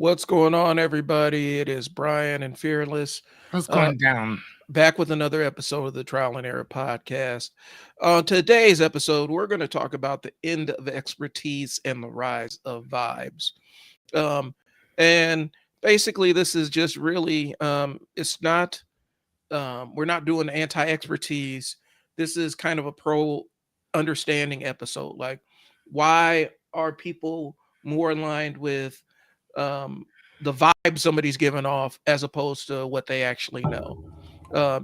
What's going on, everybody? It is Brian and Fearless, What's uh, going down? back with another episode of the Trial and Error podcast. On today's episode, we're going to talk about the end of expertise and the rise of vibes. Um, and basically, this is just really, it's not, we're not doing anti-expertise. This is kind of a pro understanding episode. Like, why are people more aligned with um, the vibe somebody's giving off as opposed to what they actually know,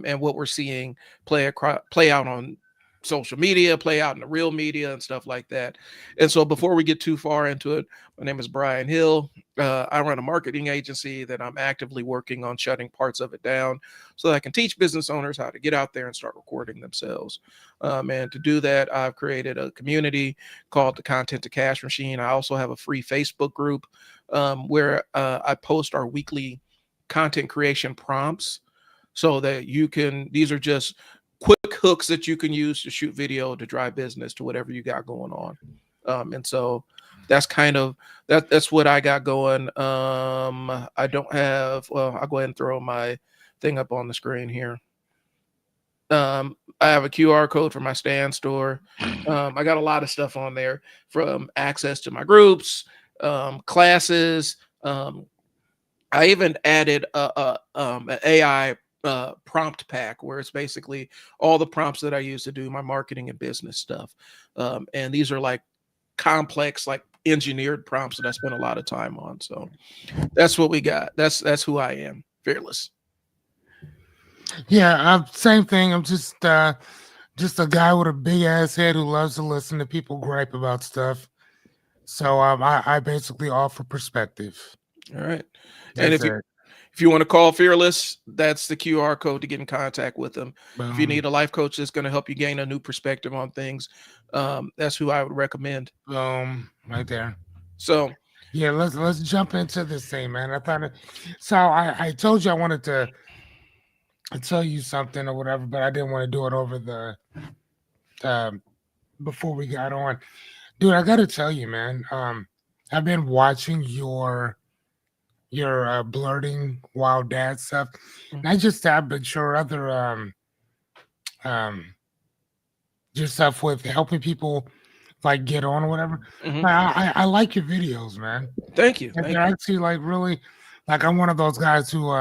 and what we're seeing play out on social media, play out in the real media and stuff like that. And so before we get too far into it, my name is Brian Hill. I run a marketing agency that I'm actively working on shutting parts of it down so that I can teach business owners how to get out there and start recording themselves. And to do that, I've created a community called the Content to Cash Machine. I also have a free Facebook group where I post our weekly content creation prompts so that you can, these are just quick hooks that you can use to shoot video to drive business to whatever you got going on. And so that's kind of that's what I got going. I don't have, well, I'll go ahead and throw my thing up on the screen here. I have a QR code for my stand store. I got a lot of stuff on there, from access to my groups, classes. I even added an AI prompt pack where it's basically all the prompts that I use to do my marketing and business stuff. And these are like complex, like engineered prompts that I spend a lot of time on. So that's what we got. That's who I am, Fearless. Yeah, same thing. I'm just a guy with a big ass head who loves to listen to people gripe about stuff. So I basically offer perspective. All right. And That's it. if you want to call Fearless, that's the QR code to get in contact with them. If you Boom, need a life coach that's going to help you gain a new perspective on things, that's who I would recommend. boom, right there. So Yeah, let's jump into this thing, man. I thought it. So I told you I wanted to tell you something or whatever, but I didn't want to do it over the um before we got on, dude. I got to tell you, man. I've been watching your blurting wild dad stuff. Not just that, but your other um your stuff with helping people like get on or whatever. mhm. I like your videos, man. Thank you. And Thank they're you. actually like really like I'm one of those guys who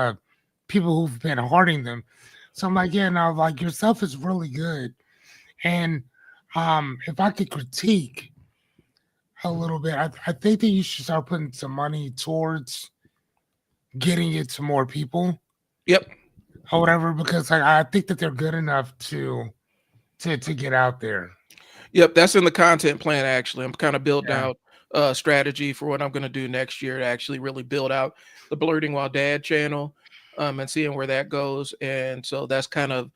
people who've been harding them. So I'm like, yeah, no, like your stuff is really good. And if I could critique a little bit, I think that you should start putting some money towards getting it to more people Yep. or whatever, because I think that they're good enough to get out there. Yep. That's in the content plan, actually. I'm kind of building Yeah. out a strategy for what I'm going to do next year to actually really build out the Blurting While Dad channel, and seeing where that goes. And so that's kind of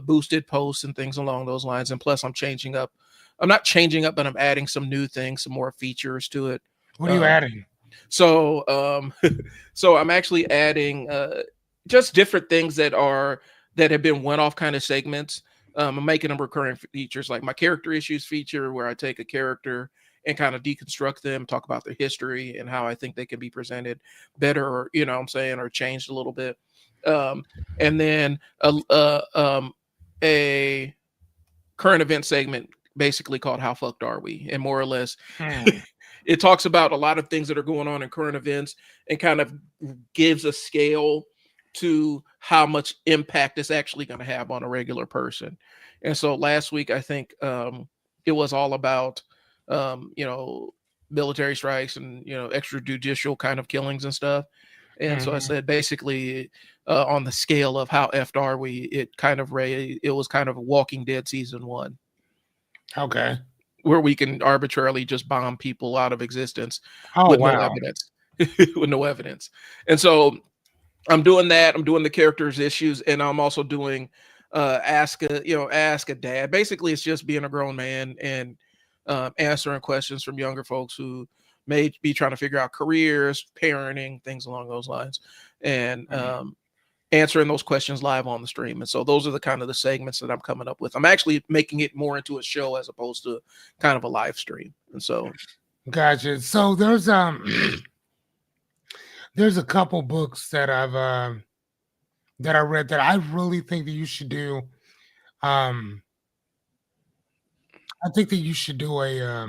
boosted posts and things along those lines. And plus, I'm not changing up, but I'm adding some new things, some more features to it. What are you Um, adding? So, so I'm actually adding just different things that have been one-off kind of segments. I'm making them recurring features, like my character issues feature, where I take a character and kind of deconstruct them, talk about their history and how I think they can be presented better, or what I'm saying, or changed a little bit. Um, and then a current event segment, basically called "How Fucked Are We?" and more or less Hmm. it talks about a lot of things that are going on in current events and kind of gives a scale to how much impact it's actually going to have on a regular person. And so last week, I think it was all about, you know, military strikes and, extrajudicial kind of killings and stuff. And so I Mhm. said, basically, on the scale of how effed are we, it was kind of a Walking Dead season one, Okay. where we can arbitrarily just bomb people out of existence Oh with no wow. evidence, with no evidence. And so I'm doing that. I'm doing the characters issues, and I'm also doing ask a dad. Basically, it's just being a grown man and answering questions from younger folks who may be trying to figure out careers, parenting, things along those lines, and Mhm. answering those questions live on the stream. And so those are the kind of the segments that I'm coming up with. I'm actually making it more into a show as opposed to kind of a live stream. And so Gotcha. So there's there's a couple books that I read that I really think that you should do. Um, I think that you should do a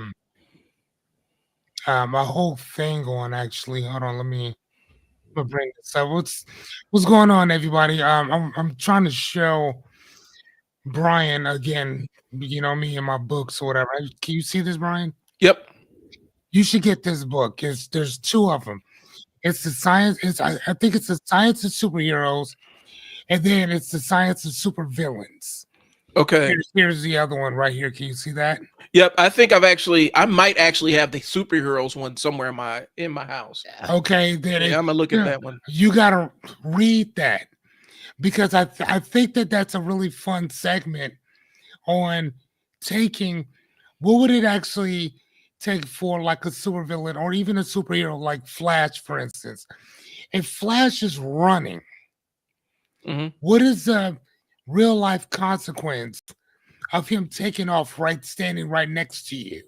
whole thing on actually. Hold on, let me bring this up. What's going on, everybody? I'm trying to show Brian again. Me and my books or whatever. Can you see this, Brian? Yep. You should get this book. There's two of them. It's the science. I think it's the science of superheroes, and then it's the science of supervillains. Okay. Here's the other one right here. Can you see that? Yep. I think I might actually have the superheroes one somewhere in my house. Okay, then Yeah, I'm gonna look at that one. You gotta read that because I think that that's a really fun segment on taking what would it actually take for like a supervillain or even a superhero like Flash, for instance. If Flash is running, what is the real life consequence of him taking off standing right next to you?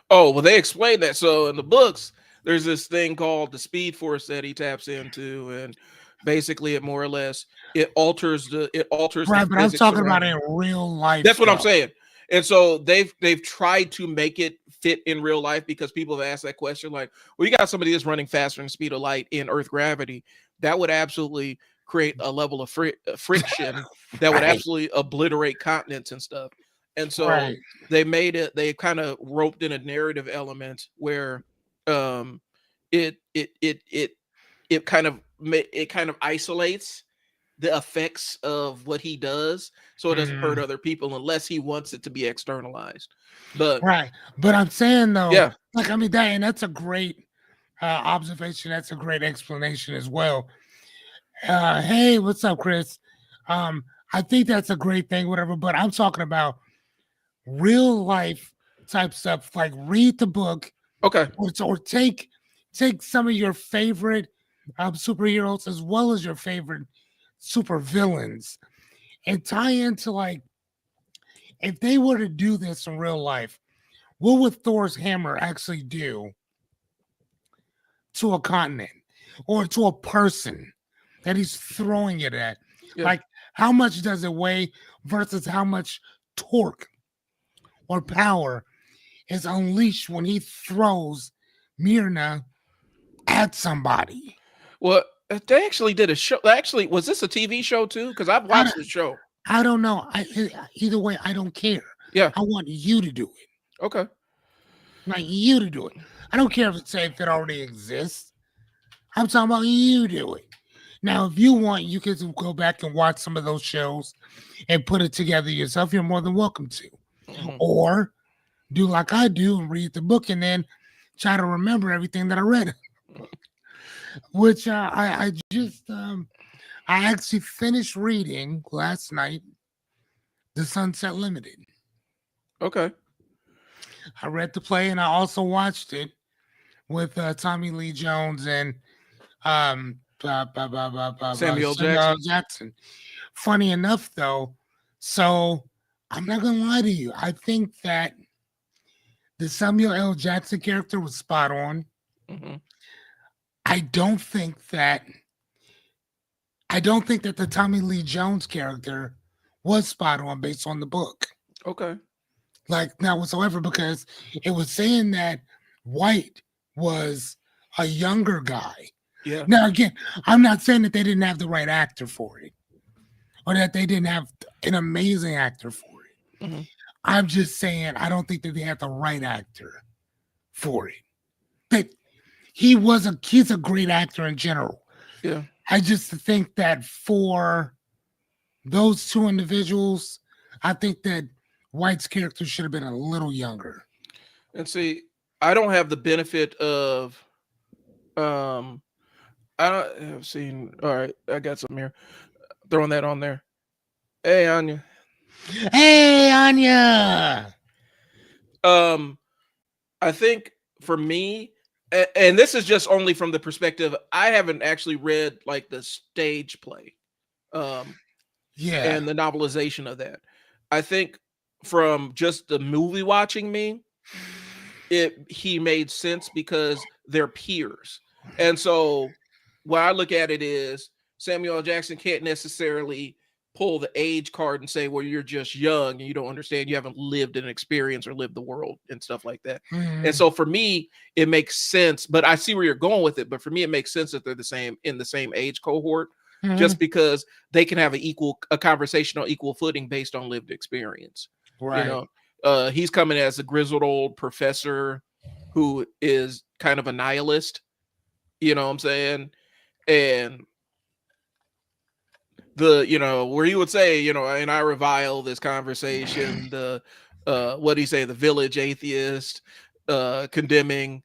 Oh, well, they explained that. So in the books, there's this thing called the Speed Force that he taps into, and basically, it more or less it alters Right, the but I'm physics talking about around in him. real life That's what I'm though. saying. And so they've tried to make it fit in real life because people have asked that question, like, well, you got somebody that's running faster than the speed of light in Earth gravity. That would absolutely create a level of friction that would Right, absolutely obliterate continents and stuff. And so right. they kind of roped in a narrative element where um it it it it it kind of isolates the effects of what he does so it doesn't hurt Mm, other people unless he wants it to be externalized. But right. But I'm saying though, yeah, like I mean that's a great observation. That's a great explanation as well. Hey, what's up, Chris? Um, I think that's a great thing, whatever. But I'm talking about real life type stuff. Like read the book, okay. or take some of your favorite superheroes as well as your favorite supervillains and tie into like if they were to do this in real life, what would Thor's hammer actually do to a continent or to a person that he's throwing it at? Yeah. Like, how much does it weigh versus how much torque or power is unleashed when he throws Myrna at somebody? Well, they actually did a show. Actually, was this a TV show too? Because I've I watched don't, the show. I don't know. Either way, I don't care. Yeah. I want you to do it. Okay. Like you to do it. I don't care if it already exists. I'm talking about you do it. Now, if you want, you can go back and watch some of those shows and put it together yourself. You're more than welcome to. Mhm. Or do like I do and read the book and then try to remember everything that I read. Which I just I actually finished reading last night, The Sunset Limited. Okay. I read the play and I also watched it with Tommy Lee Jones and Samuel Samuel Jackson. Jackson. Funny enough, though, so I'm not gonna lie to you. I think that the Samuel L. Jackson character was spot on. Hmm. I don't think that I don't think that the Tommy Lee Jones character was spot on based on the book. Okay. Like not whatsoever, because it was saying that White was a younger guy. Yeah. Now again, I'm not saying that they didn't have the right actor for it or that they didn't have an amazing actor for it. Hmm. I'm just saying I don't think that they had the right actor for it. That he's a great actor in general. Yeah. I just think that for those two individuals, I think that White's character should have been a little younger. And see, I don't have the benefit of um I don't have seen. All right, I got some here. Throwing that on there. Hey, Anya. Hey, Anya. Um, I think for me, and this is just only from the perspective, I haven't actually read like the stage play, um, Yeah. and the novelization of that. I think from just the movie watching me, he made sense because they're peers, and so. what I look at it is Samuel L. Jackson can't necessarily pull the age card and say, well, you're just young and you don't understand, you haven't lived an experience or lived the world and stuff like that. And Mm-hmm. so for me, it makes sense, but I see where you're going with it. But for me, it makes sense that they're the same in the same age cohort, Mm-hmm. just because they can have a conversation on equal footing based on lived experience. You Right. know, he's coming as a grizzled old professor who is kind of a nihilist, you know what I'm saying? And where he would say, and I revile this conversation, the what do you say, the village atheist, condemning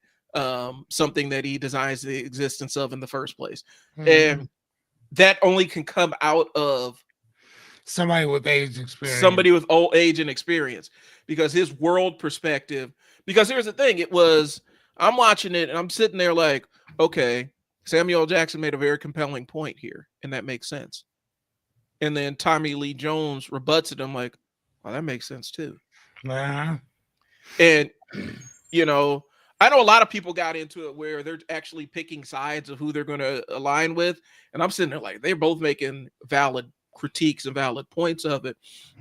something that he denies the existence of in the first place. Mm-hmm. And that only can come out of Somebody with age experience. somebody with old age and experience, because his world perspective, because here's the thing, I'm watching it and I'm sitting there like, okay, Samuel L. Jackson made a very compelling point here, and that makes sense. And then Tommy Lee Jones rebuts it. I'm like, oh, that makes sense too. Uh-huh. And you know, I know a lot of people got into it where they're actually picking sides of who they're going to align with, and I'm sitting there like, they're both making valid critiques and valid points of it.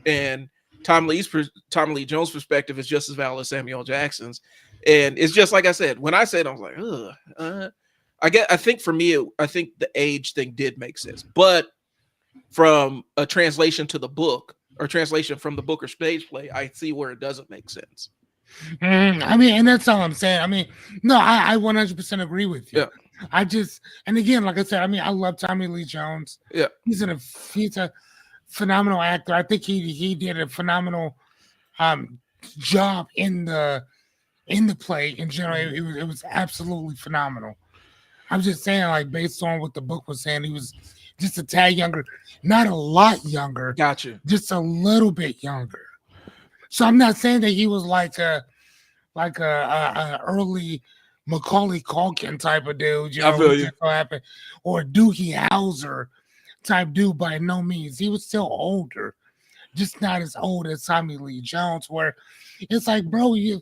And Tommy Lee Jones' perspective is just as valid as Samuel Jackson's. And it's just like I said, when I said, I was like, ugh. I think for me, I think the age thing did make sense, but from a translation to the book, or translation from the book or stage play, I see where it doesn't make sense. I mean, and that's all I'm saying. I mean, no, I 100% agree with you. Yeah, I just, and again, like I said, I mean, I love Tommy Lee Jones. yeah, He's a phenomenal actor. I think he did a phenomenal um job in the play in general. It was absolutely phenomenal. I'm just saying, like, based on what the book was saying, he was just a tad younger, not a lot younger, gotcha. just a little bit younger. So I'm not saying that he was like a early Macaulay Culkin type of dude, I who feel you. just so happened, or Doogie Howser type dude. By no means, he was still older, just not as old as Tommy Lee Jones. Where it's like, bro, you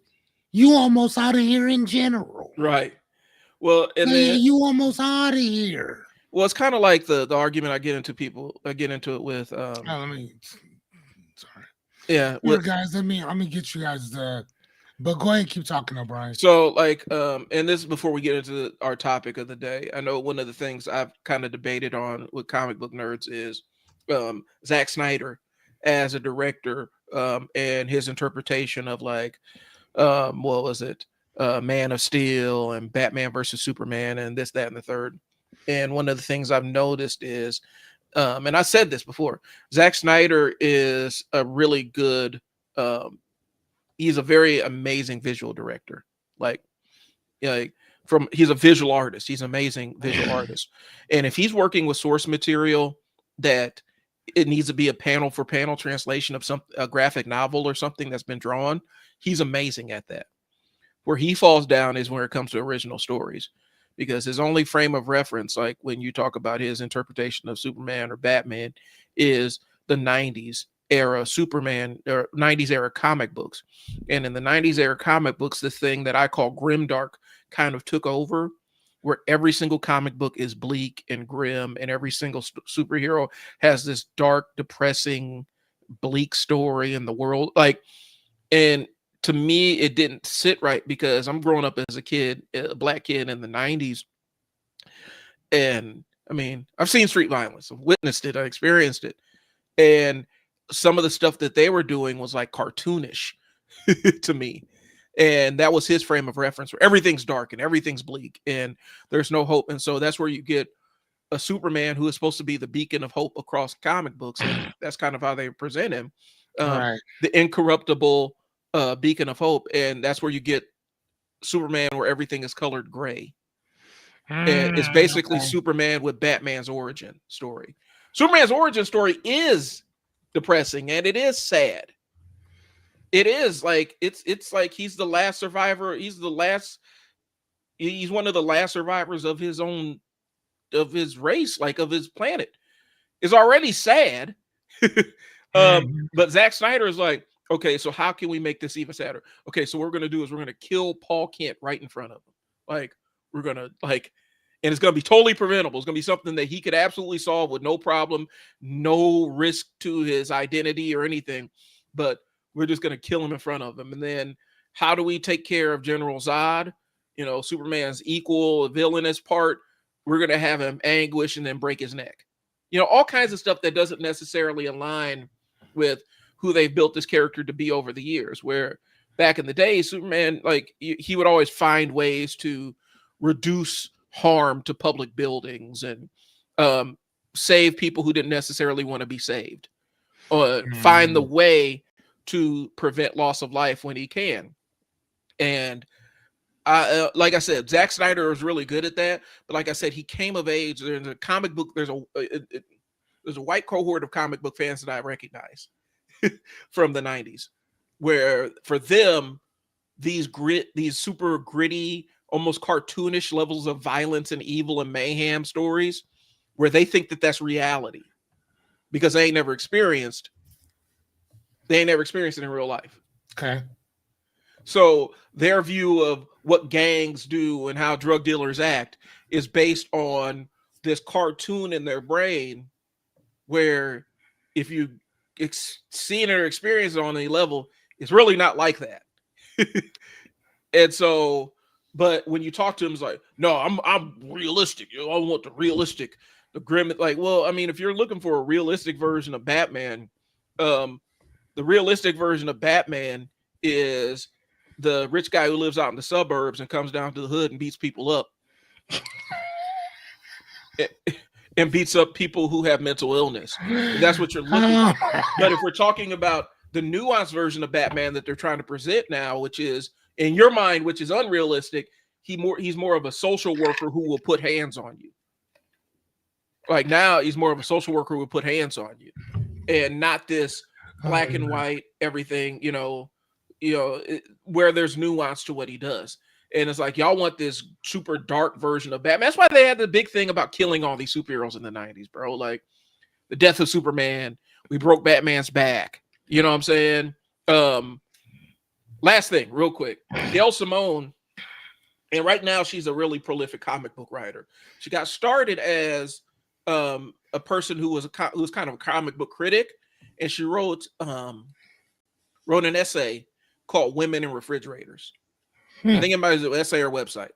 almost out of here in general. Right. Well, and Yeah, then you almost out of here. it's kind of like the argument I get into it with Oh, let me. Sorry. yeah, Here, with guys. Let me get you guys the. But go ahead, and keep talking, O'Brien. so like and this is before we get into our topic of the day. I know one of the things I've kind of debated on with comic book nerds is Zack Snyder as a director, and his interpretation of like what was it, Man of Steel and Batman versus Superman and this, that, and the third. And one of the things I've noticed is, and I said this before, Zack Snyder is a really good, he's a very amazing visual director. Like, like he's a visual artist. He's an amazing visual artist. And if he's working with source material that it needs to be a panel for panel translation of a graphic novel or something that's been drawn, he's amazing at that. Where he falls down is when it comes to original stories, because his only frame of reference, like when you talk about his interpretation of Superman or Batman, is the 90s era Superman or 90s era comic books. And in the 90s era comic books, this thing that I call grimdark kind of took over, where every single comic book is bleak and grim, and every single superhero has this dark, depressing, bleak story in the world. Like, and to me, it didn't sit right, because I'm growing up as a kid, a black kid in the 90s. And I mean, I've seen street violence, I've witnessed it, I experienced it. And some of the stuff that they were doing was like cartoonish to me. And that was his frame of reference, where everything's dark and everything's bleak and there's no hope. And so that's where you get a Superman who is supposed to be the beacon of hope across comic books. And that's kind of how they present him. Right. The incorruptible beacon of hope. And that's where you get Superman, where everything is colored gray. And it's basically Okay. Superman with Batman's origin story. Superman's origin story is depressing and it is sad. It is like it's like he's the last survivor. He's one of the last survivors of his own, of his race, like of his planet. It's already sad. Mhm. But Zack Snyder is like, okay, so how can we make this even sadder? Okay, so what we're gonna do is we're gonna kill Paul Kent right in front of him. Like, we're gonna like, and it's going to be totally preventable. It's going to be something that he could absolutely solve with no problem, no risk to his identity or anything. But we're just going to kill him in front of him. And then how do we take care of General Zod? You know, Superman's equal villainous part. We're going to have him anguish and then break his neck. You know, all kinds of stuff that doesn't necessarily align with who they've built this character to be over the years. Where back in the day, Superman, like, he would always find ways to reduce harm to public buildings and save people who didn't necessarily want to be saved, or find the way to prevent loss of life when he can. And like I said, Zack Snyder was really good at that. But like I said, he came of age. There's a comic book. There's a white cohort of comic book fans that I recognize from the 90s, where for them, these super gritty, almost cartoonish levels of violence and evil and mayhem stories, where they think that that's reality because they ain't never experienced it in real life. Okay. So their view of what gangs do and how drug dealers act is based on this cartoon in their brain, where if you seen it or experience it on any level, it's really not like that. And so, but when you talk to them, it's like, no, I'm realistic. I want the realistic, the grim. Like, well, I mean, if you're looking for a realistic version of Batman, the realistic version of Batman is the rich guy who lives out in the suburbs and comes down to the hood and beats people up. And beats up people who have mental illness. And that's what you're looking for. But if we're talking about the nuanced version of Batman that they're trying to present now, which is, in your mind, which is unrealistic, he's more of a social worker who will put hands on you. Like now, he's more of a social worker who will put hands on you, and not this black and white everything. Where there's nuance to what he does. And it's like, y'all want this super dark version of Batman. That's why they had the big thing about killing all these superheroes in the 90s, bro. Like the death of Superman, we broke Batman's back. You know what I'm saying? Last thing, real quick. Gail Simone, and right now she's a really prolific comic book writer. She got started as a person who was kind of a comic book critic, and she wrote an essay called "Women in Refrigerators." I think it might be an essay or website.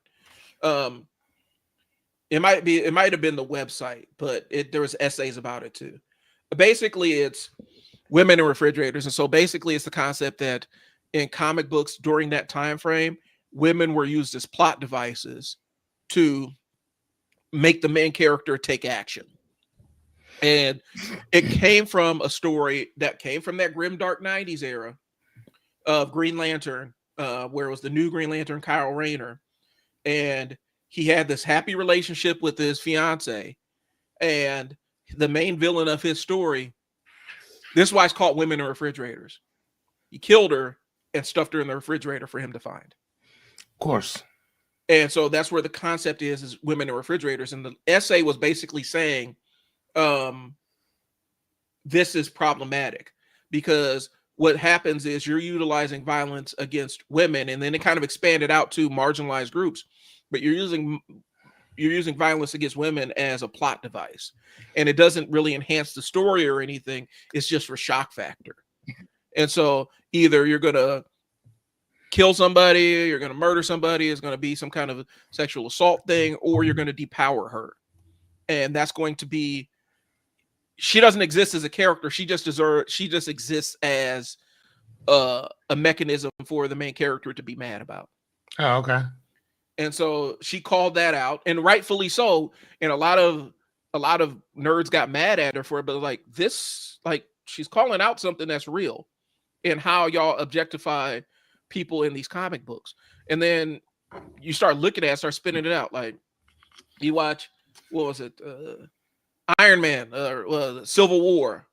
It might have been the website, but there was essays about it too. Basically, it's women in refrigerators, and so basically, it's the concept that in comic books during that time frame, women were used as plot devices to make the main character take action. And it came from a story that came from that grim dark 90s era of Green Lantern, where it was the new Green Lantern, Kyle Rayner, and he had this happy relationship with his fiance, and the main villain of his story, this is why it's called Women in Refrigerators. He killed her and stuffed her in the refrigerator for him to find. Of course. And so that's where the concept is women in refrigerators. And the essay was basically saying, this is problematic because what happens is you're utilizing violence against women, and then it kind of expanded out to marginalized groups, but you're using violence against women as a plot device, and it doesn't really enhance the story or anything. It's just for shock factor. And so either you're going to kill somebody, you're going to murder somebody, it's going to be some kind of sexual assault thing, or you're going to depower her. And that's going to be, she doesn't exist as a character. She just exists as a mechanism for the main character to be mad about. Oh, okay. And so she called that out, and rightfully so. And a lot of nerds got mad at her for it, but like this, like she's calling out something that's real and how y'all objectify people in these comic books. And then you start spinning it out. Like you watch, what was it? Iron Man, Civil War,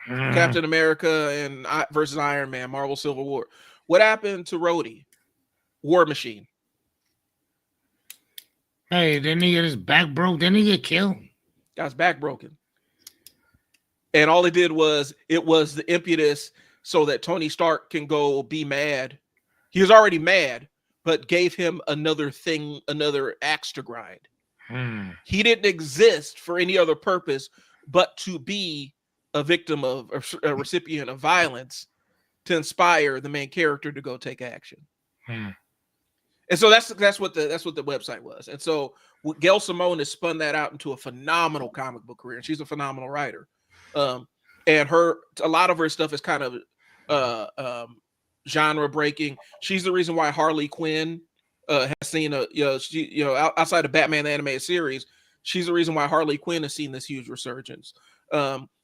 Captain America and versus Iron Man, Marvel Civil War. What happened to Rhodey? War Machine. Hey, didn't he get his back broke? Didn't he get killed? Got his back broken. And all it did was, it was the impetus so that Tony Stark can go be mad. He was already mad, but gave him another axe to grind. Hmm. He didn't exist for any other purpose but to be a victim of a recipient of violence to inspire the main character to go take action. Hmm. And so that's what the website was. And so Gail Simone has spun that out into a phenomenal comic book career, and she's a phenomenal writer. Um, and a lot of her stuff is kind of uh, um, genre breaking. She's the reason why Harley Quinn has seen outside of Batman the animated series, she's the reason why Harley Quinn has seen this huge resurgence.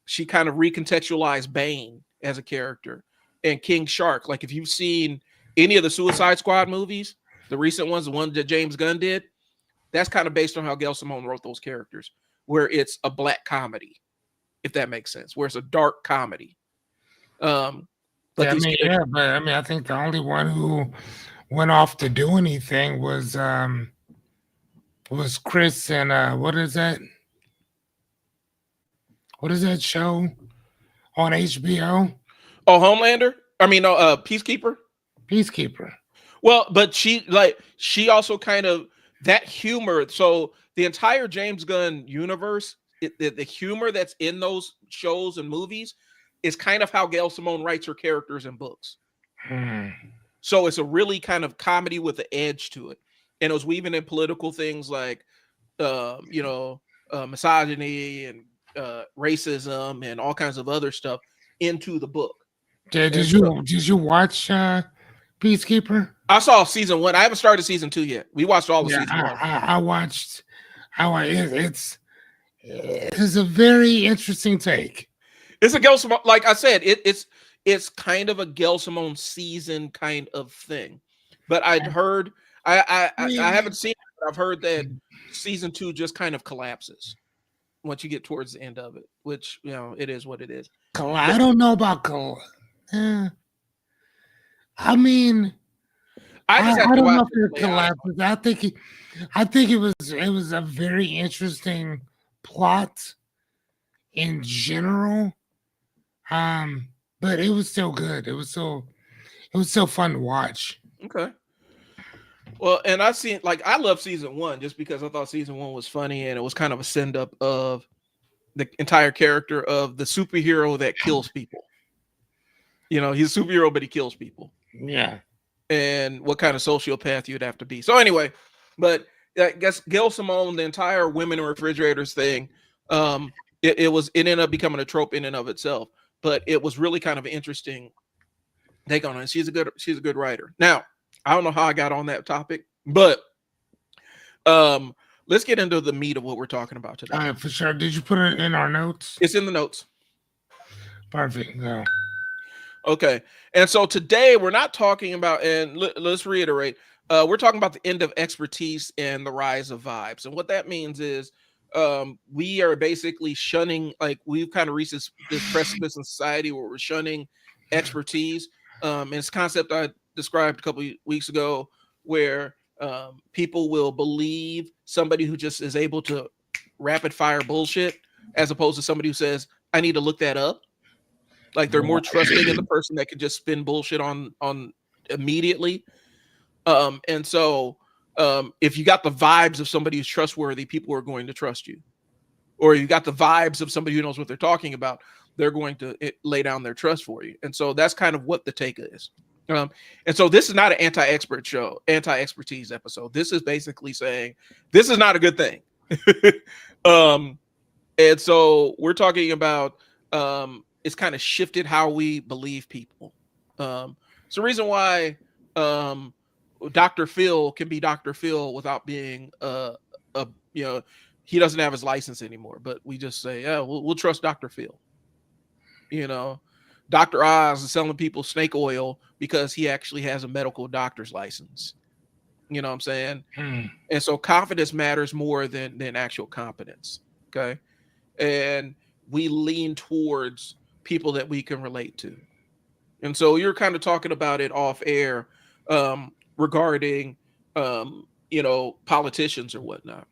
She kind of recontextualized Bane as a character and King Shark. Like if you've seen any of the Suicide Squad movies, the recent ones, the one that James Gunn did, that's kind of based on how Gail Simone wrote those characters, where it's a black comedy, if that makes sense, where it's a dark comedy. But Yeah, I these mean, characters, yeah, but I mean, I think the only one who went off to do anything was Chris and what is that? What is that show on HBO? oh, Homelander, I mean, no, Peacekeeper. Peacekeeper. Well, but she also kind of that humor. So the entire James Gunn universe, the humor that's in those shows and movies is kind of how Gail Simone writes her characters and books. Hmm. So it's a really kind of comedy with an edge to it, and it was weaving in political things like, misogyny and racism and all kinds of other stuff into the book. Did, And did so you watch Peacekeeper? I saw season one. I haven't started season two yet. We watched all of Yeah, season one. I watched. It's a very interesting take. It's a Gail Simone, like I said, it's kind of a Gail Simone season kind of thing. But I'd heard I haven't seen it, but I've heard that season two just kind of collapses once you get towards the end of it, which it is what it is. But I don't know about I mean, I just have I to don't watch know if it it play out. collapses. I think it was a very interesting plot in general. Um, but it was still good. It was still fun to watch. Okay. Well, and I love season one just because I thought season one was funny and it was kind of a send up of the entire character of the superhero that kills people. He's a superhero, but he kills people. Yeah. And what kind of sociopath you'd have to be. So anyway, but I guess Gail Simone, the entire women in refrigerators thing, it ended up becoming a trope in and of itself. But it was really kind of an interesting take on it. She's a good writer. Now, I don't know how I got on that topic, but let's get into the meat of what we're talking about today. For sure. Did you put it in our notes? It's in the notes. Perfect. No. Okay. And so today we're not talking about, and let's reiterate, we're talking about the end of expertise and the rise of vibes. And what that means is we are basically shunning, like we've kind of reached this precipice in society where we're shunning expertise. And it's a concept I described a couple of weeks ago where people will believe somebody who just is able to rapid fire bullshit as opposed to somebody who says, I need to look that up. Like they're more trusting in the person that could just spin bullshit on immediately. And so if you got the vibes of somebody who's trustworthy, people are going to trust you. Or you got the vibes of somebody who knows what they're talking about, they're going to lay down their trust for you. And so that's kind of what the take is. And so this is not an anti-expertise episode. This is basically saying this is not a good thing. And so we're talking about it's kind of shifted how we believe people. It's the reason why Dr. Phil can be Dr. Phil without being he doesn't have his license anymore, but we just say, yeah, we'll trust Dr. Phil. Dr. Oz is selling people snake oil because he actually has a medical doctor's license. You know what I'm saying? And so confidence matters more than actual competence. Okay. And we lean towards people that we can relate to. And so you're kind of talking about it off air regarding, politicians or whatnot.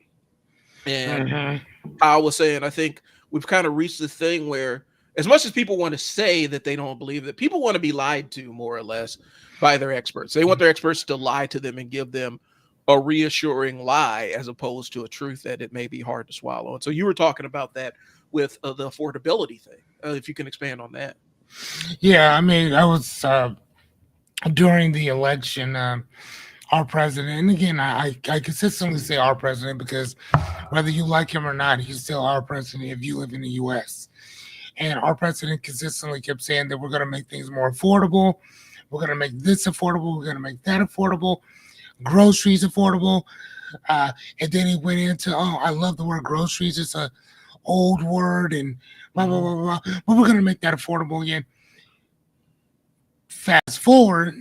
And I was saying, I think we've kind of reached this thing where as much as people want to say that they don't believe that, people want to be lied to more or less by their experts. They want their experts to lie to them and give them a reassuring lie as opposed to a truth that it may be hard to swallow. And so you were talking about that with the affordability thing. If you can expand on that. Yeah, I mean, I was during the election, our president, and again, I consistently say our president because whether you like him or not, he's still our president if you live in the U.S. And our president consistently kept saying that we're going to make things more affordable. We're going to make this affordable. We're going to make that affordable. Groceries affordable. And then he went into, oh, I love the word groceries. It's a old word and blah, blah, blah, blah. But we're going to make that affordable again. Fast forward,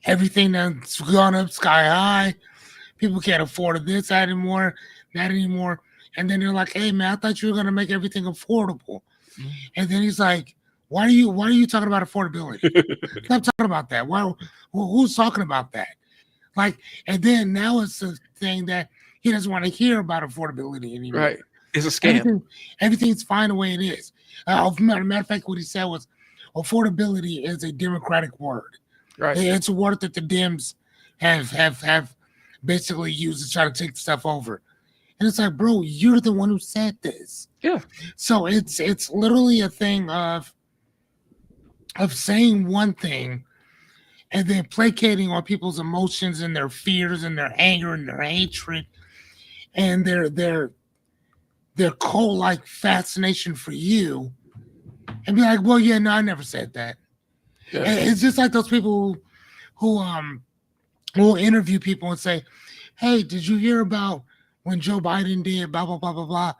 everything that's gone up sky high. People can't afford this that anymore, that anymore. And then they're like, hey, man, I thought you were going to make everything affordable. Mm-hmm. And then he's like, why are you talking about affordability? Stop talking about that. Why? Who's talking about that? Like, and then now it's the thing that he doesn't want to hear about affordability anymore. Right. It's a scam. Everything's fine the way it is. Matter of fact, what he said was affordability is a Democratic word. Right. It's a word that the Dems have basically used to try to take stuff over. And it's like, bro, you're the one who said this. Yeah. So it's literally a thing of saying one thing and then placating on people's emotions and their fears and their anger and their hatred and their cult-like fascination for you, and be like, well, yeah, no, I never said that. Yeah. It's just like those people who will interview people and say, hey, did you hear about when Joe Biden did blah, blah, blah, blah, blah?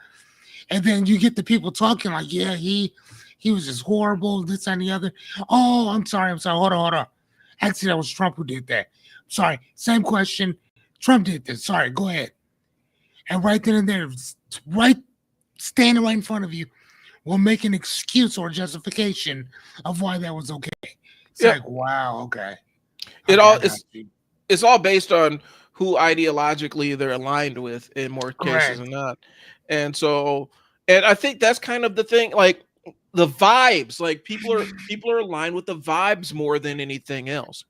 And then you get the people talking like, yeah, he was just horrible, this and the other. Oh, I'm sorry. Hold on. Actually, that was Trump who did that. Sorry. Same question. Trump did this. Sorry. Go ahead. And right then and there, standing right in front of you, will make an excuse or justification of why that was okay. It's like, wow, okay. It's all based on who ideologically they're aligned with in more cases than not. And so, and I think that's kind of the thing, like the vibes, like people are aligned with the vibes more than anything else.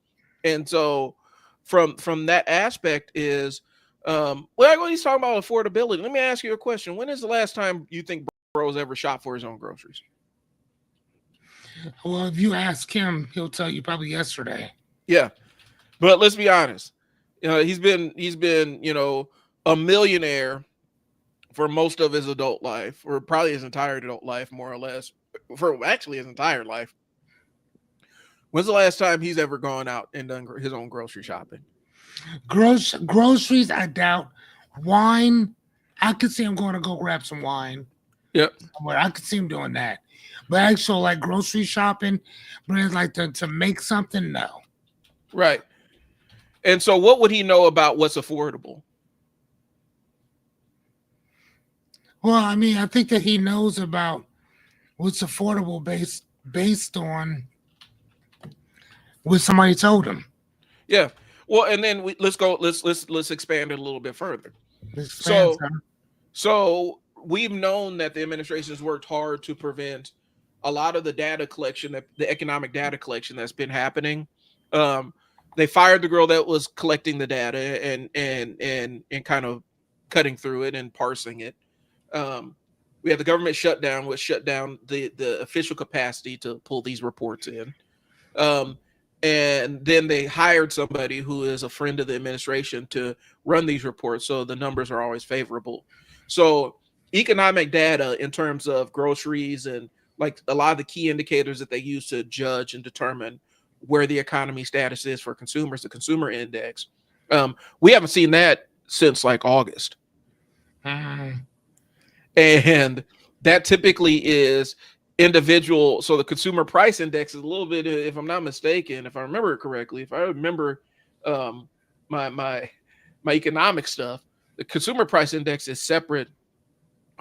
And so from that aspect is, well, when he's talking about affordability, let me ask you a question. When is the last time you think Bro's ever shop for his own groceries? Well, if you ask him, he'll tell you probably yesterday. Yeah. But let's be honest. He's been, a millionaire for most of his adult life, or probably his entire adult life, more or less, for actually his entire life. When's the last time he's ever gone out and done his own grocery shopping? Groceries, I doubt. Wine, I could see him going to go grab some wine. Yep. But I could see him doing that. But actually, like grocery shopping, but it's like to make something, no. Right. And so what would he know about what's affordable? Well, I mean, I think that he knows about what's affordable based on what somebody told him. Yeah. Well, and then let's expand it a little bit further. So we've known that the administration has worked hard to prevent a lot of the data collection, the economic data collection that's been happening. They fired the girl that was collecting the data and kind of cutting through it and parsing it. We had the government shutdown, which shut down the official capacity to pull these reports in. And then they hired somebody who is a friend of the administration to run these reports, so the numbers are always favorable. So economic data in terms of groceries and like a lot of the key indicators that they use to judge and determine where the economy status is for consumers, the consumer index. We haven't seen that since like August. And that typically is individual. So the consumer price index is a little bit, if I'm not mistaken, if I remember it correctly, if I remember my economic stuff, the consumer price index is separate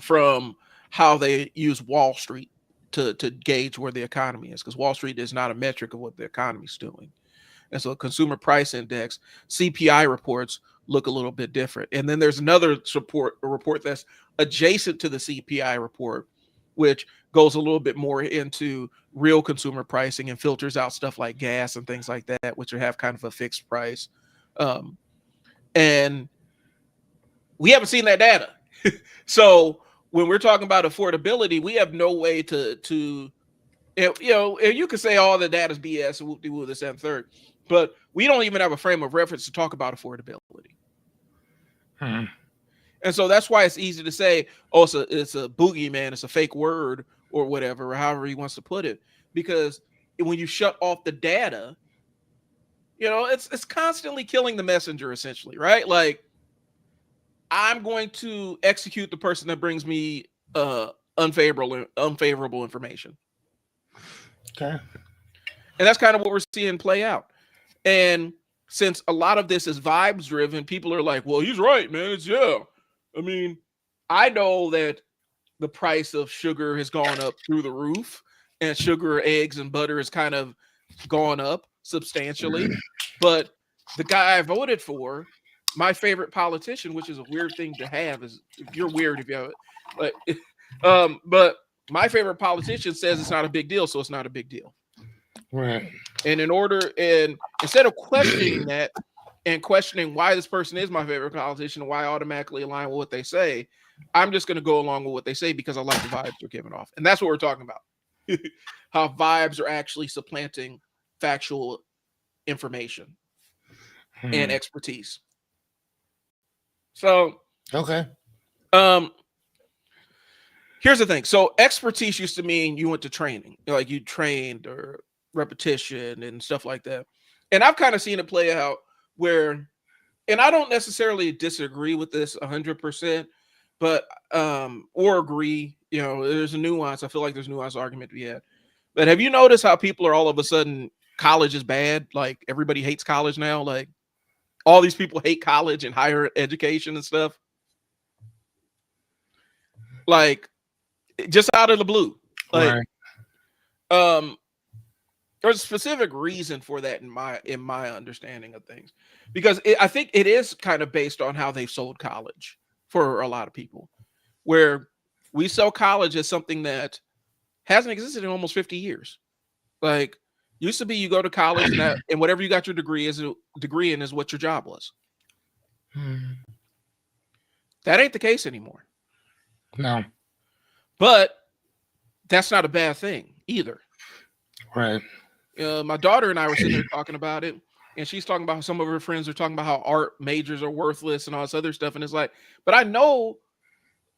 from how they use Wall Street to gauge where the economy is, because Wall Street is not a metric of what the economy is doing. And so consumer price index, CPI reports look a little bit different. And then there's another report that's adjacent to the CPI report, which goes a little bit more into real consumer pricing and filters out stuff like gas and things like that, which have kind of a fixed price. And we haven't seen that data. So when we're talking about affordability, we have no way to you could say all the data's BS and whoop-de-woo this and third, but we don't even have a frame of reference to talk about affordability. Hmm. And so that's why it's easy to say, oh, it's a boogeyman, it's a fake word or whatever, or however he wants to put it. Because when you shut off the data, it's constantly killing the messenger, essentially, right? Like, I'm going to execute the person that brings me unfavorable information. Okay. And that's kind of what we're seeing play out. And since a lot of this is vibes driven, people are like, well, he's right, man. I mean, I know that the price of sugar has gone up through the roof, and sugar, eggs, and butter has kind of gone up substantially. But the guy I voted for, my favorite politician, which is a weird thing to have, is you're weird if you have it, but my favorite politician says it's not a big deal, so it's not a big deal. Right. And instead of questioning that and questioning why this person is my favorite politician and why I automatically align with what they say, I'm just going to go along with what they say because I like the vibes they're giving off. And that's what we're talking about. How vibes are actually supplanting factual information and expertise. So, okay. Here's the thing. So expertise used to mean you went to training, like you trained or repetition and stuff like that. And I've kind of seen it play out where, and I don't necessarily disagree with this 100%, but or agree. There's a nuance. I feel like there's a nuance argument to be had. But have you noticed how people are all of a sudden college is bad? Like everybody hates college now. Like all these people hate college and higher education and stuff. Like just out of the blue. Like right. There's a specific reason for that in my understanding of things, because I think it is kind of based on how they've sold college for a lot of people, where we sell college as something that hasn't existed in almost 50 years. Like used to be, you go to college and whatever you got your degree in is what your job was. That ain't the case anymore. No. But that's not a bad thing either. Right. My daughter and I were sitting there talking about it, and she's talking about how some of her friends are talking about how art majors are worthless and all this other stuff. And it's like, but I know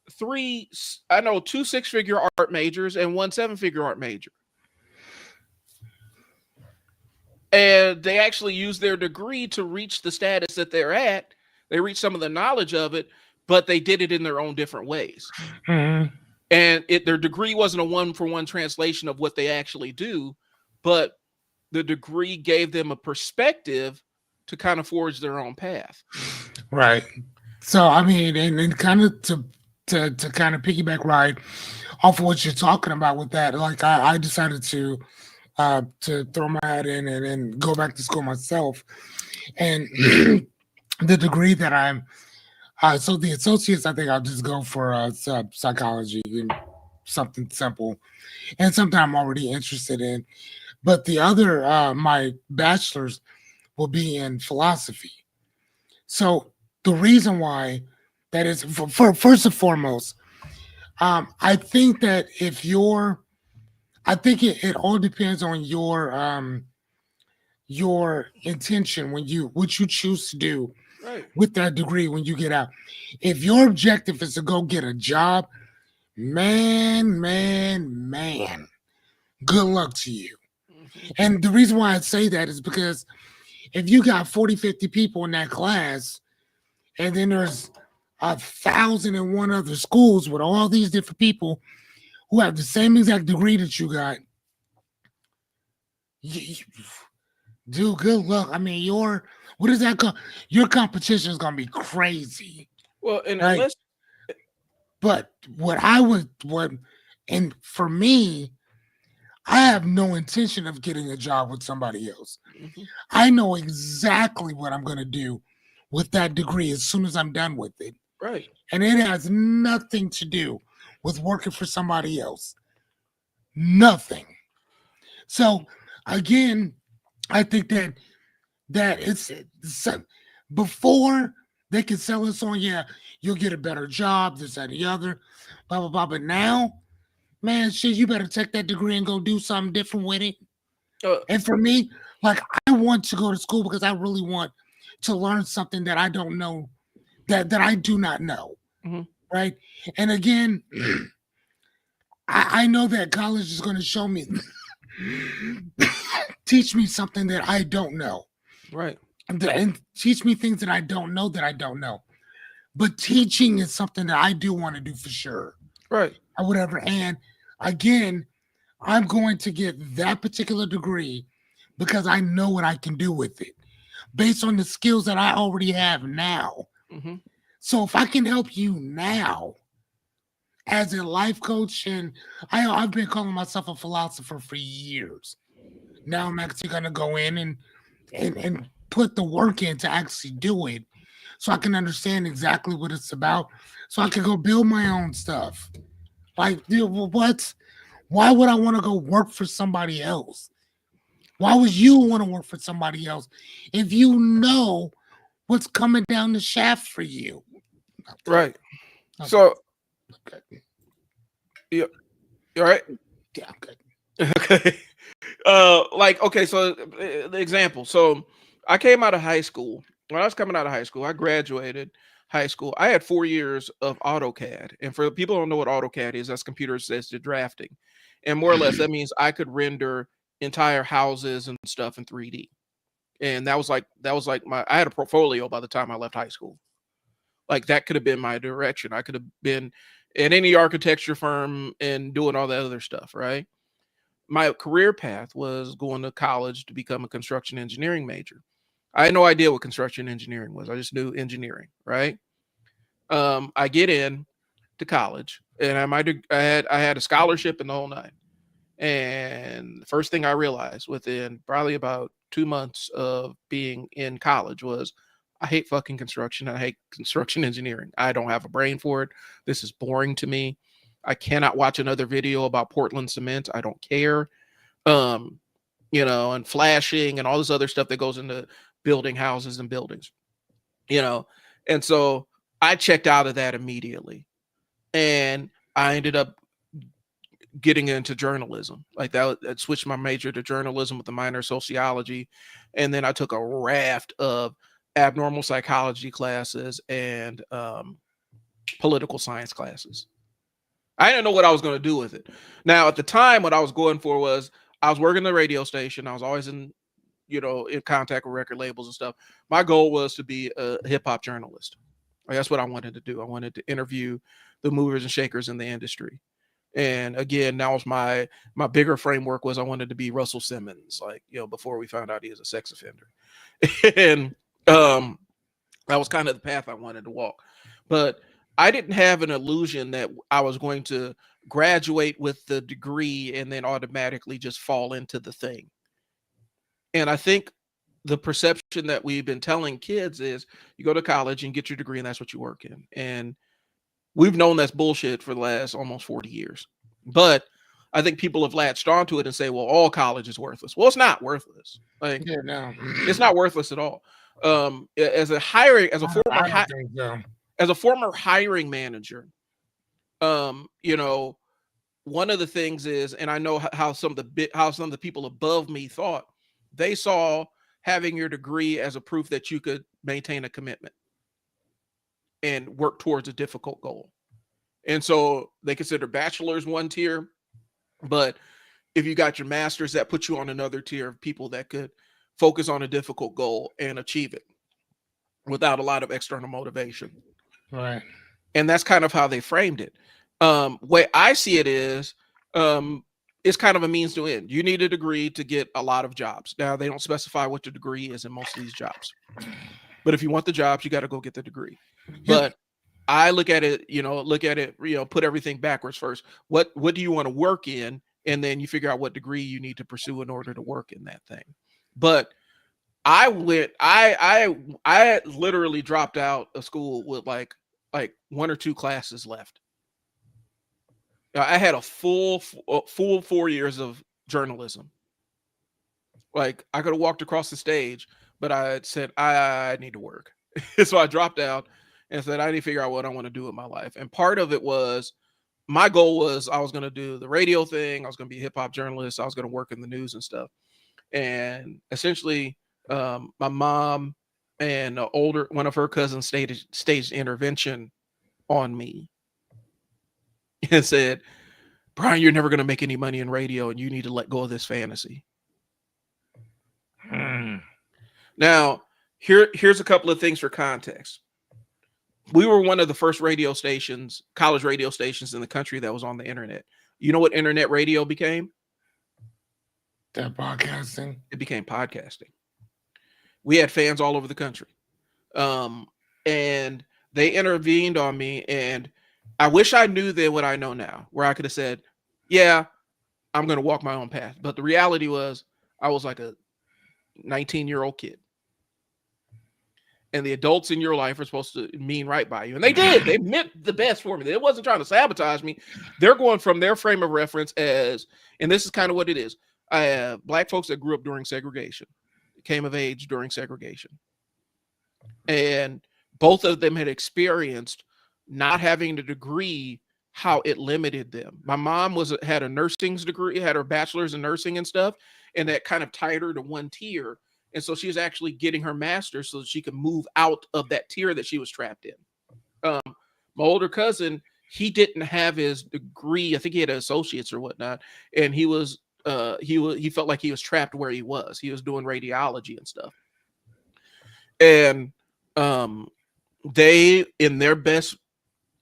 two 6-figure art majors and one 7-figure art major. And they actually use their degree to reach the status that they're at. They reach some of the knowledge of it, but they did it in their own different ways. Mm-hmm. And their degree wasn't a one-for-one translation of what they actually do, but the degree gave them a perspective to kind of forge their own path. Right. So, I mean, and kind of to kind of piggyback right off of what you're talking about with that, like I decided to throw my hat in and go back to school myself. And the degree that I'm, so the associates, I think I'll just go for psychology and something simple and something I'm already interested in. But the other, my bachelor's will be in philosophy. So the reason why that is, for first and foremost, I think that I think it all depends on your intention what you choose to do with that degree when you get out. If your objective is to go get a job, man, good luck to you. And the reason why I say that is because if you got 40, 50 people in that class, and then there's 1,001 other schools with all these different people who have the same exact degree that you got, dude, good luck. I mean, your competition is gonna be crazy. Well, and right? But and for me, I have no intention of getting a job with somebody else. Mm-hmm. I know exactly what I'm gonna do with that degree as soon as I'm done with it. Right. And it has nothing to do with working for somebody else. Nothing. So again, I think that it's before They can sell us on, yeah, you'll get a better job, this, that, and the other, blah, blah, blah. But now, man, shit, you better take that degree and go do something different with it. Uh, And for me, like, I want to go to school because I really want to learn something that I don't know, that I do not know. mhm. Right. And again, I know that college is going to show me, teach me something that I don't know, Right. and teach me things that I don't know that I don't know. But teaching is something that I do want to do for sure, Right. or whatever. And again, I'm going to get that particular degree because I know what I can do with it based on the skills that I already have now. Hmm. So if I can help you now as a life coach, and I've been calling myself a philosopher for years. Now I'm actually going to go in and put the work in to actually do it so I can understand exactly what it's about, so I can go build my own stuff. Like, dude, what? Why would I want to go work for somebody else? Why would you want to work for somebody else if you know what's coming down the shaft for you? Okay. Right. Okay. So, Okay. yeah, you all right? Yeah, I'm good. Okay. Like, okay, so the example. So I came out of high school. When I was coming out of high school, I graduated high school. I had 4 years of AutoCAD. And for the people who don't know what AutoCAD is, that's computer assisted drafting. And more or less, that means I could render entire houses and stuff in 3D. And that was like my I had a portfolio by the time I left high school. Like that could have been my direction. I could have been in any architecture firm and doing all that other stuff, right? My career path was going to college to become a construction engineering major. I had no idea what construction engineering was. I just knew engineering, right? I get in to college, and I had a scholarship and the whole nine. And the first thing I realized within probably about 2 months of being in college was I hate fucking construction. I hate construction engineering. I don't have a brain for it. This is boring to me. I cannot watch another video about Portland cement. I don't care. Um, and flashing and all this other stuff that goes into building houses and buildings, you know. And so I checked out of that immediately. And I ended up getting into journalism. Like that switched my major to journalism with a minor sociology. And then I took a raft of abnormal psychology classes and political science classes. I didn't know what I was going to do with it. Now, at the time, what I was going for was I was working the radio station. I was always in contact with record labels and stuff. My goal was to be a hip hop journalist. Like, that's what I wanted to do. I wanted to interview the movers and shakers in the industry. And again, that was my bigger framework was I wanted to be Russell Simmons, like, before we found out he was a sex offender. And um that was kind of the path I wanted to walk. But I didn't have an illusion that I was going to graduate with the degree and then automatically just fall into the thing. And I think the perception that we've been telling kids is you go to college and get your degree and that's what you work in. And we've known that's bullshit for the last almost 40 years. But I think people have latched onto it and say, well, all college is worthless. Well, it's not worthless. Like, Yeah, no. it's not worthless at all. As a hiring, I don't think so. as a former hiring manager, um, you know, one of the things is, and I know how some of the people above me thought, they saw having your degree as a proof that you could maintain a commitment and work towards a difficult goal. And so they consider bachelor's one tier, but if you got your master's, that puts you on another tier of people that could focus on a difficult goal and achieve it without a lot of external motivation. Right. And that's kind of how they framed it. Way I see it is, it's kind of a means to end. You need a degree to get a lot of jobs. Now they don't specify what the degree is in most of these jobs, but if you want the jobs, you got to go get the degree. Yep. But I look at it, put everything backwards first. What do you want to work in? And then you figure out what degree you need to pursue in order to work in that thing. But I literally dropped out of school with like one or two classes left. I had a full 4 years of journalism. Like I could have walked across the stage, but I said I need to work. So I dropped out and said, I need to figure out what I want to do with my life. And part of it was my goal was I was going to do the radio thing. I was going to be a hip hop journalist. I was going to work in the news and stuff. And essentially, my mom and one of her cousins staged intervention on me and said, Brian, you're never going to make any money in radio and you need to let go of this fantasy. Now, here's a couple of things for context. We were one of the first radio stations, college radio stations in the country that was on the internet. You know what internet radio became? That podcasting. It became podcasting. We had fans all over the country. And they intervened on me. And I wish I knew then what I know now, where I could have said, yeah, I'm going to walk my own path. But the reality was I was like a 19-year-old kid. And the adults in your life are supposed to mean right by you. And they did. They meant the best for me. They wasn't trying to sabotage me. They're going from their frame of reference as, and this is kind of what it is. I have black folks that grew up during segregation, came of age during segregation. And both of them had experienced not having a degree, how it limited them. My mom had a nursing degree, had her bachelor's in nursing and stuff, and that kind of tied her to one tier. And so she was actually getting her master's so that she could move out of that tier that she was trapped in. My older cousin, he didn't have his degree. I think he had an associate's or whatnot. And he felt like he was trapped where he was. He was doing radiology and stuff. And they, in their best,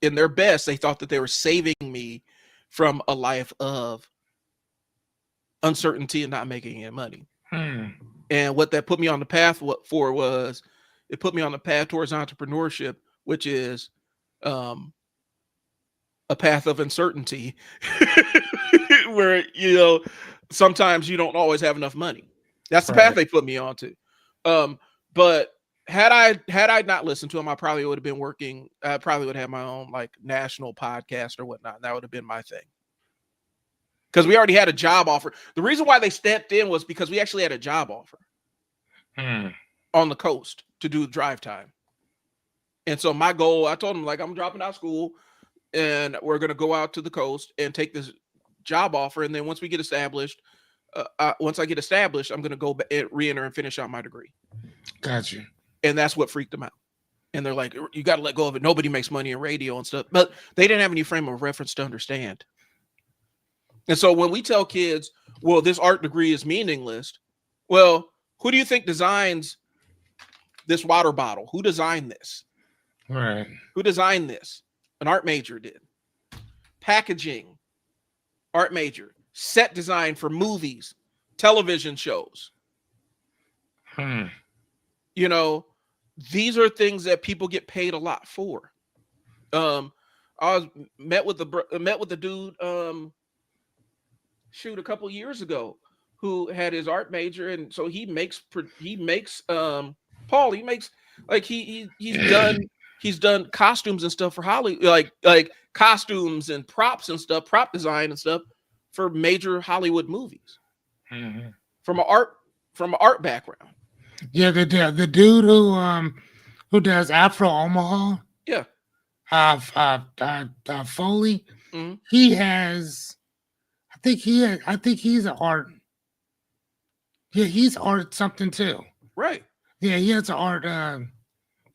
they thought that they were saving me from a life of uncertainty and not making any money. And what that put me on the path was it put me on the path towards entrepreneurship, which is a path of uncertainty where, sometimes you don't always have enough money. That's the path they put me onto. But had I not listened to them, I probably would have been working. I probably would have my own like national podcast or whatnot. That would have been my thing. Because we already had a job offer. The reason why they stepped in was because we actually had a job offer on the coast to do drive time. And so my goal, I told them, like, I'm dropping out of school and we're going to go out to the coast and take this job offer. And then once we get established, once I get established, I'm going to go re-enter and finish out my degree. Gotcha. And that's what freaked them out. And they're like, you got to let go of it. Nobody makes money in radio and stuff. But they didn't have any frame of reference to understand. And so when we tell kids, well, this art degree is meaningless, well, who do you think designs this water bottle? Who designed this? Right. Who designed this? An art major did. Packaging, art major. Set design for movies, television shows. These are things that people get paid a lot for. I met with the dude a couple years ago who had his art major, and so he makes Paul, he makes like he's done costumes and stuff for Hollywood, like costumes and props and stuff, prop design and stuff for major Hollywood movies. From an art background. Yeah, the dude who does Afro Omaha. Yeah. Foley. He has. I think he's an art. Yeah, he's art something too. Right. Yeah, he has an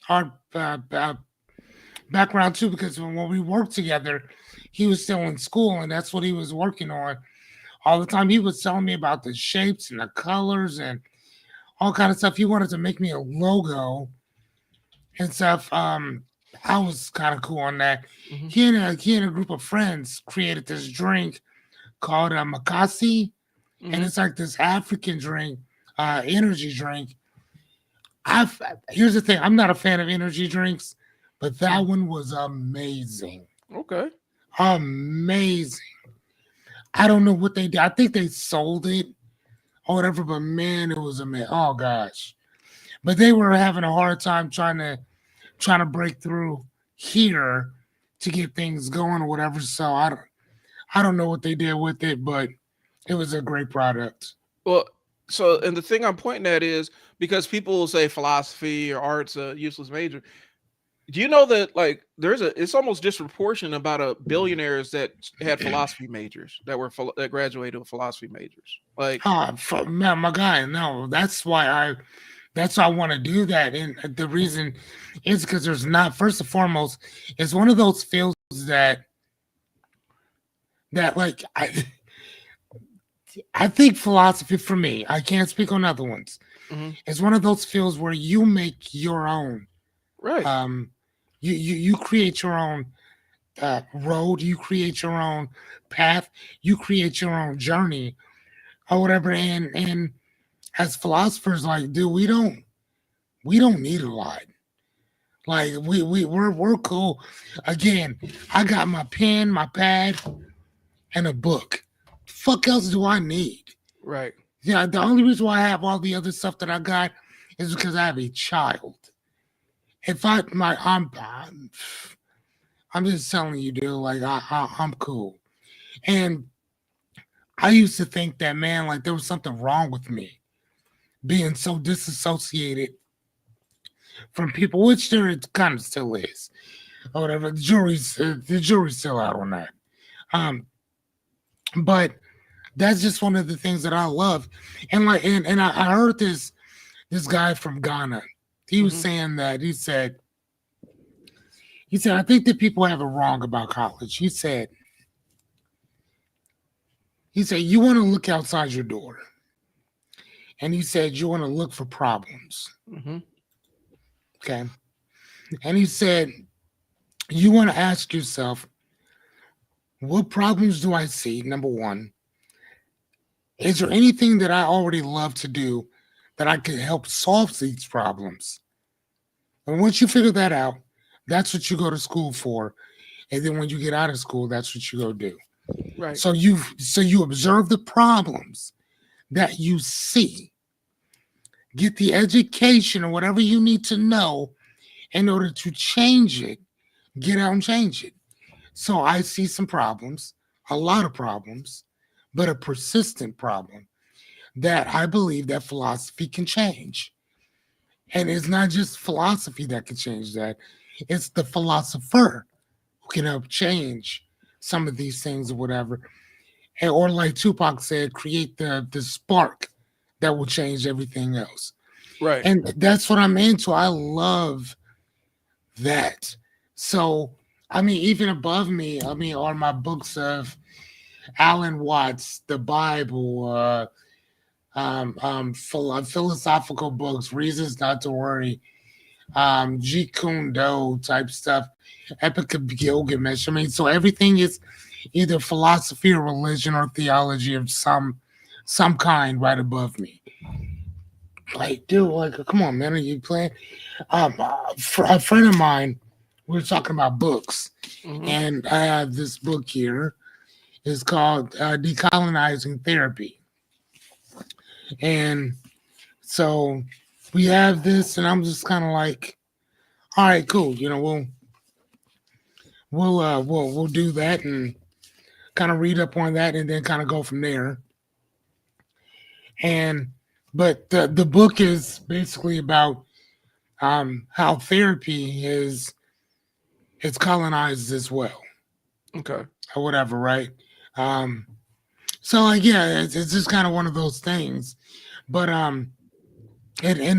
art background too, because when we worked together, he was still in school, and that's what he was working on all the time. He was telling me about the shapes and the colors and all kind of stuff. He wanted to make me a logo and stuff. I was kind of cool on that. He and a group of friends created this drink called Makasi, and it's like this African drink, energy drink. Here's the thing: I'm not a fan of energy drinks, but that one was amazing. Okay, amazing. I don't know what they did. I think they sold it or whatever, but man, it was amazing. Oh gosh, but they were having a hard time trying to break through here to get things going or whatever. So I don't know what they did with it, but it was a great product. Well, So, and the thing I'm pointing at is because people will say philosophy or art's a useless major. Do you know that like it's almost disproportionate about a billionaires that had philosophy majors that graduated with philosophy majors. Like, Man, my guy, no, that's why I want to do that. And the reason is because there's not, first and foremost, it's one of those fields that like I think philosophy for me, I can't speak on other ones. mhm, It's one of those fields where you make your own. right, Um, you create your own road, you create your own path, you create your own journey or whatever. And as philosophers, like, dude, we don't need a lot. Like we're cool. Again, I got my pen, my pad, and a book. Fuck else do I need? right, Yeah, the only reason why I have all the other stuff that I got is because I have a child. If I my I'm just telling you, dude. Like I'm cool. And I used to think that, man, like there was something wrong with me being so disassociated from people, which there it kind of still is, or whatever. The jury's still out on that. Um, but that's just one of the things that I love. And like, and I heard this guy from Ghana. He was mhm, saying that he said I think that people have it wrong about college. He said you want to look outside your door, and he said you want to look for problems. mhm, Okay, and he said you want to ask yourself, what problems do I see? Number one, is there anything that I already love to do that I can help solve these problems? And once you figure that out, that's what you go to school for. And then when you get out of school, that's what you go do. right, So you observe the problems that you see, get the education or whatever you need to know in order to change it, get out and change it. So I see some problems, a lot of problems, but a persistent problem that I believe that philosophy can change. And it's not just philosophy that can change that, it's the philosopher who can help change some of these things or whatever. Or like Tupac said, create the spark that will change everything else. right, And that's what I'm into. I love that. So, I mean, even above me, I mean, are my books of Alan Watts, the Bible, philosophical books, Reasons Not to Worry, Jeet Kune Do type stuff, Epic of Gilgamesh. I mean, so everything is either philosophy or religion or theology of some kind right above me. Like, dude, like, come on, man, are you playing? A friend of mine, we were talking about books, mhm, and I have this book here. It's called Decolonizing Therapy, and so we have this, and I'm just kind of like, all right, cool. We'll do that and kind of read up on that, and then kind of go from there. And but the book is basically about how therapy is it's colonized as well, okay, or whatever, right? Um, so like, yeah, it's just kind of one of those things. But and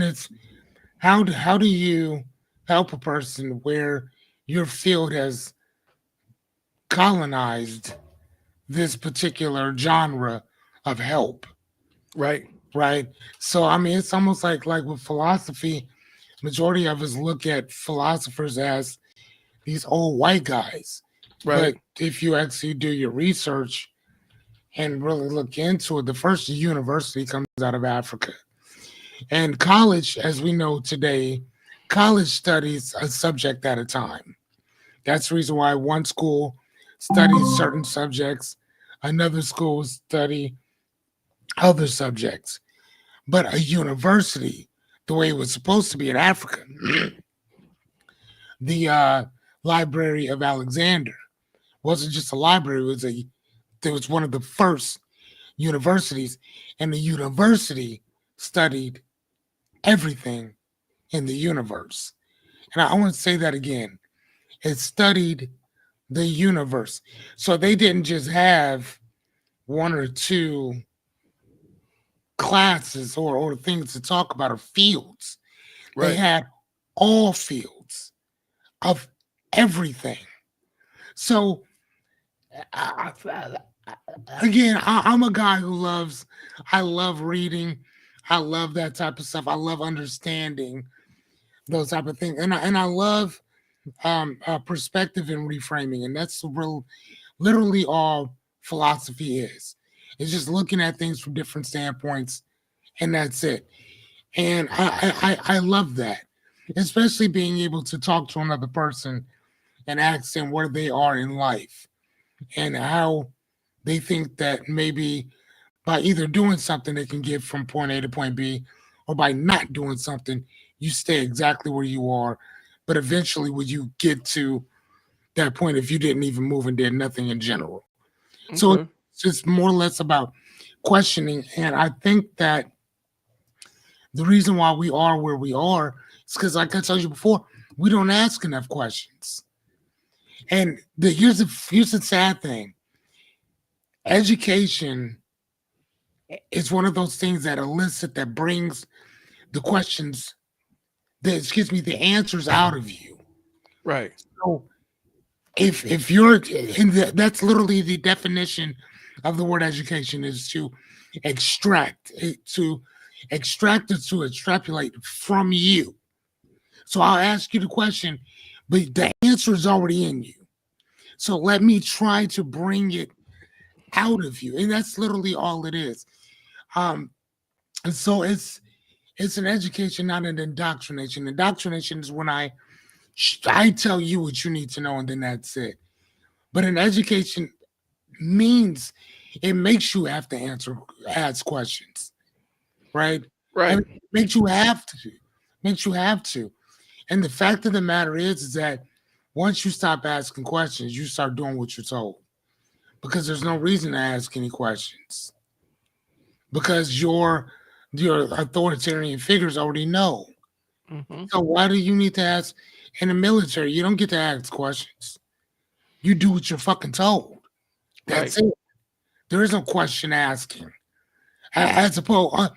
it's how do you help a person where your field has colonized this particular genre of help, right, right? So I mean, it's almost like with philosophy, majority of us look at philosophers as these old white guys. right, But if you actually do your research and really look into it, the first university comes out of Africa. And college, as we know today, college studies a subject at a time. That's the reason why one school studies certain subjects, another school study other subjects. But a university, the way it was supposed to be in Africa, the Library of Alexander wasn't just a library; it was one of the first universities, and the university studied everything in the universe. And I want to say that again. It studied the universe. So they didn't just have one or two classes or things to talk about or fields. They Right. had all fields of everything. So I, again, I'm a guy who I love reading. I love that type of stuff. I love understanding those type of things. And I love perspective and reframing. And that's literally all philosophy is. It's just looking at things from different standpoints, and that's it. And I love that, especially being able to talk to another person and ask them where they are in life and how they think that maybe by either doing something they can get from point A to point B, or by not doing something, you stay exactly where you are. But eventually, when you get to that point, if you didn't even move and did nothing in general. So Okay. it's just more or less about questioning. And I think that the reason why we are where we are is because, like I told you before, we don't ask enough questions. And here's the sad thing: education is one of those things that brings the questions, the answers out of you. Right. So if you're that's literally the definition of the word education, is to extract to extract it, to extrapolate from you. So I'll ask you the question, but the answer is already in you. So let me try to bring it out of you. And that's literally all it is. Um, and so it's an education, not an indoctrination. Indoctrination is when I tell you what you need to know and then that's it. But an education means it makes you have to ask questions, right? Right. And it makes you have to. Makes you have to. And the fact of the matter is that once you stop asking questions, you start doing what you're told. Because there's no reason to ask any questions. Because your authoritarian figures already know. Hmm. So why do you need to ask? In the military, you don't get to ask questions. You do what you're fucking told. Right. That's it. There is no question asking. As opposed,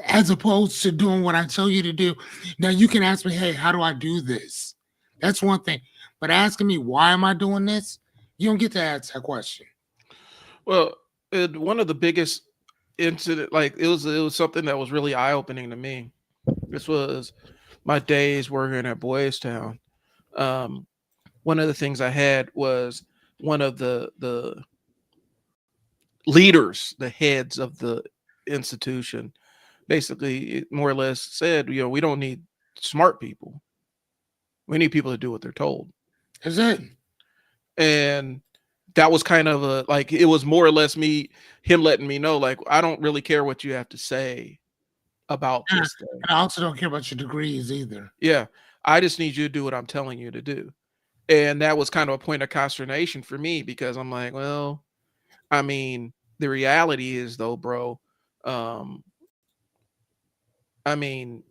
as opposed to doing what I tell you to do. Now you can ask me, hey, how do I do this? That's one thing. But asking me, why am I doing this? You don't get to ask that question. Well, one of the biggest incident, like it was something that was really eye opening to me. This was my days working at Boys Town. Um, one of the things I had was one of the leaders, the heads of the institution, basically more or less said, we don't need smart people. We need people to do what they're told. That's it. And that was kind of a like it was more or less him letting me know like I don't really care what you have to say about Yeah. this thing. And I also don't care about your degrees either. Yeah. I just need you to do what I'm telling you to do. And that was kind of a point of consternation for me because I'm like, well, I mean, the reality is though, bro, um, I mean,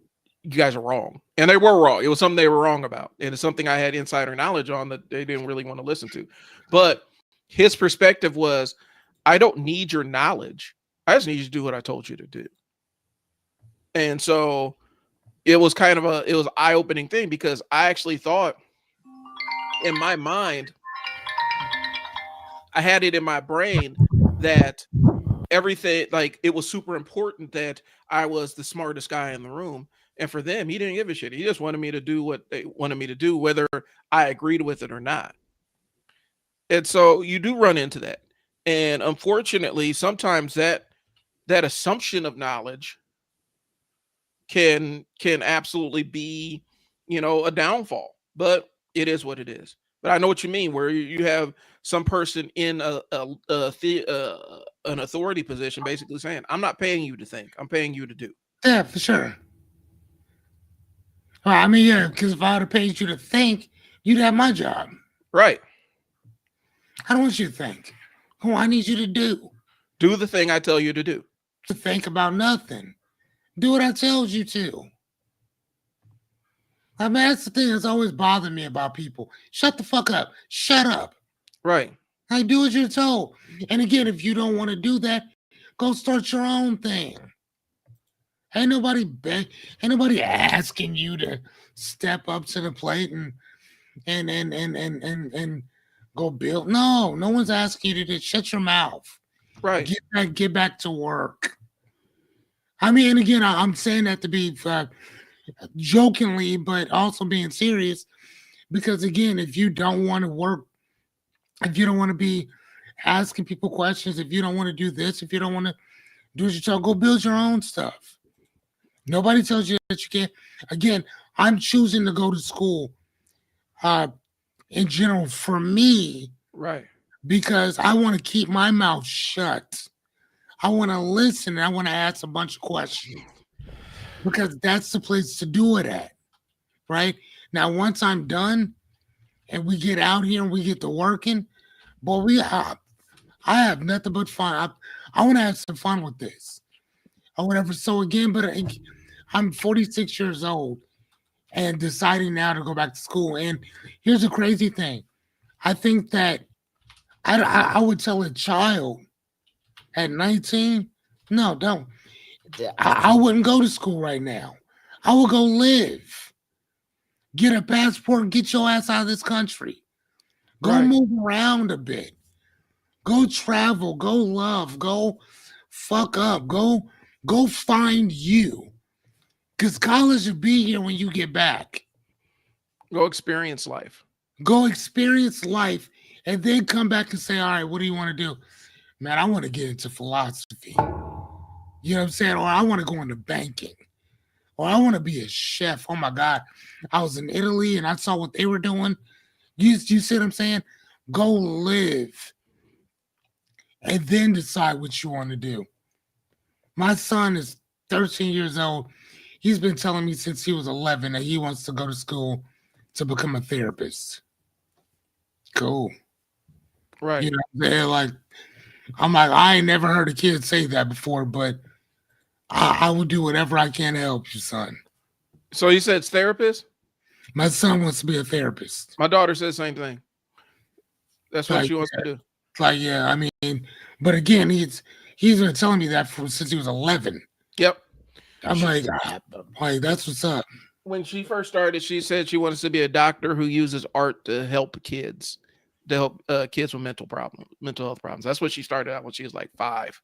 you guys are wrong. And they were wrong. It was something they were wrong about. And it's something I had insider knowledge on that they didn't really want to listen to. But his perspective was, I don't need your knowledge. I just need you to do what I told you to do. And so it was kind of it was eye-opening thing because I actually thought in my mind, I had it in my brain that everything like it was super important that I was the smartest guy in the room. And for them, he didn't give a shit. He just wanted me to do what they wanted me to do, whether I agreed with it or not. And so you do run into that. And unfortunately, sometimes that assumption of knowledge can absolutely be, a downfall. But it is what it is. But I know what you mean, where you have some person in an authority position, basically saying, "I'm not paying you to think. I'm paying you to do." Yeah, for sure. Well, I mean, yeah, because if I would have paid you to think, you'd have my job. Right. I don't want you to think. Oh, I need you to do. Do the thing I tell you to do. To think about nothing. Do what I tells you to. I mean, that's the thing that's always bothered me about people. Shut the fuck up. Shut up. Right. I do as you're told. And again, if you don't want to do that, go start your own thing. Ain't nobody asking you to step up to the plate and go build. No, no one's asking you to just shut your mouth. Right. Get back to work. I mean, and again, I'm saying that to be jokingly, but also being serious. Because again, if you don't want to work, if you don't want to be asking people questions, if you don't want to do this, if you don't want to do as you tell, go build your own stuff. Nobody tells you that you can't. Again, I'm choosing to go to school in general for me Right. because I want to keep my mouth shut. I want to listen and I want to ask a bunch of questions because that's the place to do it at. Right now, once I'm done and we get out here and we get to working, boy, I have nothing but fun. I want to have some fun with this or whatever. So again, but I'm 46 years old and deciding now to go back to school. And here's the crazy thing: I think that I would tell a child at 19, no, don't. I wouldn't go to school right now. I would go live, get a passport, and get your ass out of this country. Go Right. move around a bit. Go travel. Go love. Go fuck up. Go find you. Because college will be here when you get back. Go experience life. Go experience life and then come back and say, all right, what do you want to do? Man, I want to get into philosophy. You know what I'm saying? Or I want to go into banking. Or I want to be a chef. Oh my God. I was in Italy and I saw what they were doing. You see what I'm saying? Go live and then decide what you want to do. My son is 13 years old. He's been telling me since he was 11 that he wants to go to school to become a therapist. Cool. Right. You know, they're like, I'm like, I ain't never heard a kid say that before, but I will do whatever I can to help you, son. So you said it's therapist? My son wants to be a therapist. My daughter said the same thing. That's what Like, she wants to do. like, yeah, I mean, but again, he's been telling me that since he was 11. Yep. I'm like, that's what's up. When she first started, she said she wants to be a doctor who uses art to help kids, to help kids with mental health problems. That's what she started out when she was like 5.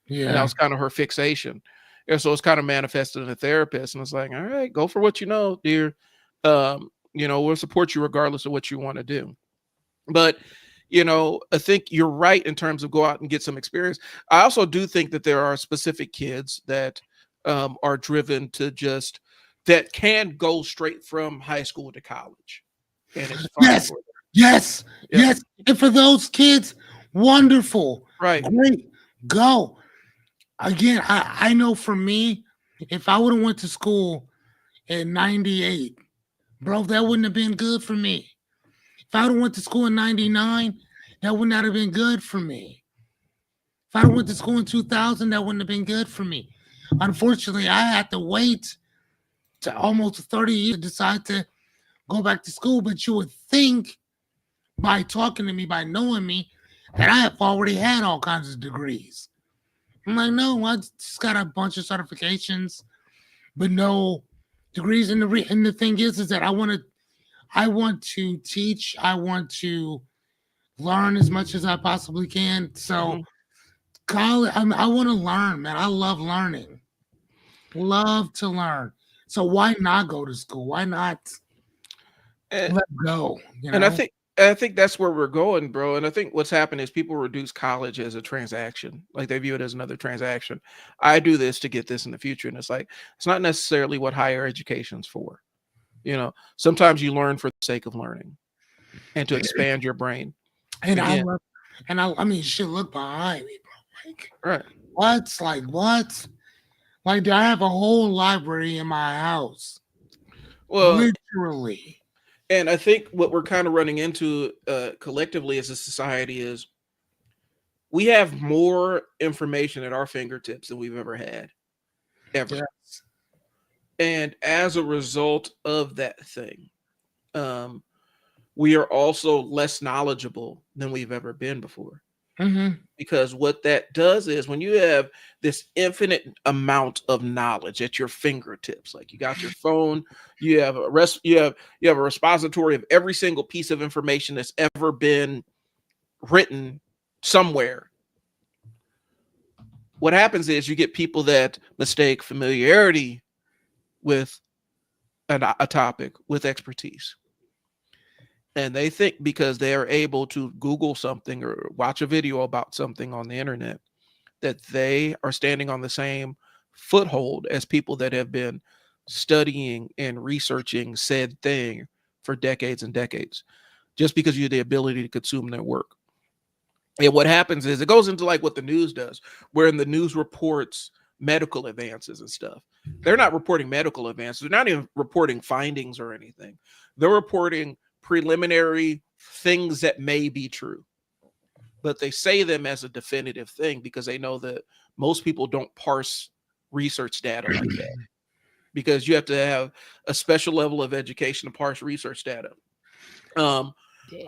Yeah. And that was kind of her fixation. And so it's kind of manifested in a therapist. And it's like, all right, go for what you know, dear. We'll support you regardless of what you want to do. But, I think you're right in terms of go out and get some experience. I also do think that there are specific kids that are driven to that can go straight from high school to college. And it's fine. Yes, yes, Yeah. yes. And for those kids, wonderful. Right. Great. Go. Again, I know for me, if I would have went to school in 98, bro, that wouldn't have been good for me. If I would have went to school in 99, that would not have been good for me. If I went to school in 2000, that wouldn't have been good for me. Unfortunately, I had to wait to almost 30 years to decide to go back to school. But you would think by talking to me, by knowing me, that I have already had all kinds of degrees. I'm like, no, I just got a bunch of certifications, but no degrees. And the thing is that I want to teach. I want to learn as much as I possibly can. So college, I want to learn, man. I love learning. Love to learn. So why not go to school? Why not let go? And I think that's where we're going, bro. And I think what's happened is people reduce college as a transaction. Like they view it as another transaction. I do this to get this in the future. And it's like, it's not necessarily what higher education's for. Sometimes you learn for the sake of learning and to expand your brain. And I mean, shit, look behind me, bro. Like, right. What's like, what? Like, I have a whole library in my house. Well, literally. And I think what we're kind of running into collectively as a society is we have more information at our fingertips than we've ever had, ever. Yes. And as a result of that thing, um, we are also less knowledgeable than we've ever been before. Mm-hmm. Because what that does is when you have this infinite amount of knowledge at your fingertips, like you got your phone, you have you have a repository of every single piece of information that's ever been written somewhere. What happens is you get people that mistake familiarity with a topic with expertise. And they think because they are able to Google something or watch a video about something on the internet, that they are standing on the same foothold as people that have been studying and researching said thing for decades and decades, just because you have the ability to consume their work. And what happens is it goes into like what the news does, wherein the news reports medical advances and stuff. They're not reporting medical advances. They're not even reporting findings or anything. They're reporting preliminary things that may be true, but they say them as a definitive thing because they know that most people don't parse research data like that, because you have to have a special level of education to parse research data. I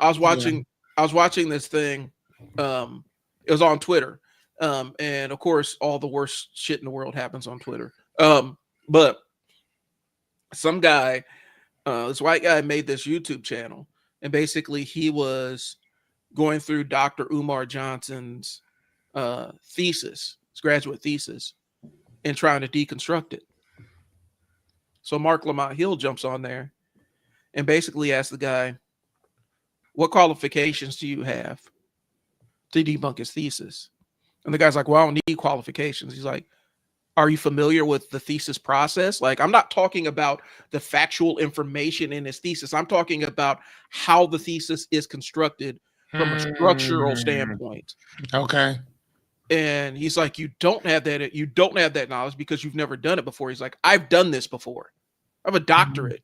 was Yeah. watching this thing. It was on Twitter, and of course, all the worst shit in the world happens on Twitter. But some guy, this white guy, made this YouTube channel, and basically he was going through Dr. Umar Johnson's thesis, his graduate thesis, and trying to deconstruct it. So Mark Lamont Hill jumps on there and basically asks the guy, "What qualifications do you have to debunk his thesis?" And the guy's like, "Well, I don't need qualifications." He's like, "Are you familiar with the thesis process? Like, I'm not talking about the factual information in his thesis. I'm talking about how the thesis is constructed from a structural Mm. standpoint." Okay. And he's like, "You don't have that. You don't have that knowledge because you've never done it before." He's like, "I've done this before. I have a Mhm. doctorate.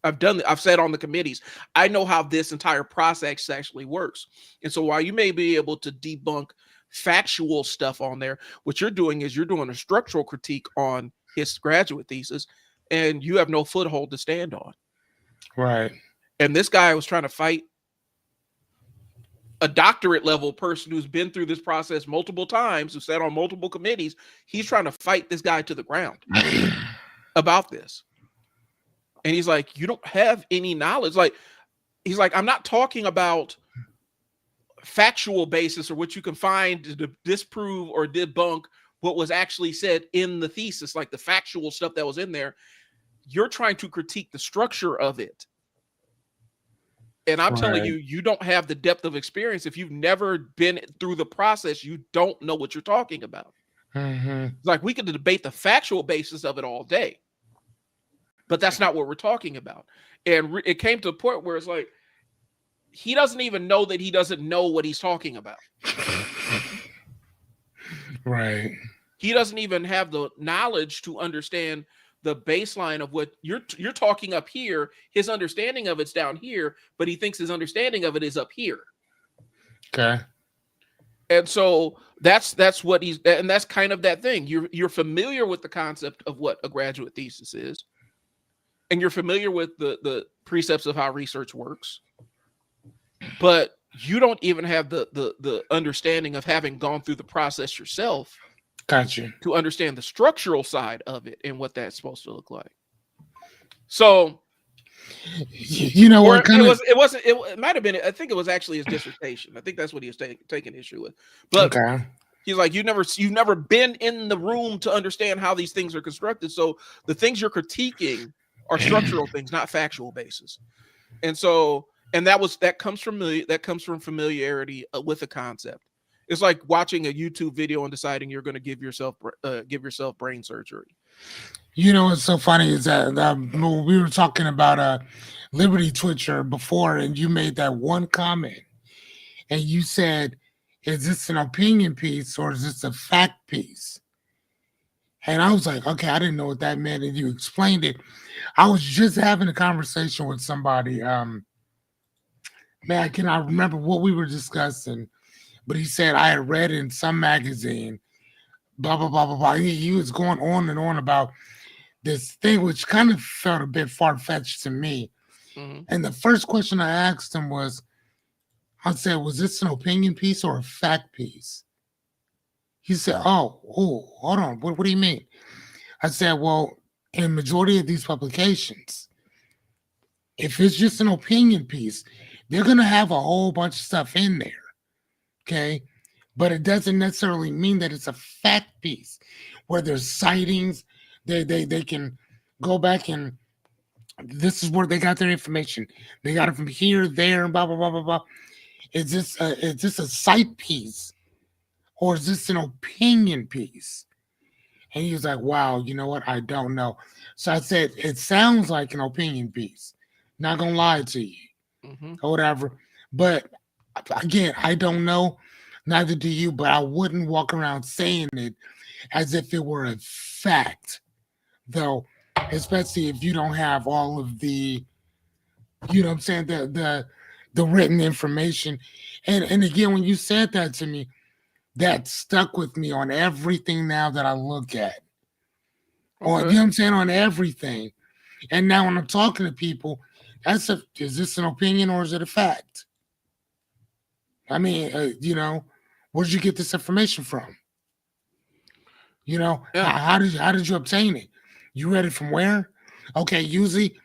I've done I've sat on the committees. I know how this entire process actually works." And so while you may be able to debunk factual stuff on there, what you're doing is you're doing a structural critique on his graduate thesis, and you have no foothold to stand on. Right. And this guy was trying to fight a doctorate level person who's been through this process multiple times, who sat on multiple committees. He's trying to fight this guy to the ground about this. And he's like, "You don't have any knowledge." Like, he's like, "I'm not talking about factual basis or what you can find to disprove or debunk what was actually said in the thesis, like the factual stuff that was in there. You're trying to critique the structure of it. And I'm telling Right. you, you don't have the depth of experience. If you've never been through the process, you don't know what you're talking about." Mm-hmm. It's like, we could debate the factual basis of it all day, but that's not what we're talking about. And it came to a point where it's like, he doesn't even know that he doesn't know what he's talking about. Right. He doesn't even have the knowledge to understand the baseline of what you're talking up here. His understanding of it's down here, but he thinks his understanding of it is up here. Okay. And so that's what he's, and that's kind of that thing. You're familiar with the concept of what a graduate thesis is, and you're familiar with the precepts of how research works, but you don't even have the understanding of having gone through the process yourself Got you. to understand the structural side of it and what that's supposed to look like. So, You know or what? Kind of. it might have been, I think it was actually his dissertation. I think that's what he was taking issue with. But Okay. he's like, you've never been in the room to understand how these things are constructed. So the things you're critiquing are structural things, not factual basis. And so, and that comes from familiarity with a concept. It's like watching a YouTube video and deciding you're going to give yourself brain surgery. You know what's so funny is that we were talking about Liberty Twitcher before, and you made that one comment, and you said, "Is this an opinion piece or is this a fact piece?" And I was like, "Okay, I didn't know what that meant," and you explained it. I was just having a conversation with somebody. Man, I cannot remember what we were discussing, but he said I had read in some magazine, blah blah blah blah blah. He was going on and on about this thing, which kind of felt a bit far fetched to me. Hmm. And the first question I asked him was, I said, "Was this an opinion piece or a fact piece?" He said, "Oh, hold on. What do you mean?" I said, "Well, in majority of these publications, if it's just an opinion piece, they're gonna have a whole bunch of stuff in there, okay? But it doesn't necessarily mean that it's a fact piece where there's sightings. They can go back and this is where they got their information. They got it from here, there, and blah blah blah blah blah. Is this a sight piece or is this an opinion piece?" And he was like, "Wow, you know what? I don't know." So I said, "It sounds like an opinion piece. Not gonna lie to you, Hmm. or whatever." But again, I don't know. Neither do you. But I wouldn't walk around saying it as if it were a fact, though. Especially if you don't have all of the, you know, what I'm saying, the written information. And again, when you said that to me, that stuck with me on everything now that I look at. On, you Okay. know what I'm saying, on everything. And now when I'm talking to people, is this an opinion or is it a fact? I mean, where did you get this information from? Yeah. How did you obtain it? You read it from where? Okay, usually,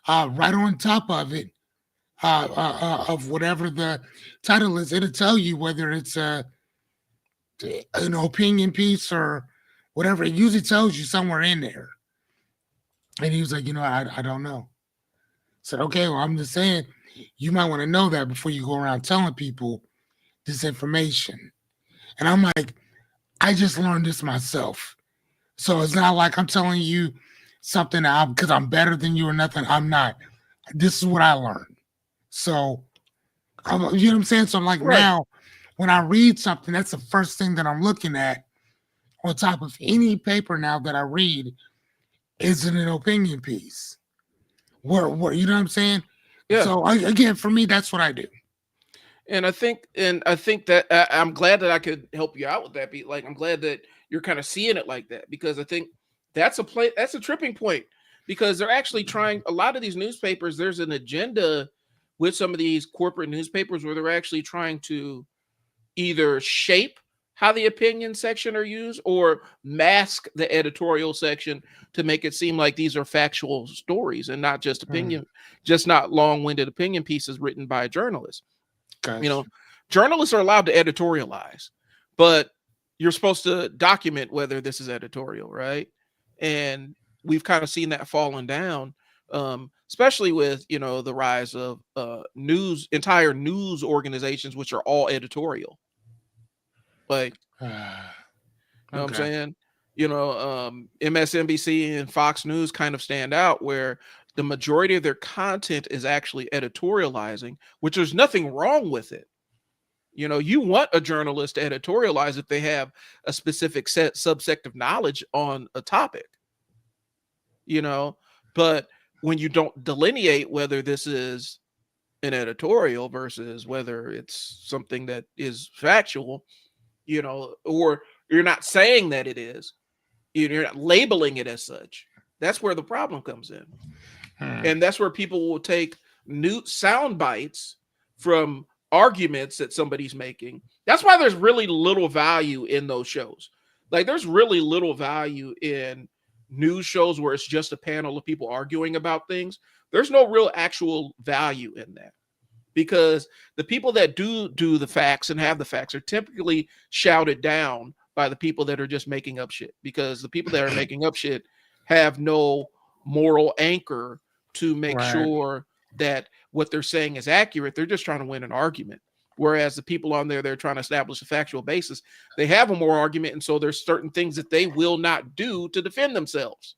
right on top of it, of whatever the title is, it'll tell you whether it's an opinion piece or whatever. It usually tells you somewhere in there. And he was like, I don't know. I said, okay, well, I'm just saying, you might want to know that before you go around telling people this information. And I'm like, I just learned this myself. So it's not like I'm telling you something because I'm better than you or nothing. I'm not. This is what I learned. So, you know what I'm saying? So, I'm like, Right. now, when I read something, that's the first thing that I'm looking at on top of any paper now that I read. Is it an opinion piece? Where you know what I'm saying? Yeah. So, again, for me, that's what I do. And I think that I'm glad that I could help you out with that. Like, I'm glad that you're kind of seeing it like that, because I think that's a tripping point, because they're actually trying, a lot of these newspapers, there's an agenda with some of these corporate newspapers where they're actually trying to either shape how the opinion section are used or mask the editorial section to make it seem like these are factual stories and not just Mm, opinion, just not long-winded opinion pieces written by a journalist. You know, gotcha. journalists are allowed to editorialize, but you're supposed to document whether this is editorial, right? And we've kind of seen that falling down, especially with, the rise of entire news organizations, which are all editorial. Like, you know what I'm Okay. saying? MSNBC and Fox News kind of stand out, where the majority of their content is actually editorializing, which there's nothing wrong with it. You want a journalist to editorialize if they have a specific set subsect of knowledge on a topic, you know, but when you don't delineate whether this is an editorial versus whether it's something that is factual, or you're not saying that it is, you're not labeling it as such. That's where the problem comes in. Hmm. And that's where people will take new sound bites from arguments that somebody's making. That's why there's really little value in those shows. Like, there's really little value in news shows where it's just a panel of people arguing about things. There's no real actual value in that, because the people that do the facts and have the facts are typically shouted down by the people that are just making up shit, because the people that are making up shit have no moral anchor to make Right. sure that what they're saying is accurate. They're just trying to win an argument. Whereas the people on there, they're trying to establish a factual basis. They have a moral argument, and so there's certain things that they will not do to defend themselves,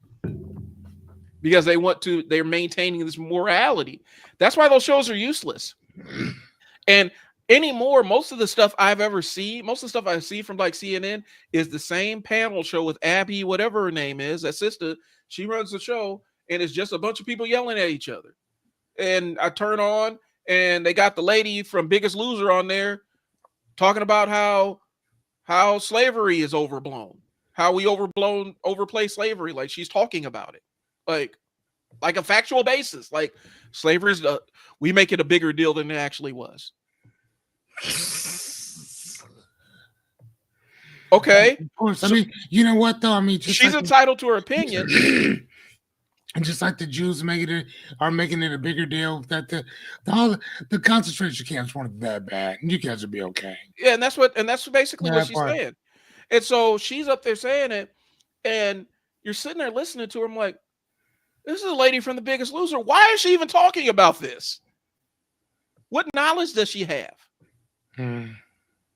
because they're maintaining this morality. That's why those shows are useless. And anymore, most of the stuff most of the stuff I see from like CNN is the same panel show with Abby, whatever her name is, that sister. She runs the show, and it's just a bunch of people yelling at each other. And I turn on, and they got the lady from Biggest Loser on there talking about how slavery is overblown, how we overplay slavery, like she's talking about it, like a factual basis, like slavery is we make it a bigger deal than it actually was. Okay, Of course. I so mean, you know what though? I mean, just she's like entitled to her opinion. and just like the Jews making it a bigger deal that the whole the concentration camps weren't that bad. You guys would be okay. Yeah, and that's basically Yeah, what that she's part. saying. And so she's up there saying it, and you're sitting there listening to her. I'm like, this is a lady from The Biggest Loser. Why is she even talking about this? What knowledge does she have? Hmm.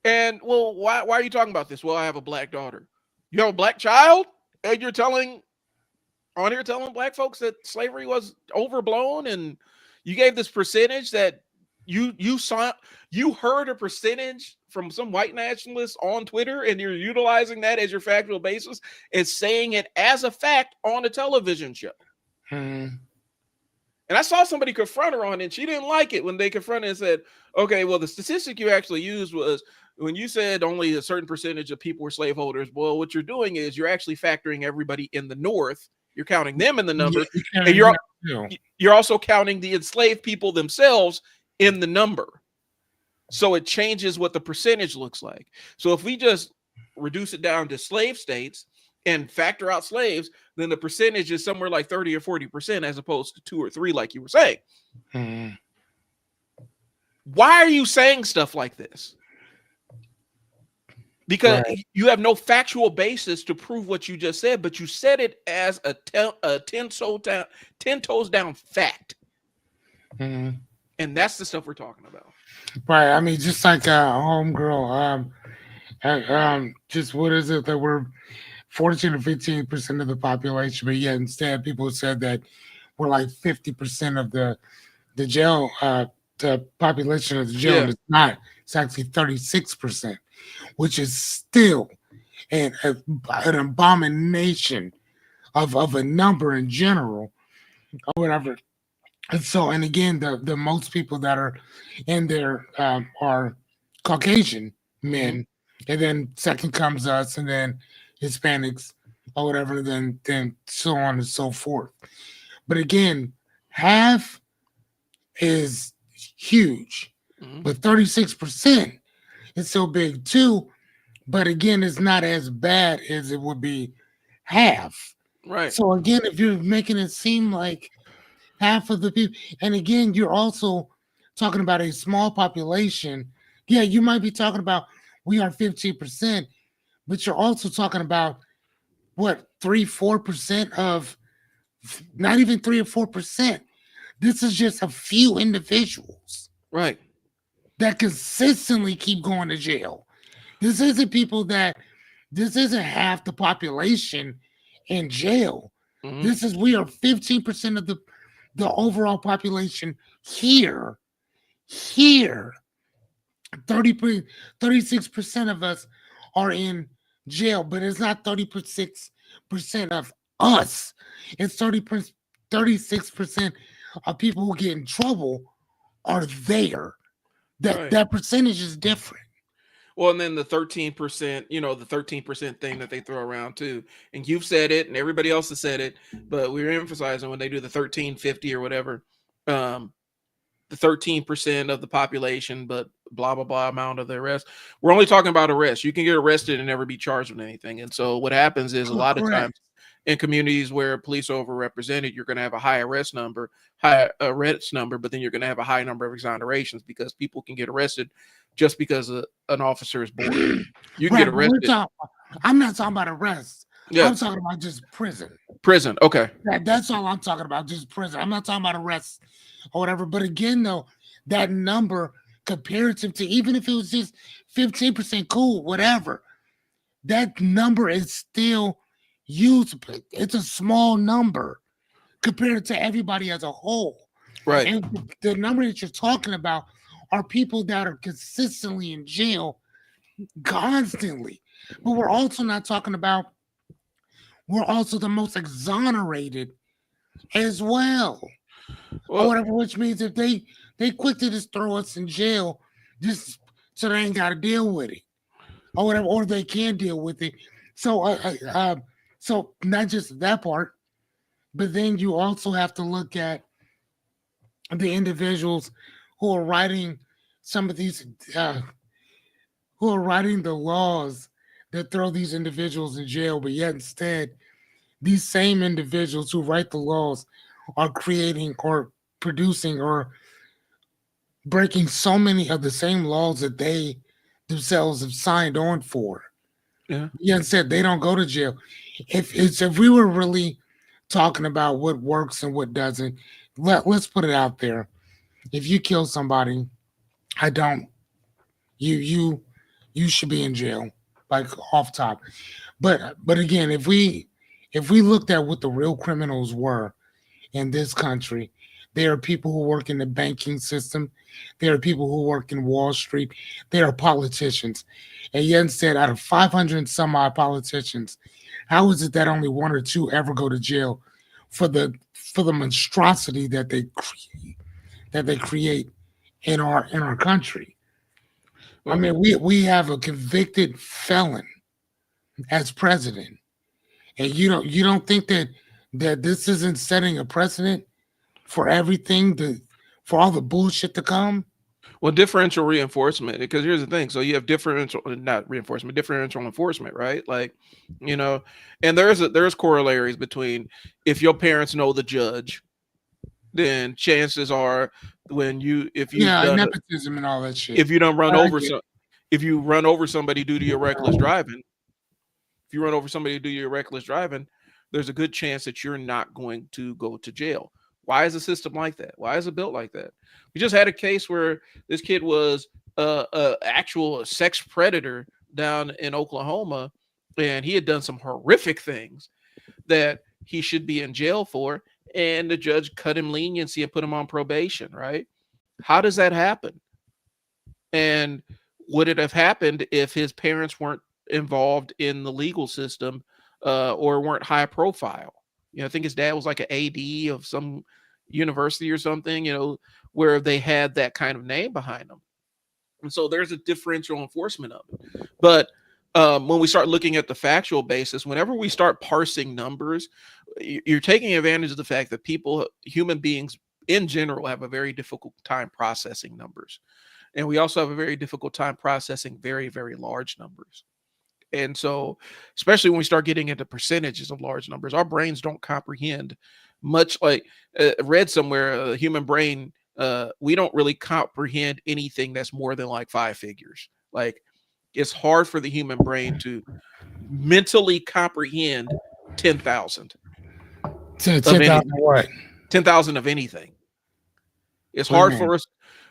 And well, why are you talking about this? Well, I have a black daughter. You have a black child, and you're telling on here telling black folks that slavery was overblown, and you gave this percentage that you saw, you heard a percentage from some white nationalists on Twitter, and you're utilizing that as your factual basis and saying it as a fact on a television show. Hmm. And I saw somebody confront her on it, and she didn't like it when they confronted and said, okay, well, the statistic you actually used was when you said only a certain percentage of people were slaveholders. Well, what you're doing is you're actually factoring everybody in the North. You're counting them in the Yeah, number, you and can't do that too. you're also counting the enslaved people themselves in the number. So it changes what the percentage looks like. So if we just reduce it down to slave states and factor out slaves, then the percentage is somewhere like 30 or 40% as opposed to 2 or 3, like you were saying. Hmm. Why are you saying stuff like this? Because Right. you have no factual basis to prove what you just said, but you said it as a 10 toes down fact. Hmm. And that's the stuff we're talking about. Right. I mean, just like a homegirl. Just what is it that we're 14 or 15% of the population, but yet instead people said that we're like 50% of the jail, the population of the jail, and Yeah. it's not. It's actually 36%, which is still an abomination of a number in general or whatever. And so, and again, the most people that are in there are Caucasian Mm-hmm. men, and then second comes us, and then Hispanics or whatever, then so on and so forth. But again, half is huge, Mm-hmm. but 36% is so big too. But again, it's not as bad as it would be half. Right. So again, if you're making it seem like half of the people, and again, you're also talking about a small population. Yeah, you might be talking about we are 15%, but you're also talking about what 3-4% of not even 3 or 4%. This is just a few individuals Right. that consistently keep going to jail. This isn't people that this isn't half the population in jail. Mm-hmm. This is we are 15% of the overall population here. Here, 36% of us are in jail, but it's not 36% of us. It's 36% of people who get in trouble are there. That Right. that percentage is different. Well, and then the 13%, the 13% thing that they throw around too. And you've said it and everybody else has said it, but we're emphasizing when they do the 1350 or whatever, um, the 13% of the population, but blah, blah, blah amount of the arrest. We're only talking about arrests. You can get arrested and never be charged with anything. And so what happens is a lot of Correct. times in communities where police are overrepresented, you're going to have a high arrest number, but then you're going to have a high number of exonerations because people can get arrested just because an officer is bored. You can get Right, but we're arrested. talking. I'm not talking about arrests. Yeah, I'm talking about just prison. prison. Okay. That's all I'm talking about, just prison. I'm not talking about arrests or whatever. But again, though, that number comparative to even if it was just 15%, cool, whatever. That number is still usable. It's a small number compared to everybody as a whole. Right. And the number that you're talking about are people that are consistently in jail constantly. But we're also not talking about, we're also the most exonerated as well. Or Well, whatever, which means if they They quick to just throw us in jail just so they ain't got to deal with it or whatever, or they can deal with it. So, so not just that part, but then you also have to look at the individuals who are writing some of these, uh, who are writing the laws that throw these individuals in jail, but yet instead, these same individuals who write the laws are creating or producing or breaking so many of the same laws that they themselves have signed on for. Yeah. Yet said they don't go to jail. If we were really talking about what works and what doesn't, let's put it out there. If you kill somebody, I don't you you you should be in jail, like off top. But again, if we looked at what the real criminals were in this country, there are people who work in the banking system, there are people who work in Wall Street, there are politicians. And yet said out of 500 and some odd politicians, how is it that only one or two ever go to jail for the monstrosity that they create in our country? I Well, mean, we have a convicted felon as president, and you don't think that this isn't setting a precedent for everything for all the bullshit to come? well, differential reinforcement, because here's the thing. So you have differential, not reinforcement, differential enforcement, right? Like, you know, and there's corollaries between if your parents know the judge, then chances are when you Yeah, nepotism and all that shit. if you don't run I over get it. if you run over somebody due to your reckless driving, if you run over somebody due to your reckless driving, there's a good chance that you're not going to go to jail. Why is the system like that? Why is it built like that? We just had a case where this kid was a actual sex predator down in Oklahoma, and he had done some horrific things that he should be in jail for, and the judge cut him leniency and put him on probation. Right? How does that happen? And would it have happened if his parents weren't involved in the legal system or weren't high profile? I think his dad was like an AD of some university or something, where they had that kind of name behind them. And so there's a differential enforcement of it. But when we start looking at the factual basis, whenever we start parsing numbers, you're taking advantage of the fact that human beings in general, have a very difficult time processing numbers. And we also have a very difficult time processing very, very large numbers. And so, especially when we start getting into percentages of large numbers, our brains don't comprehend much. Like read somewhere, the human brain, we don't really comprehend anything that's more than like five figures. Like it's hard for the human brain to mentally comprehend 10,000 of 10,000 anything, what? 10,000 of anything. It's What do you hard mean? for us.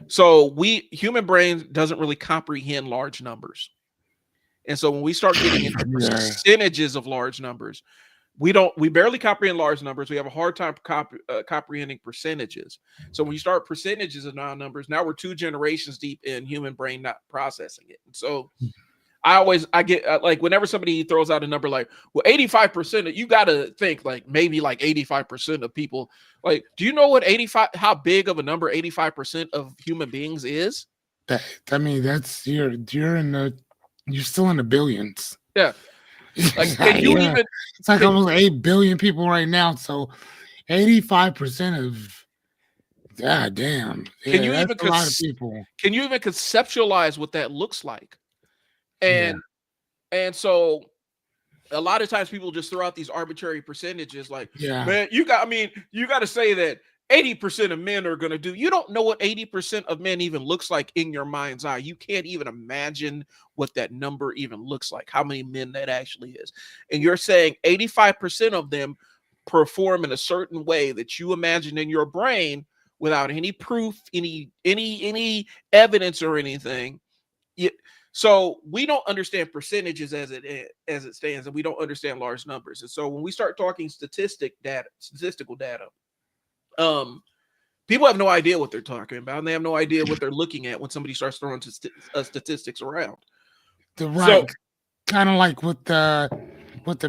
So human brain doesn't really comprehend large numbers. And so when we start getting into Yeah. percentages of large numbers, we barely comprehend large numbers. We have a hard time comprehending percentages. So when you start percentages of non-numbers, now we're two generations deep in human brain not processing it. And so I get like whenever somebody throws out a number like, well, 85%, you got to think like maybe like 85% of people, like, do you know what how big of a number 85% of human beings is? I mean, that's you're still in the billions. Yeah. Like, can you Yeah, even, it's like can, almost 8 billion people right now. So 85% of, god damn, can yeah, you that's even, a lot of people. can you even conceptualize what that looks like? Yeah, And so a lot of times people just throw out these arbitrary percentages like, yeah. man, you got to say that 80% of men are going to do. You don't know what 80% of men even looks like in your mind's eye. You can't even imagine what that number even looks like, how many men that actually is. And you're saying 85% of them perform in a certain way that you imagine in your brain without any proof, any evidence or anything. So we don't understand percentages as it stands, and we don't understand large numbers. And so when we start talking statistical data, people have no idea what they're talking about, and they have no idea what they're looking at when somebody starts throwing statistics around. The So right, kind of like with the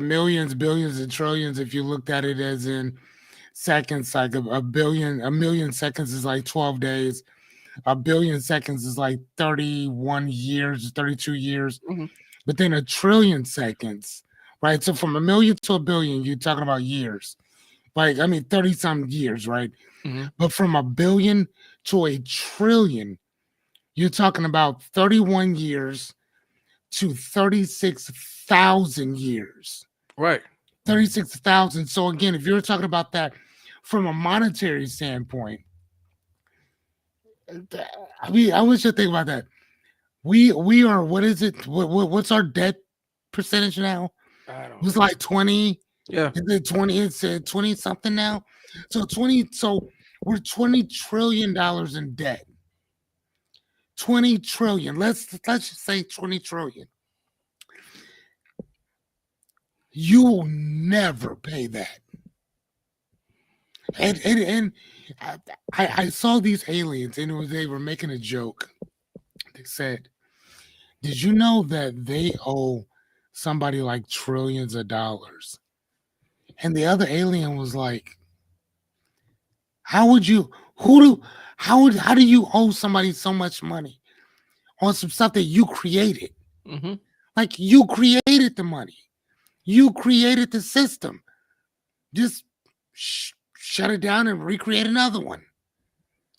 millions, billions, and trillions. If you looked at it as in seconds, like a million seconds is like 12 days. a billion seconds is like 31 years, 32 years. Mhm, But then a trillion seconds, right? So from a million to a billion, you're talking about years. Like, I mean, 30 some years, right? mhm. But from a billion to a trillion, you're talking about 31 years to 36,000 years. Right. 36,000. So again, if you're talking about that from a monetary standpoint, I mean, I want you to think about that. We are, what is it? What's our debt percentage now? I It don't was know. like 20. Yeah. Is it 20? It's 20 something now. So 20. So we're $20 trillion in debt. 20 trillion. Let's just say 20 trillion. You will never pay that. And I, I saw these aliens, and they were making a joke. They said, "Did you know that they owe somebody like trillions of dollars?" And the other alien was like, "How would you? Who do? How do you owe somebody so much money on some stuff that you created? Mhm. Like you created the money, you created the system. Just shut it down and recreate another one."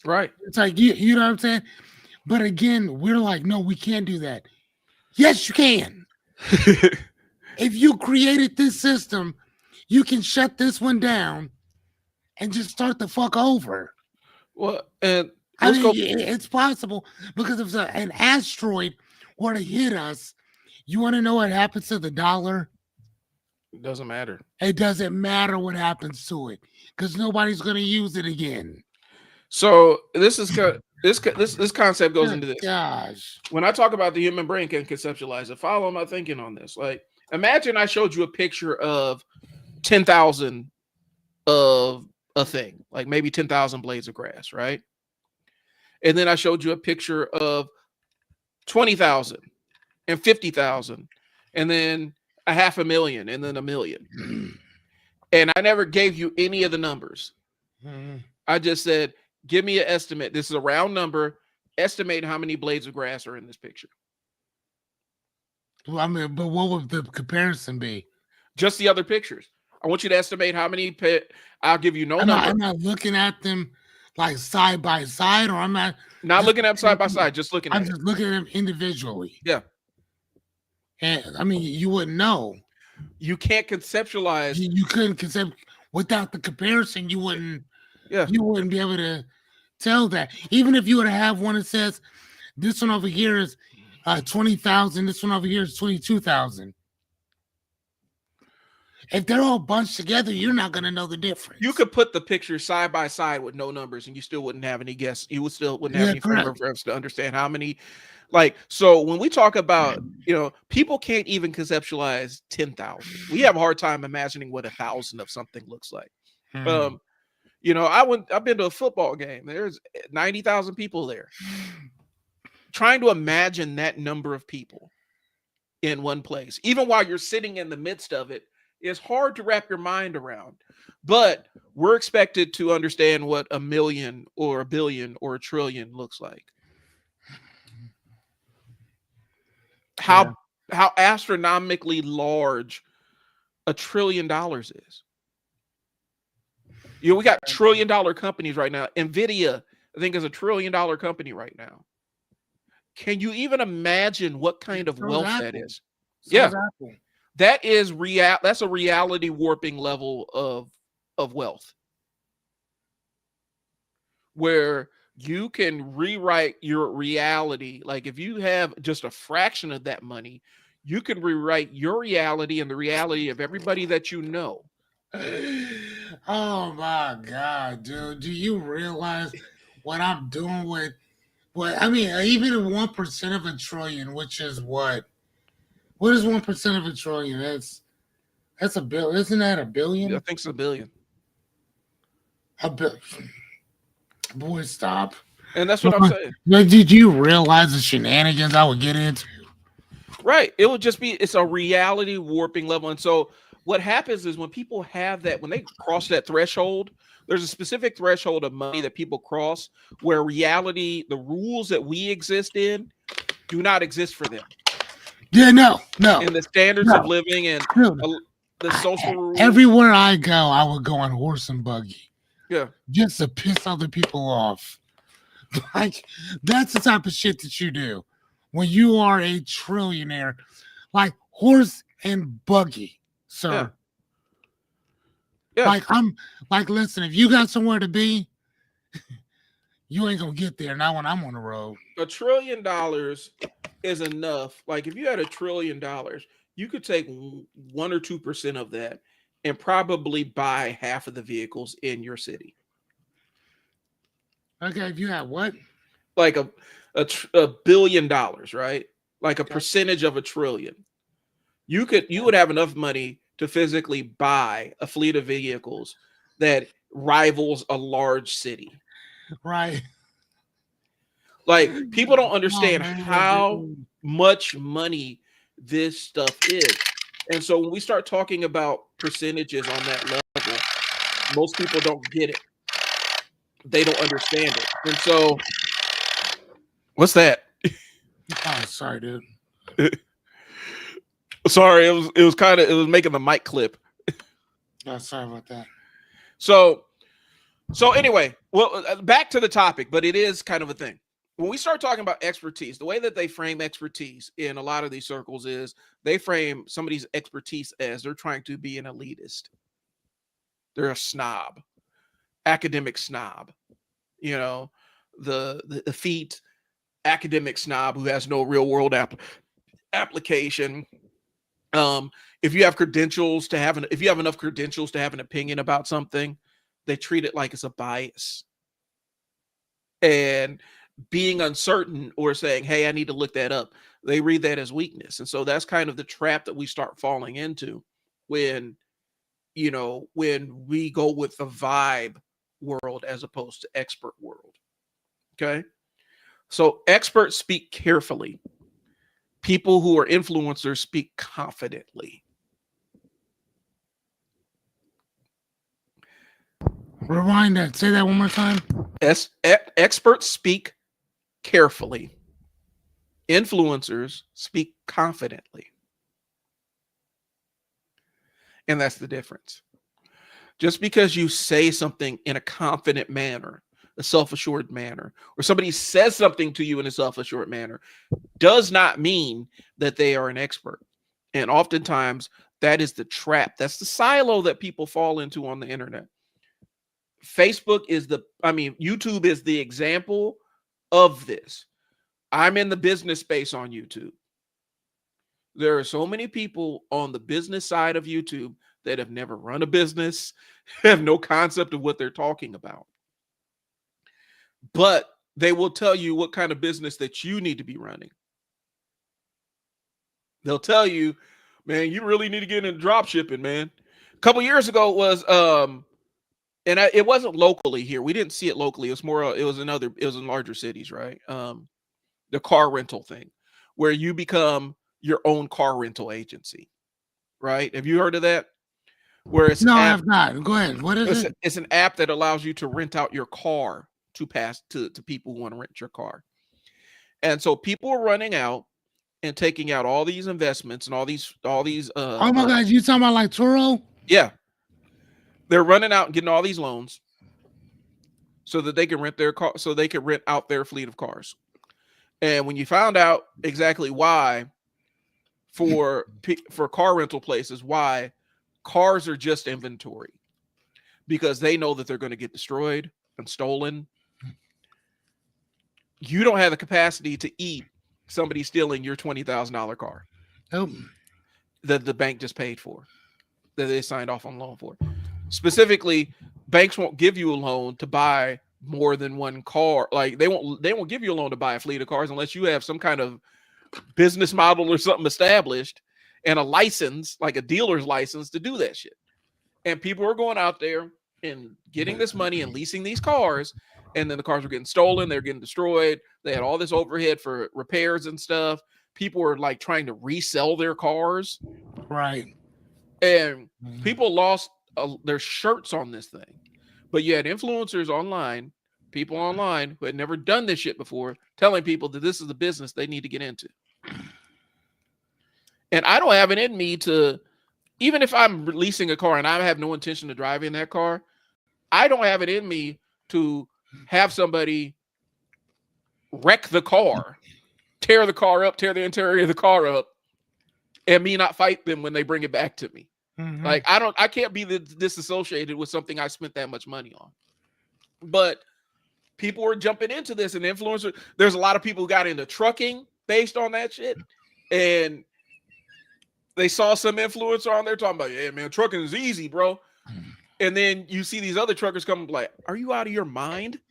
Right. It's like you know what I'm saying. But again, we're like, no, we can't do that. Yes, you can. If you created this system, you can shut this one down and just start the fuck over. Well, and I let's mean, go. it's possible because if an asteroid were to hit us, you want to know what happens to the dollar? It doesn't matter. It doesn't matter what happens to it because nobody's going to use it again. So this concept goes Good into this. gosh. When I talk about the human brain can conceptualize it, follow my thinking on this. Like, imagine I showed you a picture of 10,000 of a thing, like maybe 10,000 blades of grass, right? And then I showed you a picture of 20,000 and 50,000, and then a half a million, and then a million. And I never gave you any of the numbers. I just said, give me an estimate. This is a round number. Estimate how many blades of grass are in this picture. Well, I mean, but what would the comparison be? Just the other pictures. I want you to estimate how many. I'll give you no Am I number. am I looking at them like side by side, or am I Not just looking at them side by side, just looking I'm at it. just looking at them individually? Yeah. And I mean, you wouldn't know. You can't conceptualize. You couldn't concept without the comparison. Yeah. You wouldn't be able to tell that. Even if you were to have one that says this one over here is 20,000, this one over here is 22,000. If they're all bunched together, you're not going to know the difference. You could put the pictures side by side with no numbers, and you still wouldn't have any guess. You would still wouldn't have any frame of reference to understand how many. Like, so when we talk about, people can't even conceptualize 10,000. We have a hard time imagining what 1,000 of something looks like. I've been to a football game. There's 90,000 people there. Trying to imagine that number of people in one place, even while you're sitting in the midst of it, is hard to wrap your mind around. But we're expected to understand what a million or a billion or a trillion looks like. How astronomically large $1 trillion is. We got $1 trillion companies right now. Nvidia, I think, is $1 trillion company right now. Can you even imagine what kind of wealth that is? Yeah. That's a reality warping level of wealth, where you can rewrite your reality. Like, if you have just a fraction of that money, you can rewrite your reality and the reality of everybody that you know. Oh my God, dude. Do you realize what I'm doing with I mean, even 1% of a trillion, which is what? What is 1% of a trillion? That's a bill. Isn't that a billion? I think it's a billion. A billion. Boy, stop. And that's what I'm saying. Like, did you realize the shenanigans I would get into? Right. It would just be, it's a reality warping level. And so what happens is when people have that, when they cross that threshold, there's a specific threshold of money that people cross where reality, the rules that we exist in, do not exist for them. Yeah, no, no, And the standards of no, living and dude. the social rules. Everywhere I go, I would go on horse and buggy Yeah. just to piss other people off. Like that's the type of shit that you do when you are a trillionaire. Like horse and buggy, Yeah. sir. Yeah. Like I'm like, listen, if you got somewhere to be, you ain't gonna get there. Not when I'm on the road. $1 trillion is enough. Like if you had $1 trillion, you could take 1 or 2% of that and probably buy half of the vehicles in your city. Okay, if you had what? Like $1 billion, right? Like a Okay. percentage of a trillion. You would have enough money to physically buy a fleet of vehicles that rivals a large city. Right. Like people don't Oh understand man, how dude. much money this stuff is. And so when we start talking about percentages on that level, most people don't get it. They don't understand it. And so what's that? Oh, sorry, dude. Sorry, it was making the mic clip. Oh, sorry about that. So anyway, well, back to the topic, but it is kind of a thing. When we start talking about expertise, the way that they frame expertise in a lot of these circles is they frame somebody's expertise as they're trying to be an elitist. They're a snob, academic snob, you know, the effete academic snob who has no real world application. If you have credentials to have if you have enough credentials to have an opinion about something, they treat it like it's a bias. And being uncertain or saying, hey, I need to look that up, they read that as weakness. And so that's kind of the trap that we start falling into when, when we go with the vibe world as opposed to expert world. Okay. So experts speak carefully. People who are influencers speak confidently. Rewind that. Say that one more time. Experts speak carefully. Influencers speak confidently. And that's the difference. Just because you say something in a confident manner, a self-assured manner, or somebody says something to you in a self-assured manner, does not mean that they are an expert. And oftentimes that is the trap. That's the silo that people fall into on the internet. YouTube is the example of this. I'm in the business space on YouTube. There are so many people on the business side of YouTube that have never run a business, have no concept of what they're talking about. But they will tell you what kind of business that you need to be running. They'll tell you, man, you really need to get into drop shipping, man. A couple years ago it was it wasn't locally here. We didn't see it locally. It was more it was in larger cities, right? The car rental thing where you become your own car rental agency, right? Have you heard of that? Where it's No, I app have not. Go ahead. What is it? it's an app that allows you to rent out your car to pass to people who want to rent your car. And so people are running out and taking out all these investments and all these Oh my God, you talking about like Turo? yeah. They're running out and getting all these loans so that they can rent their car, so they can rent out their fleet of cars. And when you found out exactly why for car rental places, why cars are just inventory, because they know that they're going to get destroyed and stolen. You don't have the capacity to eat somebody stealing your $20,000 car Oh. that the bank just paid for, that they signed off on loan for. Specifically, banks won't give you a loan to buy more than one car. Like they won't give you a loan to buy a fleet of cars unless you have some kind of business model or something established and a license, like a dealer's license to do that shit. And people are going out there and getting this money and leasing these cars, and then the cars were getting stolen, they're getting destroyed. They had all this overhead for repairs and stuff. People were like trying to resell their cars. Right. And Mhm. people lost their shirts on this thing. But you had influencers online, people online who had never done this shit before, telling people that this is the business they need to get into. And I don't have it in me to, even if I'm leasing a car and I have no intention of driving that car, I don't have it in me to have somebody wreck the car, tear the car up, tear the interior of the car up, and me not fight them when they bring it back to me. Like Mhm. I can't be disassociated with something I spent that much money on. But people were jumping into this, and influencers. There's a lot of people who got into trucking based on that shit, and they saw some influencer on there talking about, yeah, man, trucking is easy, bro. And then you see these other truckers come like, are you out of your mind?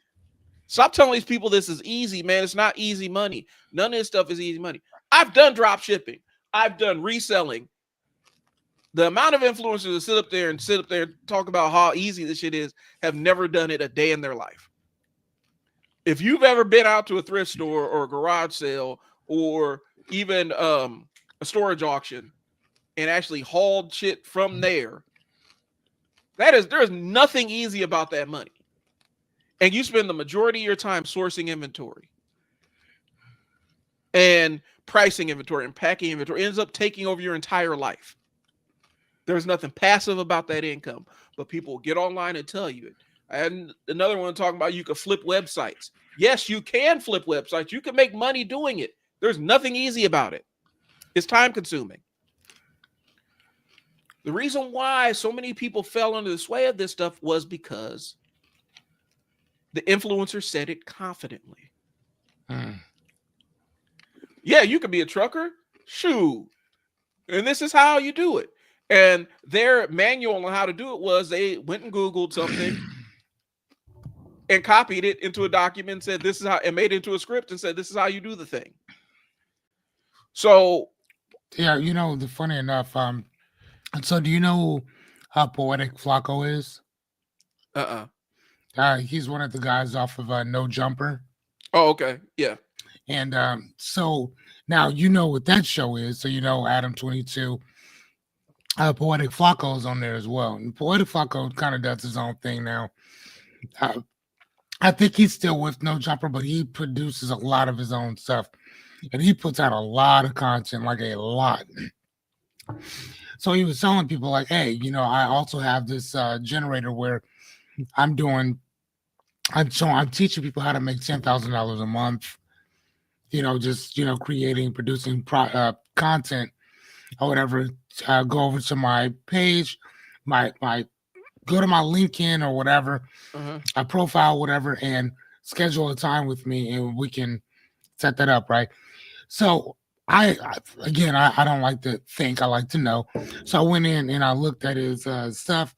Stop telling these people this is easy, man. It's not easy money. None of this stuff is easy money. I've done drop shipping. I've done reselling. The amount of influencers that sit up there and talk about how easy this shit is have never done it a day in their life. If you've ever been out to a thrift store or a garage sale or even a storage auction and actually hauled shit from there, there's nothing easy about that money. And you spend the majority of your time sourcing inventory and pricing inventory and packing inventory. It ends up taking over your entire life. There's nothing passive about that income, but people get online and tell you it. And another one talking about you could flip websites. Yes, you can flip websites. You can make money doing it. There's nothing easy about it. It's time consuming. The reason why so many people fell under the sway of this stuff was because the influencer said it confidently. Mm. Yeah, you could be a trucker. Shoot. And this is how you do it. And their manual on how to do it was they went and Googled something and copied it into a document and said, this is how, and made it into a script and said, this is how you do the thing. So, Yeah, the funny enough, so do you know who Poetic Flacco is? uh-uh. He's one of the guys off of No Jumper. Oh, okay. Yeah. And so now you know what that show is. So Adam 22. Poetic Flacco is on there as well. And Poetic Flacco kind of does his own thing now. Uh, I think he's still with No Jumper, but he produces a lot of his own stuff. And he puts out a lot of content, like a lot. So he was telling people like, hey, I also have this generator where I'm teaching people how to make $10,000 a month. Just creating, producing content or whatever. Go over to my page, my go to my LinkedIn or whatever, Uh-huh. profile, whatever, and schedule a time with me, and we can set that up, right? So I don't like to think, I like to know. So I went in and I looked at his stuff,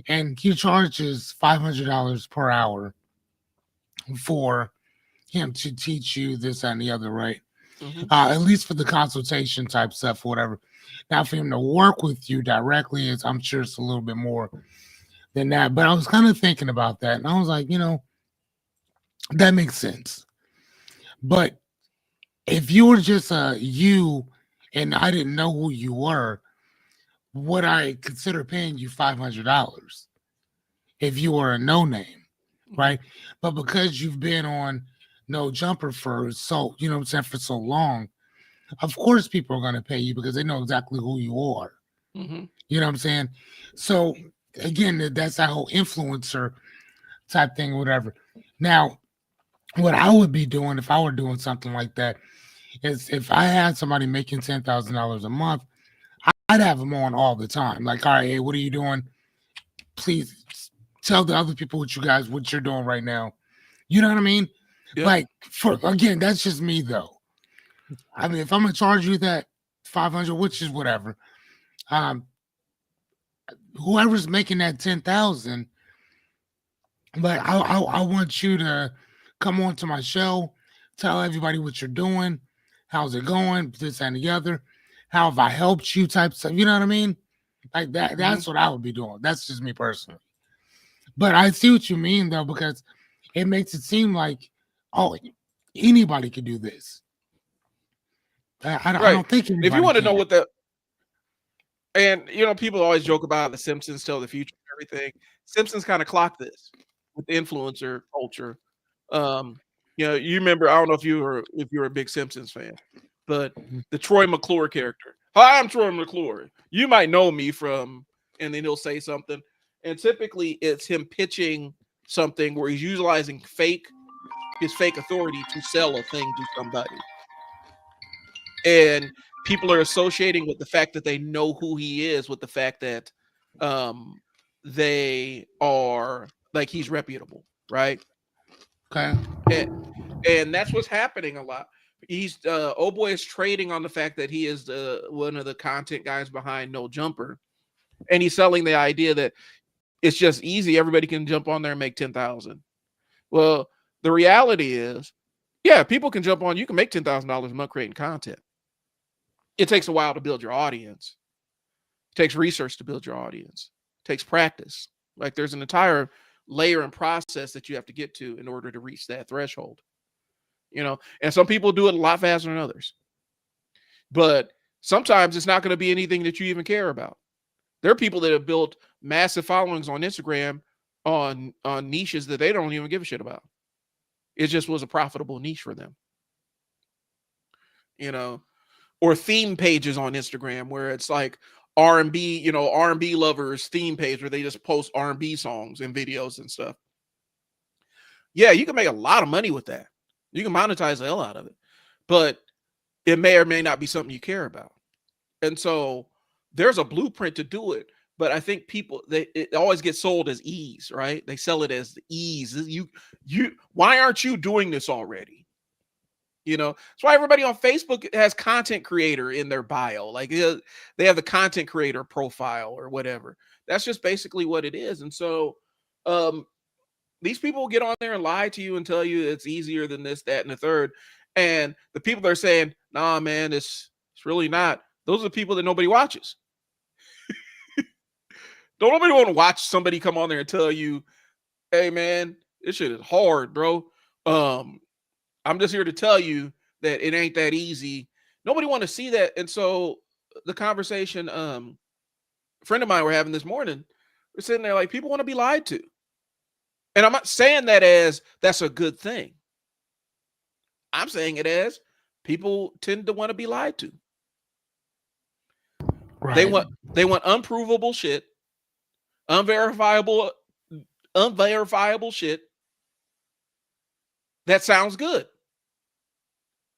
and he charges $500 per hour for him to teach you this and the other, right? Mm-hmm. At least for the consultation type stuff, or whatever. Now, for him to work with you directly, I'm sure it's a little bit more than that. But I was kind of thinking about that, and I was like, that makes sense. But if you were just you, and I didn't know who you were, would I consider paying you $500 if you were a no name, right? But because you've been on No Jumper for for so long, of course people are going to pay you because they know exactly who you are. Mm-hmm. You know what I'm saying? So again, that's that whole influencer type thing, whatever. Now, what I would be doing if I were doing something like that is if I had somebody making $10,000 a month, I'd have them on all the time. Like, all right, hey, what are you doing? Please tell the other people what you're doing right now. You know what I mean? Yep. Like, again, that's just me though. I mean, if I'm gonna charge you that 500, which is whatever, um, whoever's making that 10,000, but I want you to come on to my show, tell everybody what you're doing, how's it going, this and the other, how have I helped you type stuff. You know what I mean? Like that. Mm-hmm. That's what I would be doing. That's just me personally. But I see what you mean though, because it makes it seem like, oh, anybody could do this. I Right. don't think If you anybody want to know can. what that And people always joke about the Simpsons tell the future and everything. Simpsons kind of clocked this with the influencer culture. Um, you remember, I don't know if you're a big Simpsons fan, but the Troy McClure character. Hi, I'm Troy McClure. You might know me from, and then he'll say something. And typically it's him pitching something where he's utilizing his fake authority to sell a thing to somebody. And people are associating with the fact that they know who he is with the fact that um they are like he's reputable, right? Okay. And, and that's what's happening a lot. He's oh boy is trading on the fact that he is the one of the content guys behind No Jumper, and he's selling the idea that it's just easy, everybody can jump on there and make 10,000. Well, the reality is, yeah, people can jump on, you can make $10,000 a month creating content. It takes a while to build your audience. It takes research to build your audience. It takes practice. Like there's an entire layer and process that you have to get to in order to reach that threshold. And some people do it a lot faster than others. But sometimes it's not going to be anything that you even care about. There are people that have built massive followings on Instagram on niches that they don't even give a shit about. It just was a profitable niche for them. You know, or theme pages on Instagram where it's like R&B, R&B lovers theme page where they just post R&B songs and videos and stuff. Yeah, you can make a lot of money with that. You can monetize the hell out of it. But it may or may not be something you care about. And so there's a blueprint to do it. But I think it always gets sold as ease, right? They sell it as ease. Why aren't you doing this already? That's why everybody on Facebook has content creator in their bio. Like they have the content creator profile or whatever. That's just basically what it is. And so um, these people will get on there and lie to you and tell you it's easier than this, that, and the third. And the people that are saying, nah, man, it's really not. Those are the people that nobody watches. Don't nobody want to watch somebody come on there and tell you, hey, man, this shit is hard, bro. Um, I'm just here to tell you that it ain't that easy. Nobody want to see that. And so the conversation, a friend of mine were having this morning, we're sitting there like, people want to be lied to. And I'm not saying that as that's a good thing. I'm saying it as people tend to want to be lied to. Right. They want unprovable shit, unverifiable shit that sounds good.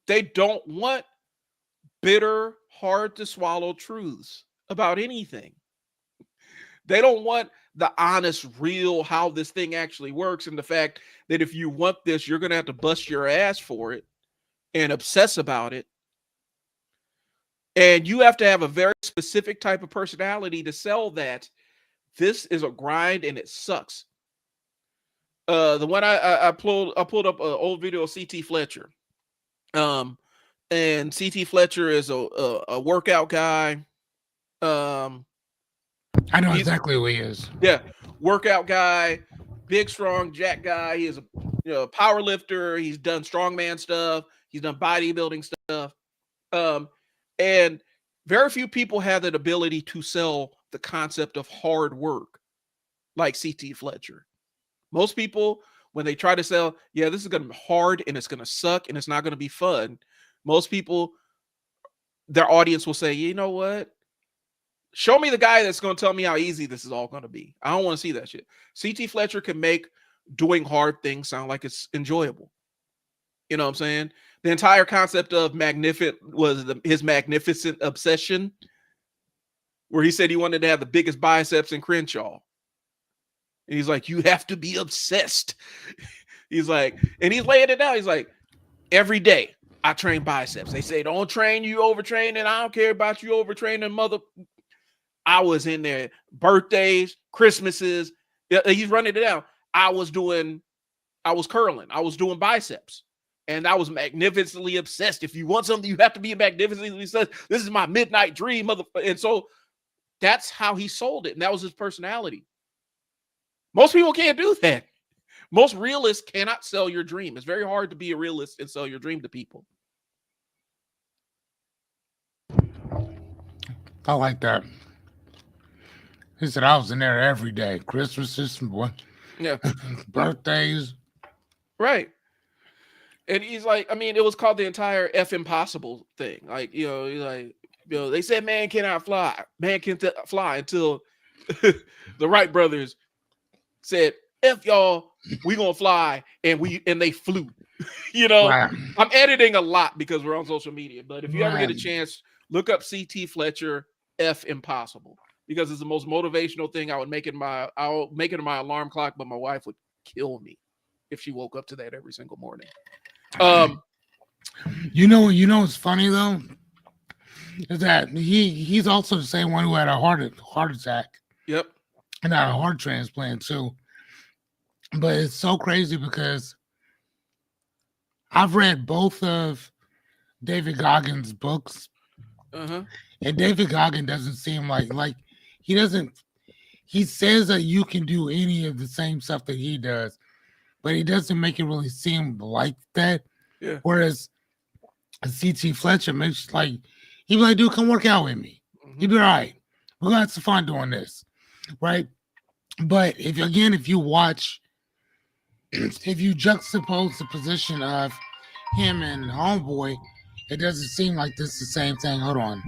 They don't want bitter, hard to swallow truths about anything. They don't want the honest, real, how this thing actually works, and the fact that if you want this, you're going to have to bust your ass for it and obsess about it. And you have to have a very specific type of personality to sell that. This is a grind and it sucks. The one I pulled up an old video of CT Fletcher. And CT Fletcher is a workout guy. I know exactly who he is. Yeah, workout guy, big, strong, jack guy. He is a power lifter. He's done strongman stuff. He's done bodybuilding stuff. And very few people have that ability to sell the concept of hard work like CT Fletcher. Most people, when they try to sell, yeah, this is going to be hard and it's going to suck and it's not going to be fun. Most people, their audience will say, you know what? Show me the guy that's going to tell me how easy this is all going to be. I don't want to see that shit. CT Fletcher can make doing hard things sound like it's enjoyable. You know what I'm saying? The entire concept of his magnificent obsession, where he said he wanted to have the biggest biceps in Crenshaw. And he's like, you have to be obsessed. He's like, and he's laying it down. He's like, every day I train biceps. They say, don't train you overtraining. I don't care about you overtraining, mother. I was in there, birthdays, Christmases. He's running it down. I was curling. I was doing biceps. And I was magnificently obsessed. If you want something, you have to be magnificently obsessed. This is my midnight dream, motherfucker. And so that's how he sold it. And that was his personality. Most people can't do that. Most realists cannot sell your dream. It's very hard to be a realist and sell your dream to people. I like that. He said I was in there every day. Christmases, Yeah, birthdays. right. And he's like, I mean, it was called the entire F impossible thing. Like, he's like, they said man cannot fly. Man can fly until the Wright brothers said, F y'all, we gonna fly, and they flew. you know, Right. I'm editing a lot because we're on social media, but if you ever get Right. a chance, look up CT Fletcher F Impossible because it's the most motivational thing. I'll make it in my alarm clock, but my wife would kill me if she woke up to that every single morning. Um, You know what's funny though? Is that he's also the same one who had a heart attack yep. and had a heart transplant too. But it's so crazy because I've read both of David Goggins' books, Uh-huh. and David Goggins doesn't seem like he doesn't. He says that you can do any of the same stuff that he does, but he doesn't make it really seem like that. Yeah. Whereas CT Fletcher makes like he'd be like, dude, come work out with me. He'd be all right. We're gonna have some fun doing this, right? But if you watch, if you juxtapose the position of him and Homeboy, it doesn't seem like this is the same thing. Hold on.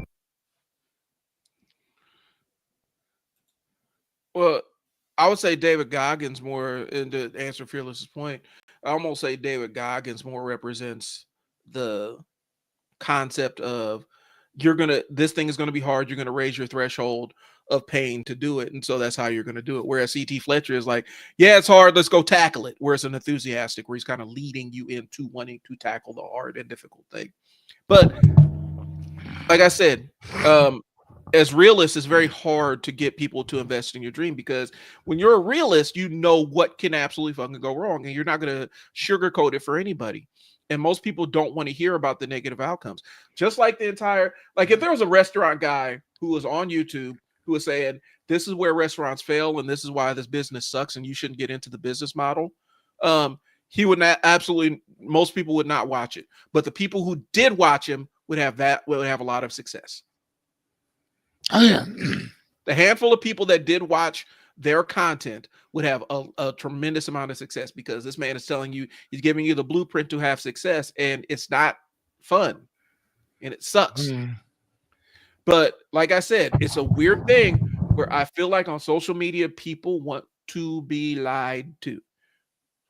Well, I would say David Goggins more, and to answer Fearless's point, I almost say David Goggins more represents the concept of this thing is gonna be hard. You're gonna raise your threshold of pain to do it, and so that's how you're gonna do it. Whereas CT Fletcher is like, yeah, it's hard. Let's go tackle it. Where it's an enthusiastic, where he's kind of leading you into wanting to tackle the hard and difficult thing. But like I said, as realists, it's very hard to get people to invest in your dream because when you're a realist, you know what can absolutely fucking go wrong, and you're not going to sugarcoat it for anybody. And most people don't want to hear about the negative outcomes. Just like like if there was a restaurant guy who was on YouTube who was saying, this is where restaurants fail and this is why this business sucks and you shouldn't get into the business model. He would not absolutely, most people would not watch it. But the people who did watch him would have a lot of success. Oh yeah. The handful of people that did watch their content would have a tremendous amount of success because this man is telling you, he's giving you the blueprint to have success, and it's not fun and it sucks. But like I said, it's a weird thing where I feel like on social media, people want to be lied to.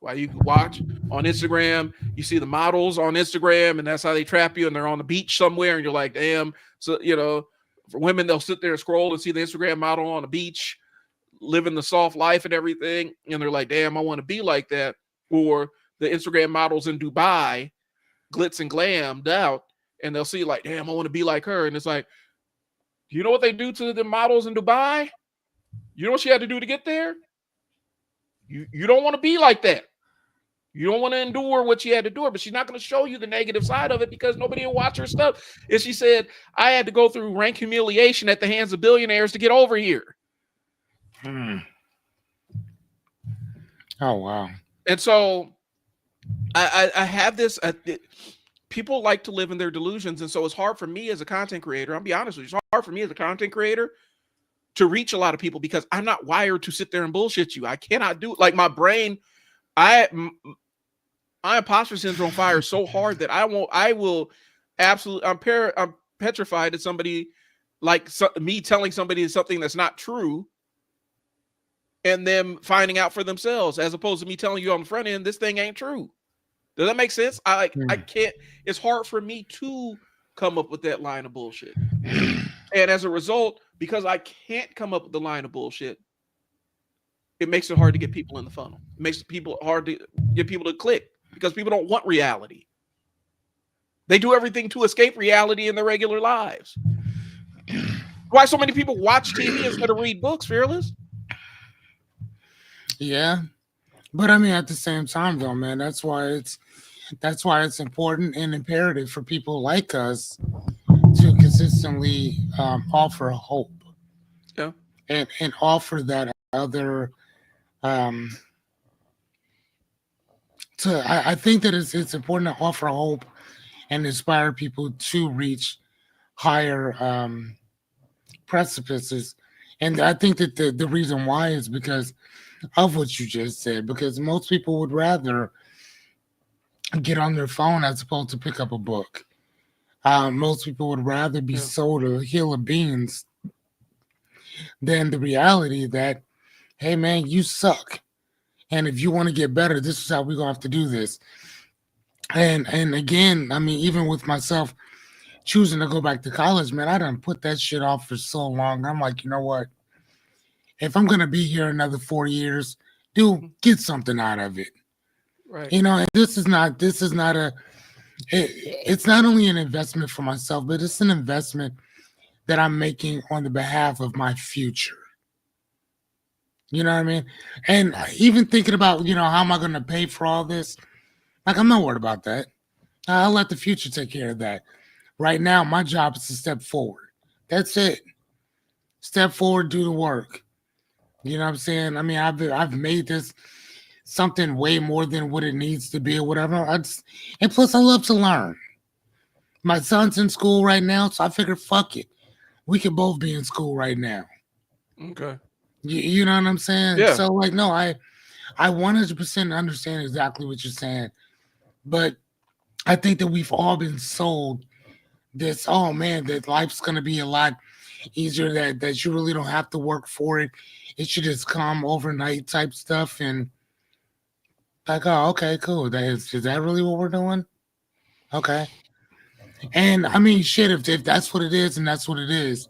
Why you can watch on Instagram, you see the models on Instagram, and that's how they trap you, and they're on the beach somewhere, and you're like, damn. So, for women, they'll sit there and scroll and see the Instagram model on the beach, living the soft life and everything, and they're like, damn, I want to be like that. Or the Instagram models in Dubai, glitz and glammed out, and they'll see like, damn, I want to be like her. And it's like, do you know what they do to the models in Dubai? You know what she had to do to get there? You don't want to be like that. You don't want to endure what she had to do, but she's not going to show you the negative side of it because nobody will watch her stuff. And she said, I had to go through rank humiliation at the hands of billionaires to get over here. Oh, wow. And so I have this. People like to live in their delusions. And so it's hard for me as a content creator. I'll be honest with you. It's hard for me as a content creator to reach a lot of people because I'm not wired to sit there and bullshit you. I cannot do it. Like my brain, my imposter syndrome fires so hard that I will absolutely, I'm petrified that somebody me telling somebody something that's not true and them finding out for themselves, as opposed to me telling you on the front end, this thing ain't true. Does that make sense? I can't, it's hard for me to come up with that line of bullshit. And as a result, because I can't come up with the line of bullshit, it makes it hard to get people in the funnel. It makes people hard to get people to click because people don't want reality. They do everything to escape reality in their regular lives. Why so many people watch TV instead of read books, Fearless? Yeah. But I mean, at the same time, though, man, that's why it's important and imperative for people like us to consistently offer hope. Yeah. And offer that other. I think that it's important to offer hope and inspire people to reach higher precipices And I think that the reason why is because of what you just said, because most people would rather get on their phone as opposed to pick up a book. Most people would rather be Yeah. sold a hill of beans than the reality that, hey man, you suck. And if you want to get better, this is how we're gonna have to do this. And again, I mean, even with myself choosing to go back to college, man, I done put that shit off for so long. I'm like, you know what? If I'm gonna be here another 4 years, do Mhm. get something out of it. Right. You know, and this is not a it's not only an investment for myself, but it's an investment that I'm making on the behalf of my future. You know what I mean? And even thinking about, how am I going to pay for all this? Like, I'm not worried about that. I'll let the future take care of that. Right now, my job is to step forward. That's it. Step forward, do the work. You know what I'm saying? I mean, I've made this something way more than what it needs to be or whatever. And plus, I love to learn. My son's in school right now, so I figured, fuck it. We could both be in school right now. Okay. You know what I'm saying? Yeah. So, like, no, I 100% understand exactly what you're saying. But I think that we've all been sold this, oh man, that life's gonna be a lot easier, that you really don't have to work for it. It should just come overnight type stuff. And like, oh, okay, cool. Is that really what we're doing? Okay. And I mean, shit, if that's what it is, and that's what it is.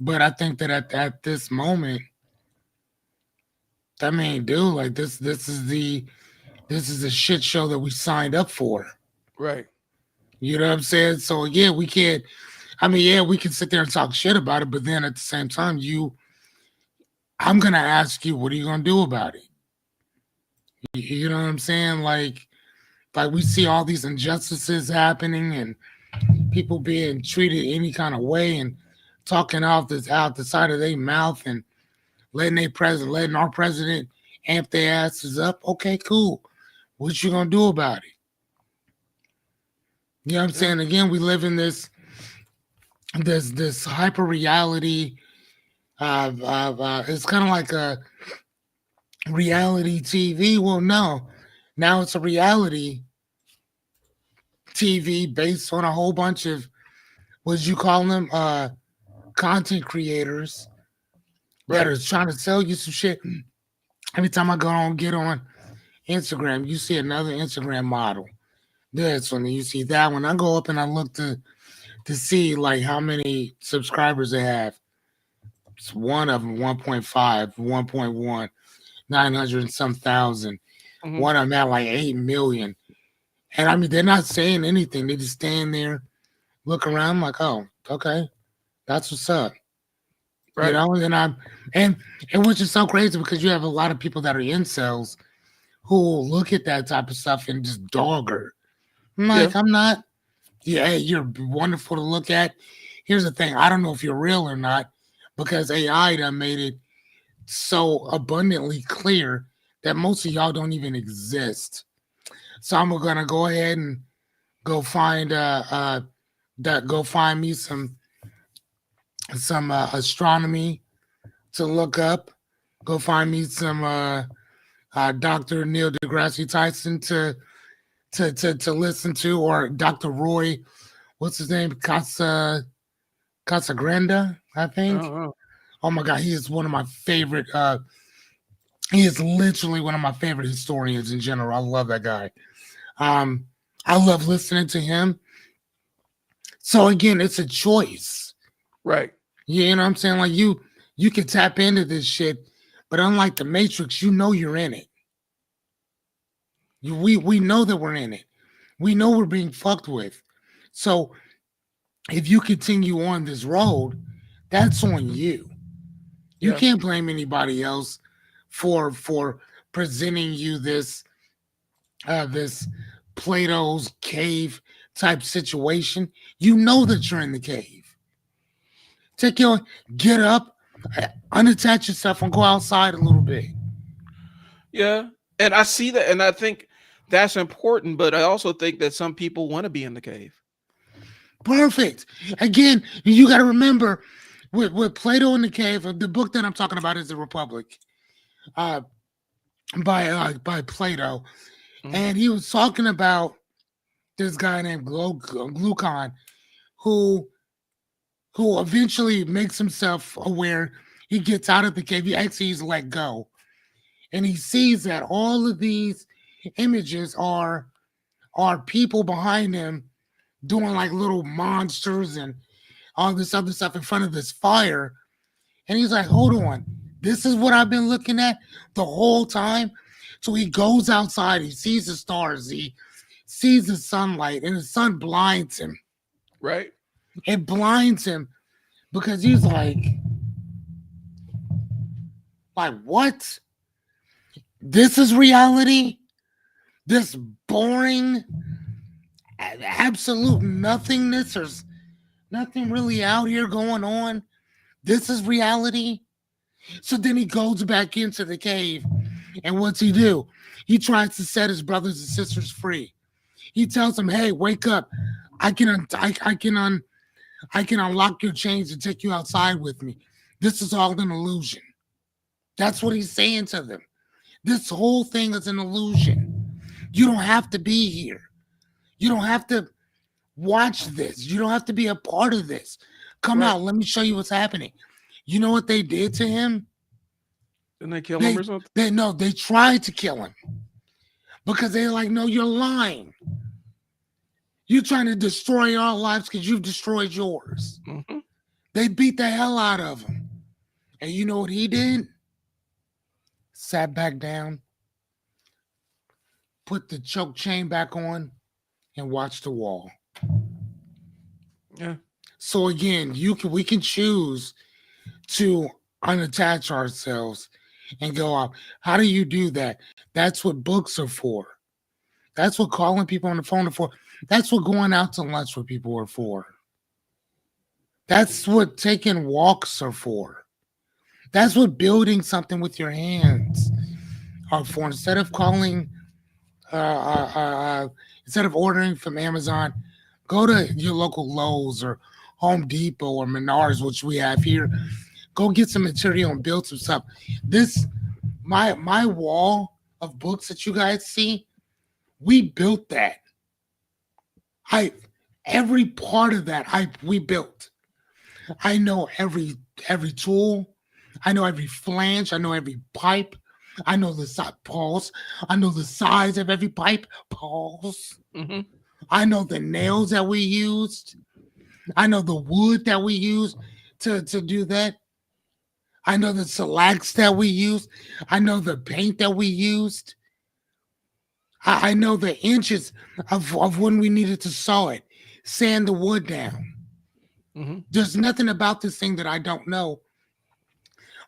But I think that at this moment, I mean, dude, like this is a shit show that we signed up for. Right. You know what I'm saying? So yeah, we can't. I mean, yeah, we can sit there and talk shit about it, but then at the same time, I'm gonna ask you, what are you gonna do about it? You know what I'm saying? Like we see all these injustices happening and people being treated any kind of way and talking out the side of their mouth and letting our president amp their asses up. Okay, cool. What you gonna do about it? You know what I'm Yeah. saying? Again, we live in this hyper reality. It's kind of like a reality TV. Well, no, now it's a reality TV based on a whole bunch of, what you call them, content creators that Right. are trying to sell you some shit. Every time I get on Instagram, you see another Instagram model. This one, and you see that one. I go up and I look to see like how many subscribers they have. It's one of them 1.5, 1.1, 900 and some thousand. Hmm. One of them at like 8 million. And I mean, they're not saying anything. They just stand there, look around, like, oh, okay, that's what's up. You Right. know, and and which is so crazy because you have a lot of people that are incels who will look at that type of stuff and just dog her. I'm Yeah. like, I'm not. Yeah, hey, you're wonderful to look at. Here's the thing: I don't know if you're real or not because AI done made it so abundantly clear that most of y'all don't even exist. So I'm gonna go ahead and go find go find me some astronomy to look up. Go find me some Dr. Neil deGrasse Tyson to listen to, or Dr. Roy, what's his name? Casagranda, I I think. don't know. Oh my god, he is one of my favorite he is literally one of my favorite historians in general. I love that guy. Um I love listening to him. So again, it's a choice. Right. You know what I'm saying? Like you can tap into this shit, but unlike the Matrix, you know you're in it. We know that we're in it. We know we're being fucked with. So if you continue on this road, that's on you. You Yeah. can't blame anybody else for presenting you this Plato's cave type situation. You know that you're in the cave. Take your get up, unattach yourself, and go outside a little bit. Yeah. And I see that, and I think that's important. But I also think that some people want to be in the cave. Perfect. Again, you got to remember, with Plato in the Cave. The book that I'm talking about is The Republic, uh, by Plato, Mhm. and he was talking about this guy named Glucon, who who eventually makes himself aware. He gets out of the cave. He actually is let go, and he sees that all of these images are people behind him doing like little monsters and all this other stuff in front of this fire. And he's like, hold on, this is what I've been looking at the whole time. So he goes outside, he sees the stars, he sees the sunlight, and the sun blinds him. Right. It blinds him because he's like what? This is reality? This boring, absolute nothingness. There's nothing really out here going on. This is reality. So then he goes back into the cave, and what's he do? He tries to set his brothers and sisters free. He tells them, "Hey, wake up! I can unlock your chains and take you outside with me. This is all an illusion." That's what he's saying to them. This whole thing is an illusion. You don't have to be here. You don't have to watch this. You don't have to be a part of this. Come Right. out. Let me show you what's happening. You know what they did to him? Didn't they kill him They or something? they no, they tried to kill him because they're like, no, you're lying. You're trying to destroy our lives because you've destroyed yours. Hmm. They beat the hell out of him. And you know what he did? Sat back down, put the choke chain back on, and watched the wall. Yeah. So again, we can choose to unattach ourselves and go out. How do you do that? That's what books are for. That's what calling people on the phone are for. That's what going out to lunch with people are for. That's what taking walks are for. That's what building something with your hands are for. Instead of ordering from Amazon, go to your local Lowe's or Home Depot or Menards, which we have here. Go get some material and build some stuff. This my wall of books that you guys see, we built that. I every part of that I we built. I know every tool. I know every flange. I know every pipe. I know the size pulse. I know the size of every pipe pulse. Hmm. I know the nails that we used. I know the wood that we used to do that. I know the shellacs that we used. I know the paint that we used. I know the inches of when we needed to saw it, sand the wood down. Hmm. There's nothing about this thing that I don't know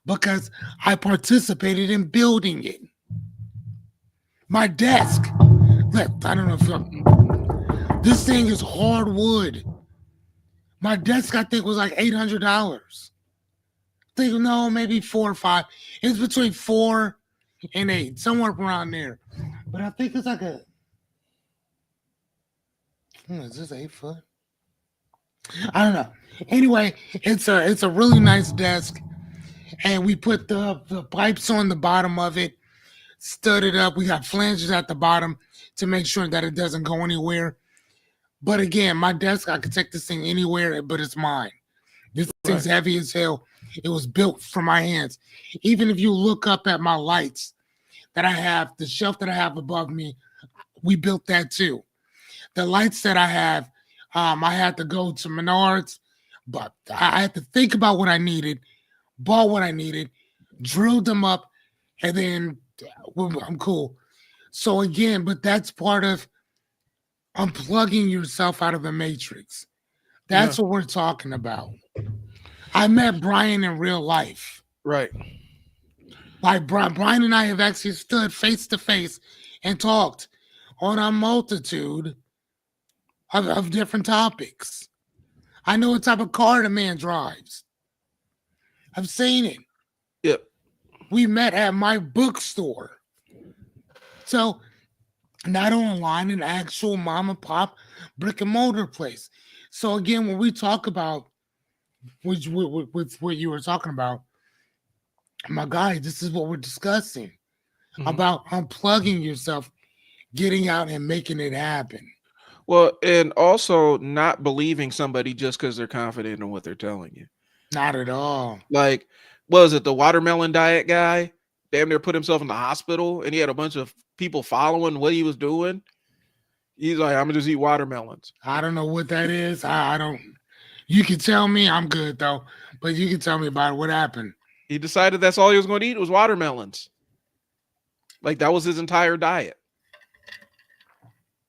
because I participated in building it. My desk, look, I don't know if this thing is hardwood. My desk, I think, was like $800. I think no, maybe 4 or 5. It's between 4 and 8, somewhere around there. But I think it's like is this 8 foot? I don't know. Anyway, it's a really nice desk, and we put the pipes on the bottom of it, stood it up. We got flanges at the bottom to make sure that it doesn't go anywhere. But again, my desk, I could take this thing anywhere, but it's mine. This thing's Right. heavy as hell. It was built from my hands. Even if you look up at my lights that I have, the shelf that I have above me, we built that too. The lights that I have, I had to go to Menards, but I had to think about what I needed, bought what I needed, drilled them up, and then I'm cool. So again, but that's part of unplugging yourself out of the matrix. Yeah. That's what we're talking about. I met Brian in real life. Right. Like Brian and I have actually stood face to face and talked on a multitude of different topics. I know what type of car the man drives. I've seen it. Yep. We met at my bookstore. So not online, an actual mom and pop brick and mortar place. So again, when we talk about which with what you were talking about, my guy, this is what we're discussing Mhm. about unplugging yourself, getting out and making it happen. Well, and also not believing somebody just because they're confident in what they're telling you. Not at all. Like, was it the watermelon diet guy? Damn near put himself in the hospital, and he had a bunch of people following what he was doing. He's like, I'm gonna just eat watermelons. I don't know what that is. I don't. You can tell me. I'm good though, but you can tell me about it. What happened? He decided that's all he was going to eat was watermelons. Like that was his entire diet.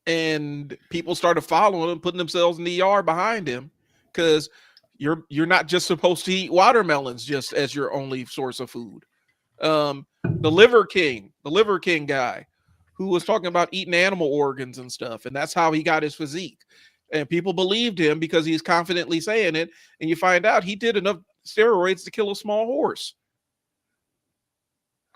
And people started following him, putting themselves in the ER behind him, because you're not just supposed to eat watermelons just as your only source of food. The liver king guy, who was talking about eating animal organs and stuff, and that's how he got his physique. And people believed him because he's confidently saying it. And you find out he did enough steroids to kill a small horse.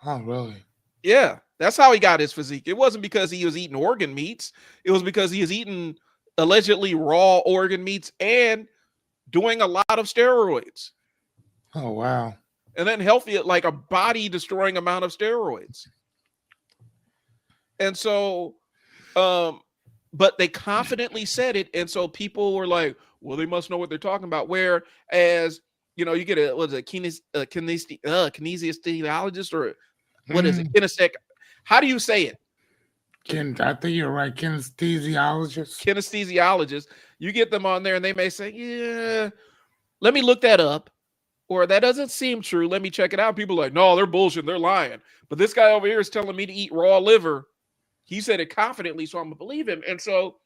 Oh, really? Yeah, that's how he got his physique. It wasn't because he was eating organ meats. It was because he was eating allegedly raw organ meats and doing a lot of steroids. Oh, wow. And then healthy at like a body destroying amount of steroids. And so, but they confidently said it. And so people were like, well, they must know what they're talking about. Whereas, you get kinesiologist, or what is it? Mm. Kinesthetic. How do you say it? I think you're right. Kinesthesiologist. Kinesthesiologist. You get them on there and they may say, yeah, let me look that up. Or that doesn't seem true. Let me check it out. People are like, no, they're bullshit. They're lying. But this guy over here is telling me to eat raw liver. He said it confidently, so I'm going to believe him. And so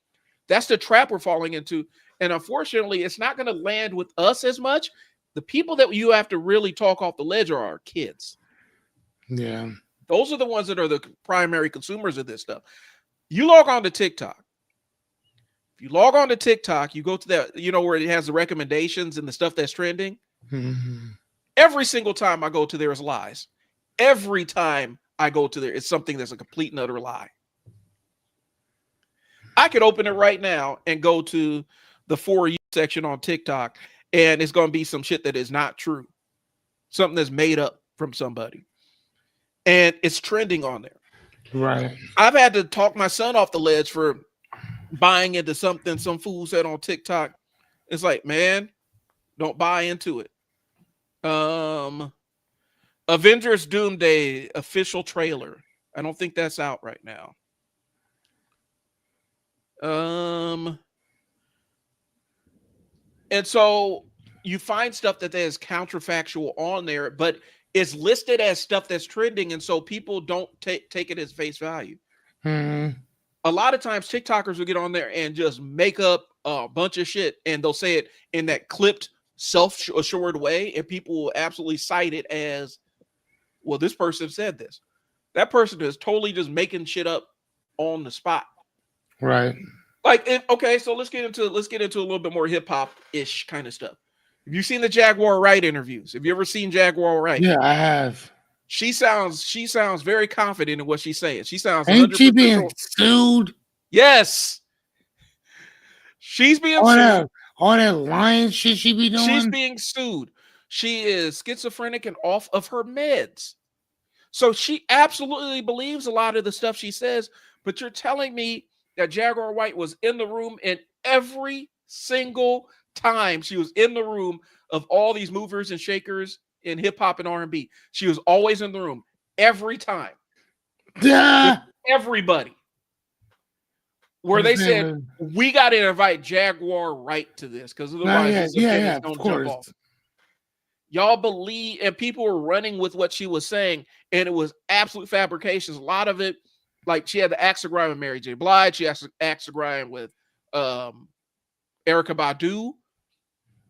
that's the trap we're falling into. And unfortunately, it's not going to land with us as much. The people that you have to really talk off the ledge are our kids. Yeah. Those are the ones that are the primary consumers of this stuff. You log on to TikTok. If you log on to TikTok, you go to that, where it has the recommendations and the stuff that's trending. Mm-hmm. Every single time I go to there is lies. Every time I go to there, it's something that's a complete and utter lie. I could open it right now and go to the For You section on TikTok, and it's going to be some shit that is not true. Something that's made up from somebody. And it's trending on there. Right. I've had to talk my son off the ledge for buying into something some fool said on TikTok. It's like, man, don't buy into it. Avengers Doomsday official trailer. I don't think that's out right now. And so you find stuff that is counterfactual on there, but it's listed as stuff that's trending, and so people don't take it as face value. Mm-hmm. A lot of times TikTokers will get on there and just make up a bunch of shit, and they'll say it in that clipped, self-assured way, and people will absolutely cite it as, well, this person said this. That person is totally just making shit up on the spot. Right. Like, okay, so let's get into a little bit more hip hop ish kind of stuff. Have you seen the Jaguar Wright interviews? Have you ever seen Jaguar Wright? Yeah, I have. She sounds very confident in what she's saying. She sounds Ain't 100% she being sure. sued? Yes, she's being All sued. that lying shit she be doing. She's being sued. She is schizophrenic and off of her meds. So she absolutely believes a lot of the stuff she says. But you're telling me that Jaguar Wright was in the room, and every single time she was in the room of all these movers and shakers in hip hop and R&B, she was always in the room every time. Yeah. Everybody. Where they said, we got to invite Jaguar Wright to this because otherwise this opinion is going to jump off. Y'all believe, and people were running with what she was saying, and it was absolute fabrications. A lot of it, like she had the axe to grind with Mary J. Blige, she had axe to grind with Erykah Badu,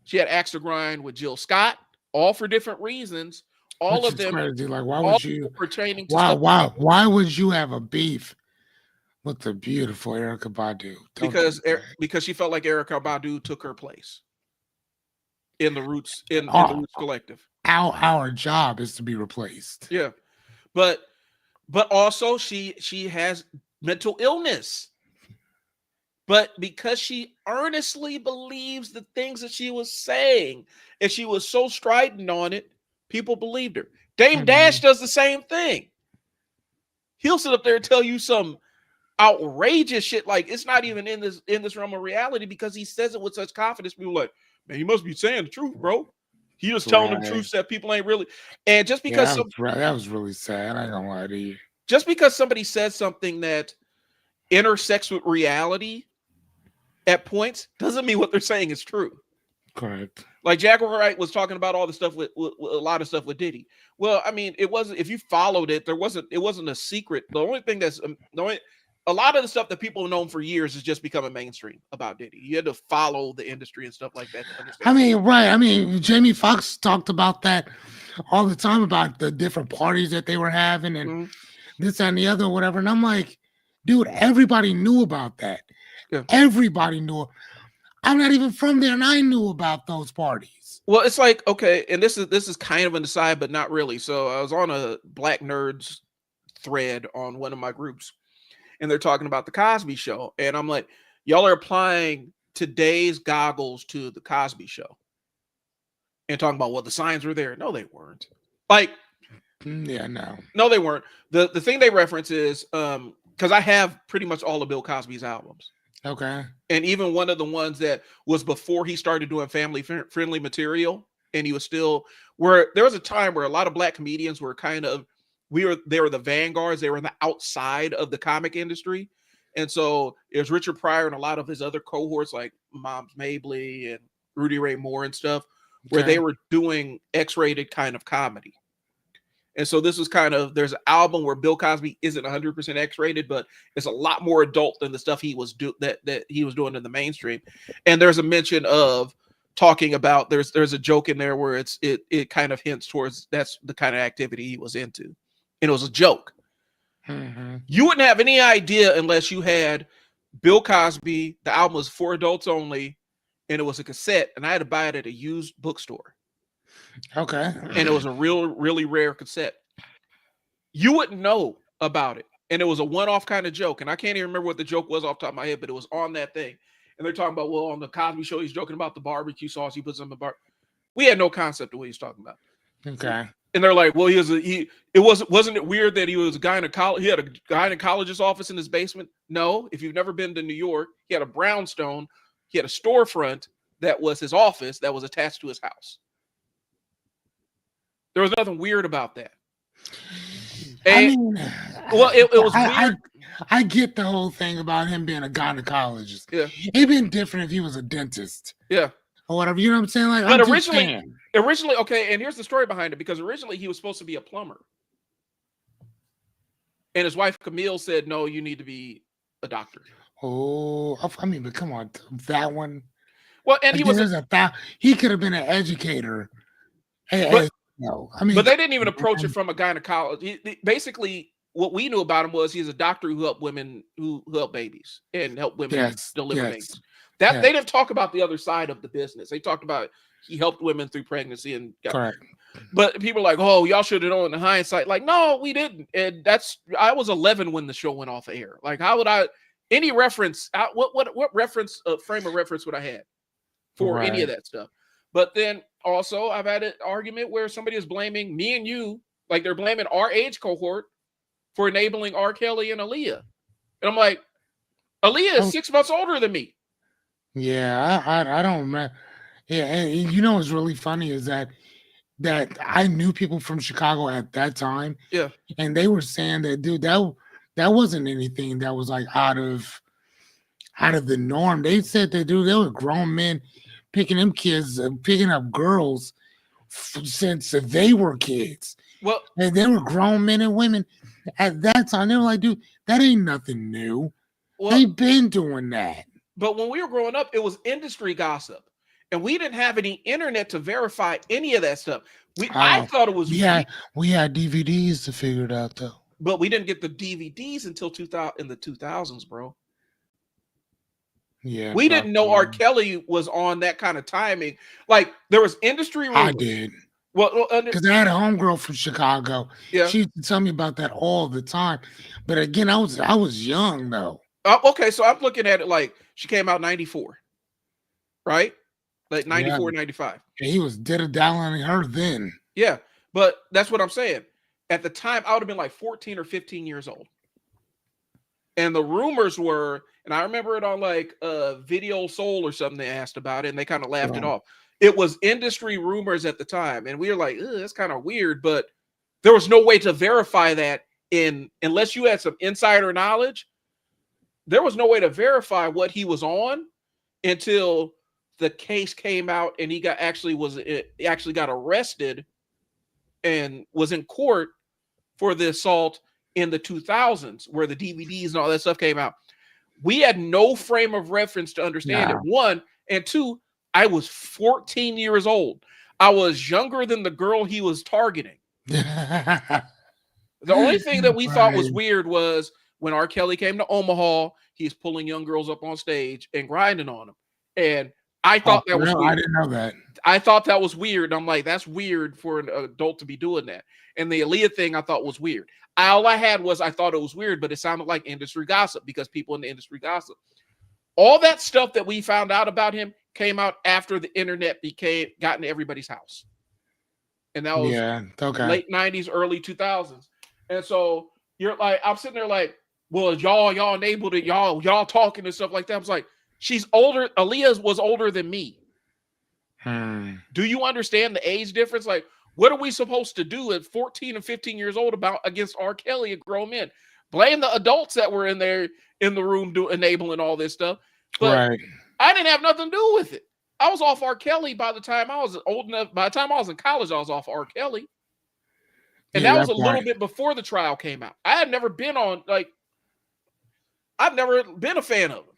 she had axe to grind with Jill Scott, all for different reasons. All Which of them crazy. Like, why would you pertaining to why would you have a beef with the beautiful Erykah Badu? Because she felt like Erykah Badu took her place in the Roots in the Roots Collective. Our job is to be replaced. Yeah, but also she has mental illness. But because she earnestly believes the things that she was saying, and she was so strident on it, people believed her. Dame Dash Mhm. does the same thing. He'll sit up there and tell you some outrageous shit, like it's not even in this realm of reality, because he says it with such confidence. People are like, man, he must be saying the truth, bro. He just telling them Right. truths that people ain't really. And Yeah, that was really sad. I ain't gonna lie to you. just because somebody says something that intersects with reality at points doesn't mean what they're saying is true. Correct. Like Jack Wright was talking about all the stuff with a lot of stuff with Diddy. Well, I mean, it wasn't, if you followed it, it wasn't a secret. The only thing that's the only a lot of the stuff that people have known for years is just becoming mainstream about Diddy. You had to follow the industry and stuff like that to I understand what. mean, right. I mean, Jamie Foxx talked about that all the time about the different parties that they were having and Mhm. this and the other, whatever. And I'm like, dude, everybody knew about that. Yeah. Everybody knew. I'm not even from there, and I knew about those parties. Well, it's like, okay, and this is kind of an aside, but not really. So I was on a Black Nerds thread on one of my groups, and they're talking about the Cosby Show, and I'm like, y'all are applying today's goggles to the Cosby Show, and talking about, well, the signs were there. No, they weren't. Like, Yeah, no. no, they weren't. The thing they reference is because I have pretty much all of Bill Cosby's albums. Okay. And even one of the ones that was before he started doing family friendly material, and he was still, where there was a time where a lot of Black comedians were kind of, they were the vanguards, they were on the outside of the comic industry. And so it was Richard Pryor and a lot of his other cohorts like Moms Mabley and Rudy Ray Moore and stuff, where Okay. they were doing X-rated kind of comedy. And so this was kind of, there's an album where Bill Cosby isn't 100% X-rated, but it's a lot more adult than the stuff he was that he was doing in the mainstream. And there's a mention of talking about, there's a joke in there where it kind of hints towards that's the kind of activity he was into. And it was a joke. Mm-hmm. You wouldn't have any idea unless you had Bill Cosby. The album was for adults only, and it was a cassette, and I had to buy it at a used bookstore. Okay. And it was a really rare cassette. You wouldn't know about it. And it was a one-off kind of joke. And I can't even remember what the joke was off the top of my head, but it was on that thing. And they're talking about, well, on the Cosby Show, he's joking about the barbecue sauce he puts in the bar. We had no concept of what he's talking about. Okay. And they're like, well, wasn't it weird that he was a gynecologist? He had a gynecologist's office in his basement. No, if you've never been to New York, he had a brownstone. He had a storefront that was his office that was attached to his house. There was nothing weird about that. I And, mean, well, it was weird. I get the whole thing about him being a gynecologist. Yeah. It'd been different if he was a dentist. Yeah. Or whatever. You know what I'm saying? Like, But I'm originally, okay, and here's the story behind it, because originally he was supposed to be a plumber. And his wife Camille said, no, you need to be a doctor. Oh, I mean, but come on, that one. Well, and he was he could have been an educator. No, I mean, but they didn't even approach it from a gynecologist. Basically, what we knew about him was he's a doctor who helped women, who help babies and help women deliver babies. They didn't talk about the other side of the business. They talked about he helped women through pregnancy and correct. But people are like, oh, y'all should have known in hindsight. Like, no, we didn't. And I was 11 when the show went off air. Like, how would I? Any reference? What reference? Frame of reference would I have for any of that stuff? But then also, I've had an argument where somebody is blaming me and you, like they're blaming our age cohort for enabling R. Kelly and Aaliyah. And I'm like, Aaliyah is 6 months older than me. Yeah, I don't remember. Yeah, and you know what's really funny is that I knew people from Chicago at that time. Yeah. And they were saying that, dude, that wasn't anything that was like out of the norm. They said that, dude, there were grown men picking them kids, picking up girls since they were kids. Well, and they were grown men and women at that time. They were like, dude, that ain't nothing new. Well, they've been doing that. But when we were growing up, it was industry gossip. And we didn't have any internet to verify any of that stuff. I thought it was we had DVDs to figure it out though. But we didn't get the DVDs until 2000 in the 2000s, bro. Yeah, we didn't know R. Kelly was on that kind of timing. Like there was industry rumors. I did. Well, because I had a homegirl from Chicago. Yeah, she used to tell me about that all the time. But again, I was young though. Okay, so I'm looking at it like She came out 94, right? Like Yeah. 94, 95. And he was diddle-dallying her then. Yeah, but that's what I'm saying. At the time, I would have been like 14 or 15 years old. And the rumors were, and I remember it on like Video Soul or something, they asked about it and they kind of laughed it off. It was industry rumors at the time. And we were like, that's kind of weird, but there was no way to verify that unless you had some insider knowledge. There was no way to verify what he was on until the case came out and he actually got arrested and was in court for the assault in the 2000s, where the DVDs and all that stuff came out. We had no frame of reference to understand it. One, and two, I was 14 years old. I was younger than the girl he was targeting. The only thing that we thought was weird was when R. Kelly came to Omaha, he's pulling young girls up on stage and grinding on them. And I thought that was weird. I didn't know that. I thought that was weird. I'm like, that's weird for an adult to be doing that. And the Aaliyah thing I thought was weird. All I had was I thought it was weird, but it sounded like industry gossip because people in the industry gossip. All that stuff that we found out about him came out after the internet got into everybody's house. And that was late 90s, early 2000s. And so you're like, I'm sitting there like, well, y'all enabled it, y'all talking and stuff like that. I was like, she's older. Aaliyah was older than me. Do you understand the age difference? Like, what are we supposed to do at 14 and 15 years old against R. Kelly and grown men? Blame the adults that were in there in the room enabling all this stuff. But I didn't have nothing to do with it. I was off R. Kelly by the time I was old enough. By the time I was in college, I was off R. Kelly. And that was a little bit before the trial came out. I've never been a fan of him.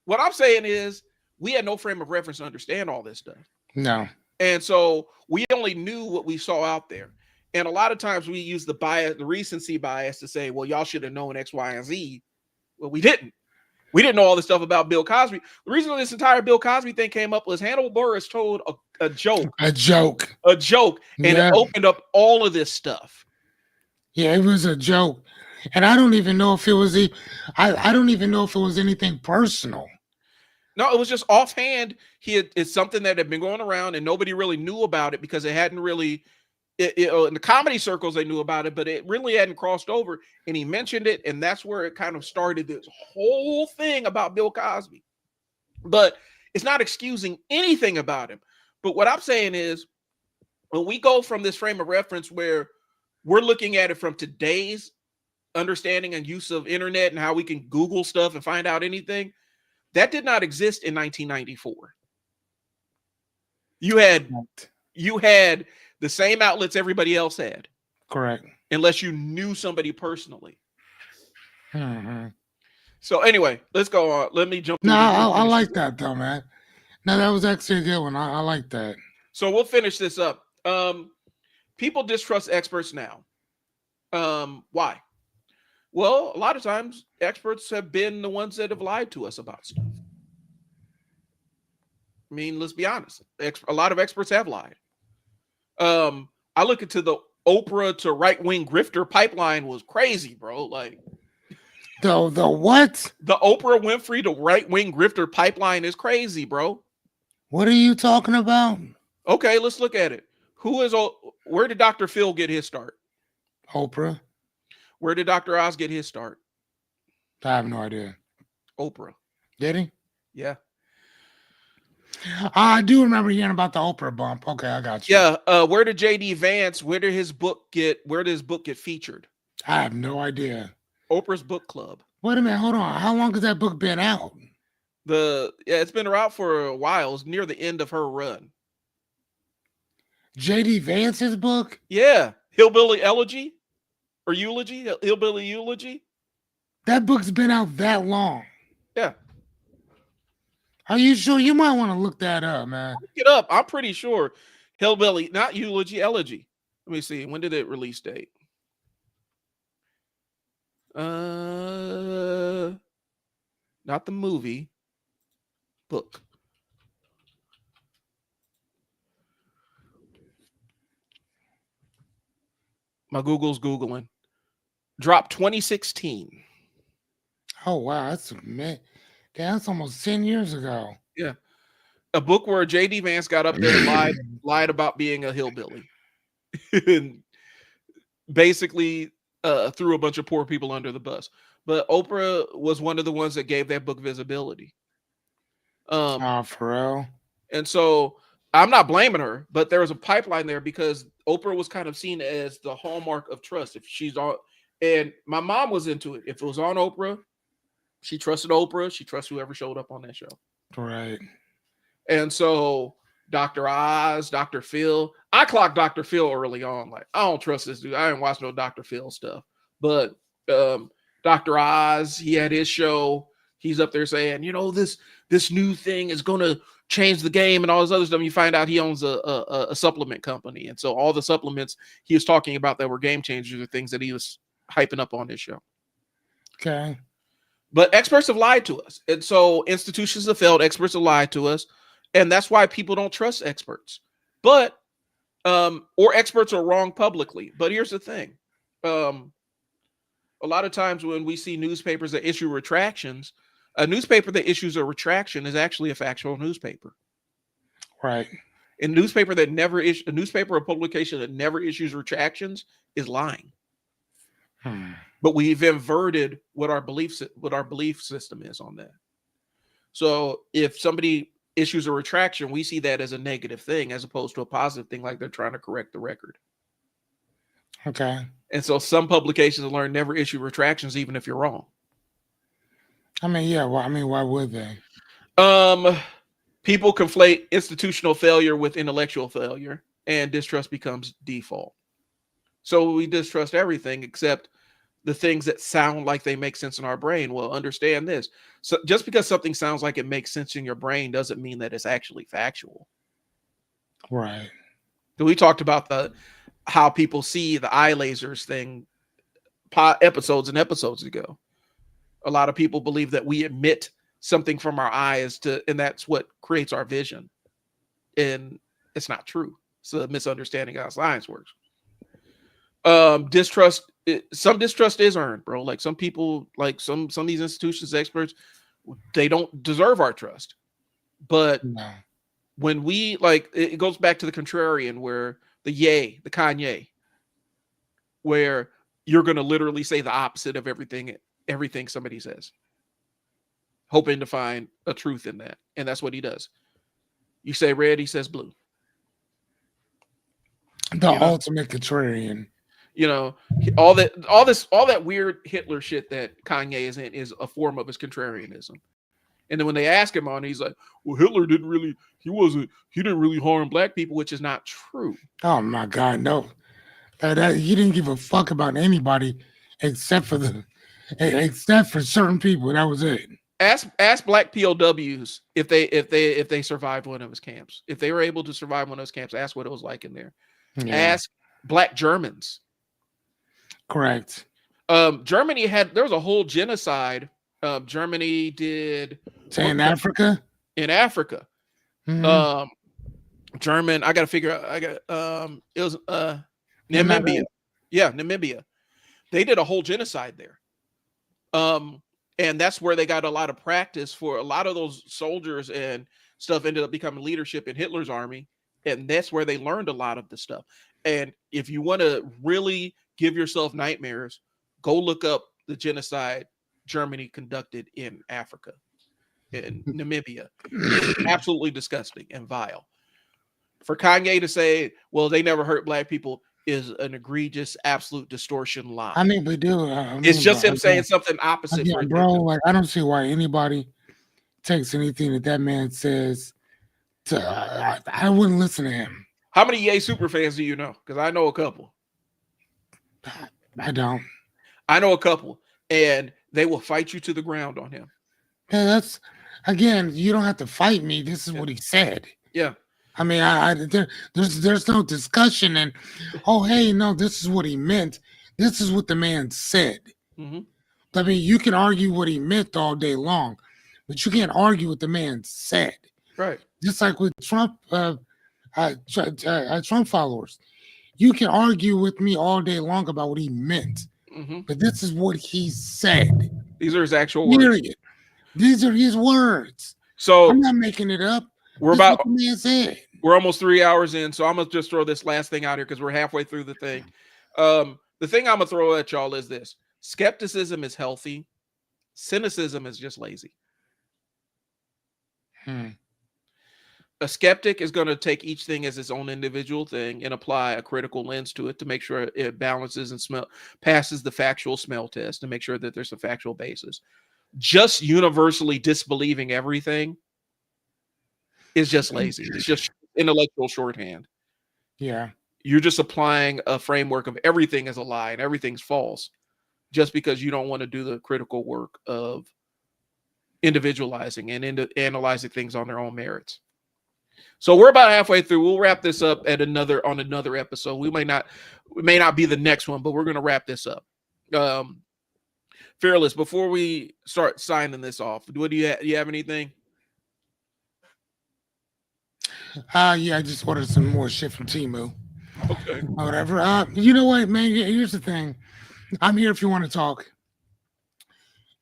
What I'm saying is we had no frame of reference to understand all this stuff. No. And so we only knew what we saw out there. And a lot of times we use the recency bias to say, well, y'all should have known X, Y, and Z. Well, we didn't. We didn't know all this stuff about Bill Cosby. The reason this entire Bill Cosby thing came up was Hannibal Buress told a joke. A joke. And it opened up all of this stuff. Yeah, it was a joke. And I don't even know if it was I don't even know if it was anything personal. No, it was just offhand. It's something that had been going around and nobody really knew about it because it hadn't really, in the comedy circles, they knew about it, but it really hadn't crossed over. And he mentioned it, and that's where it kind of started this whole thing about Bill Cosby. But it's not excusing anything about him. But what I'm saying is, when we go from this frame of reference where we're looking at it from today's understanding and use of internet and how we can Google stuff and find out anything, that did not exist in 1994. You had the same outlets everybody else had. Correct. Unless you knew somebody personally. Mm-hmm. So anyway, let's go on. Let me jump. No, I like that though, man. No, that was actually a good one. I like that. So we'll finish this up. People distrust experts now. Why? Well, a lot of times experts have been the ones that have lied to us about stuff. I mean, let's be honest. A lot of experts have lied. I look into the Oprah to right-wing grifter pipeline was crazy, bro. Like the what? The Oprah Winfrey to right-wing grifter pipeline is crazy, bro. What are you talking about? Okay, let's look at it. Where did Dr. Phil get his start? Oprah. Where did Dr. Oz get his start? I have no idea. Oprah. Did he? Yeah. I do remember hearing about the Oprah bump. Okay, I got you. Yeah. Where did JD Vance? Where did his book get featured? I have no idea. Oprah's Book Club. Wait a minute, hold on. How long has that book been out? It's been out for a while. It's near the end of her run. JD Vance's book? Yeah. Hillbilly Elegy or Eulogy? Hillbilly Eulogy? That book's been out that long. Yeah. Are you sure? You might want to look that up, man. Look it up. I'm pretty sure. Hillbilly, not Eulogy, Elegy. Let me see. When did it release date? Not the movie. Book. My Google's Googling. Dropped 2016. Oh, wow. Yeah, that's almost 10 years ago. Yeah, a book where J.D. Vance got up there and lied about being a hillbilly, and basically threw a bunch of poor people under the bus. But Oprah was one of the ones that gave that book visibility. Um, Oh, for real? and so I'm not blaming her, but there was a pipeline there because Oprah was kind of seen as the hallmark of trust. If she's on, and my mom was into it. If it was on Oprah, she trusted Oprah. She trusted whoever showed up on that show. Right. And so Dr. Oz, Dr. Phil, I clocked Dr. Phil early on. Like, I don't trust this dude. I didn't watch no Dr. Phil stuff. But um, Dr. Oz, he had his show. He's up there saying, this new thing is going to change the game and all this other stuff. You find out he owns a supplement company. And so all the supplements he was talking about that were game changers are things that he was hyping up on his show. Okay. But experts have lied to us. And so institutions have failed. Experts have lied to us. And that's why people don't trust experts. But, or experts are wrong publicly. But here's the thing. A lot of times when we see newspapers that issue retractions, a newspaper that issues a retraction is actually a factual newspaper. Right. A newspaper that never a newspaper or publication that never issues retractions is lying. But we've inverted what our belief system is on that. So if somebody issues a retraction, we see that as a negative thing as opposed to a positive thing, like they're trying to correct the record. Okay. And so some publications learn never issue retractions, even if you're wrong. I mean, yeah. Well, I mean, why would they? People conflate institutional failure with intellectual failure, and distrust becomes default. So we distrust everything except the things that sound like they make sense in our brain. Well, understand this. So just because something sounds like it makes sense in your brain doesn't mean that it's actually factual. Right. So we talked about how people see the eye lasers thing episodes and episodes ago. A lot of people believe that we emit something from our eyes and that's what creates our vision. And it's not true. It's a misunderstanding of how science works. Some distrust is earned, bro. Like some people, like some of these institutions, experts, they don't deserve our trust. But No. when we it goes back to the contrarian, where the Kanye, where you're going to literally say the opposite of everything somebody says, hoping to find a truth in that. And that's what he does. You say red, he says blue. The ultimate contrarian. All that weird Hitler shit that Kanye is in is a form of his contrarianism. And then when they ask him on, he's like, well, Hitler didn't really harm black people, which is not true. Oh my God, no. He didn't give a fuck about anybody except for certain people. That was it. Ask black POWs if they survived one of his camps. If they were able to survive one of those camps, ask what it was like in there. Yeah. Ask black Germans. Correct. Germany there was a whole genocide. Germany did in Africa. In Africa. Mm-hmm. German, I gotta figure out it was Namibia. Yeah, Namibia. They did a whole genocide there. And that's where they got a lot of practice for a lot of those soldiers and stuff ended up becoming leadership in Hitler's army. And that's where they learned a lot of the stuff. And if you want to really give yourself nightmares, go look up the genocide Germany conducted in Africa, in Namibia. It's absolutely disgusting and vile. For Kanye to say, well, they never hurt black people is an egregious, absolute distortion lie. I mean, we do. It's just him saying something opposite. Again, bro, like I don't see why anybody takes anything that man says to. I wouldn't listen to him. How many Ye super fans do you know? Because I know a couple. I don't. I know a couple, and they will fight you to the ground on him. Yeah, that's again. You don't have to fight me. This is what he said. Yeah. I mean, there's no discussion and hey, no, this is what he meant. This is what the man said. Mm-hmm. I mean, you can argue what he meant all day long, but you can't argue what the man said. Right. Just like with Trump, Trump followers, you can argue with me all day long about what he meant, but this is what he said. These are his actual words. These are his words. So I'm not making it up. we're That's what about the man said. we're almost 3 hours in, so I'm gonna just throw this last thing out here because we're halfway through the thing. The thing I'm gonna throw at y'all is this: skepticism is healthy, cynicism is just lazy. A skeptic is going to take each thing as its own individual thing and apply a critical lens to it to make sure it balances and passes the factual smell test to make sure that there's a factual basis. Just universally disbelieving everything is just lazy. It's just intellectual shorthand. Yeah. You're just applying a framework of everything is a lie and everything's false just because you don't want to do the critical work of individualizing and analyzing things on their own merits. So we're about halfway through. We'll wrap this up at another episode. We may not be the next one, but we're going to wrap this up. Fearless, before we start signing this off, what do you have anything? Yeah, I just ordered some more shit from Temu. Okay. Whatever. You know what, man? Here's the thing. I'm here if you want to talk.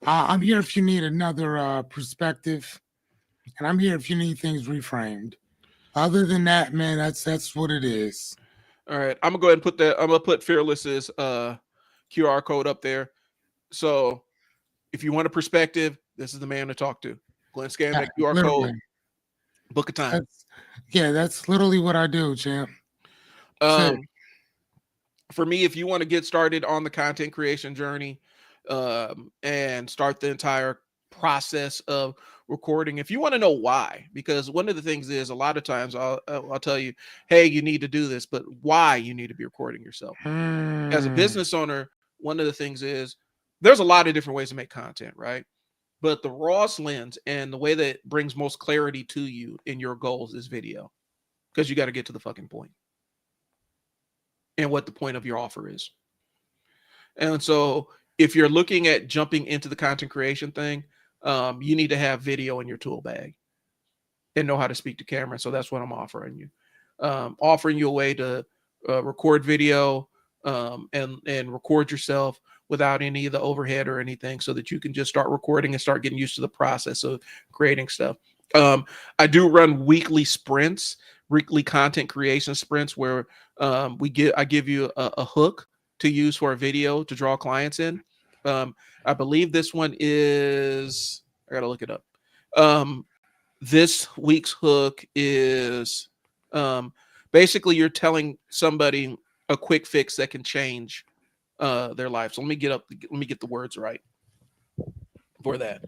I'm here if you need another perspective, and I'm here if you need things reframed. Other than that, man, that's what it is. All right, I'm gonna go ahead and put that. I'm gonna put Fearless's QR code up there. So if you want a perspective, this is the man to talk to. Go ahead and scan that QR code. Book a time. That's literally what I do, champ. For me, if you want to get started on the content creation journey and start the entire process of recording, if you want to know why, because one of the things is a lot of times I'll tell you, hey, you need to do this, but why you need to be recording yourself. As a business owner, one of the things is there's a lot of different ways to make content, right? But the rawest lens and the way that brings most clarity to you in your goals is video, because you got to get to the fucking point and what the point of your offer is. And so if you're looking at jumping into the content creation thing, you need to have video in your tool bag and know how to speak to camera. So that's what I'm offering you. Offering you a way to record video and record yourself without any of the overhead or anything, so that you can just start recording and start getting used to the process of creating stuff. I do run weekly content creation sprints where I give you a hook to use for a video to draw clients in. I believe this one is, I gotta look it up. This week's hook is basically you're telling somebody a quick fix that can change their life. So let me get the words right for that.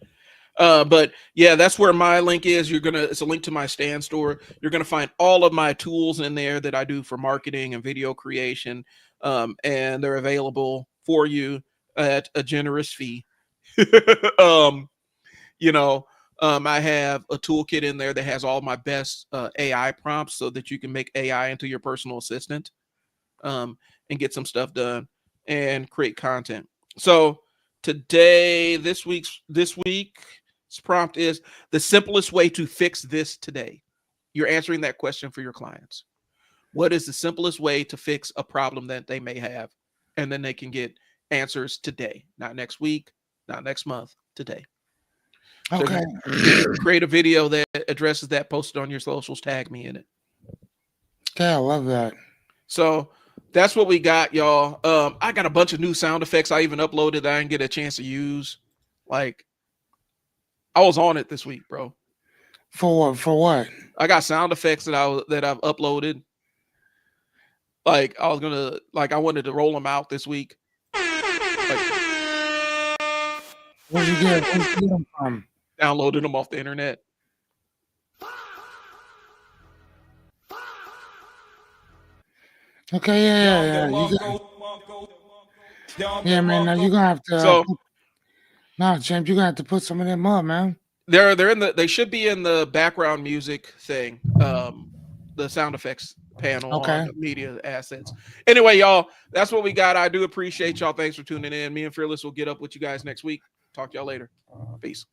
But yeah, that's where my link is. It's a link to my Stan store. You're gonna find all of my tools in there that I do for marketing and video creation. And they're available for you at a generous fee. I have a toolkit in there that has all my best AI prompts so that you can make AI into your personal assistant and get some stuff done and create content. So today, this week's prompt is the simplest way to fix this today. You're answering that question for your clients. What is the simplest way to fix a problem that they may have? And then they can get answers today, not next week, not next month, today. Okay. So create a video that addresses that, post it on your socials, tag me in it. Yeah, I love that. So that's what we got, y'all. I got a bunch of new sound effects I even uploaded that I didn't get a chance to use. Like, I was on it this week, bro. For what? I got sound effects that I've uploaded. Like, I wanted to roll them out this week. Where'd you get them from? Downloaded them off the internet. Okay, yeah. Yeah, man. Now you're gonna have to. Champ, you're gonna have to put some of them up, man. They should be in the background music thing. The sound effects panel on the media assets. Anyway, y'all, that's what we got. I do appreciate y'all. Thanks for tuning in. Me and Fearless will get up with you guys next week. Talk to y'all later. Peace.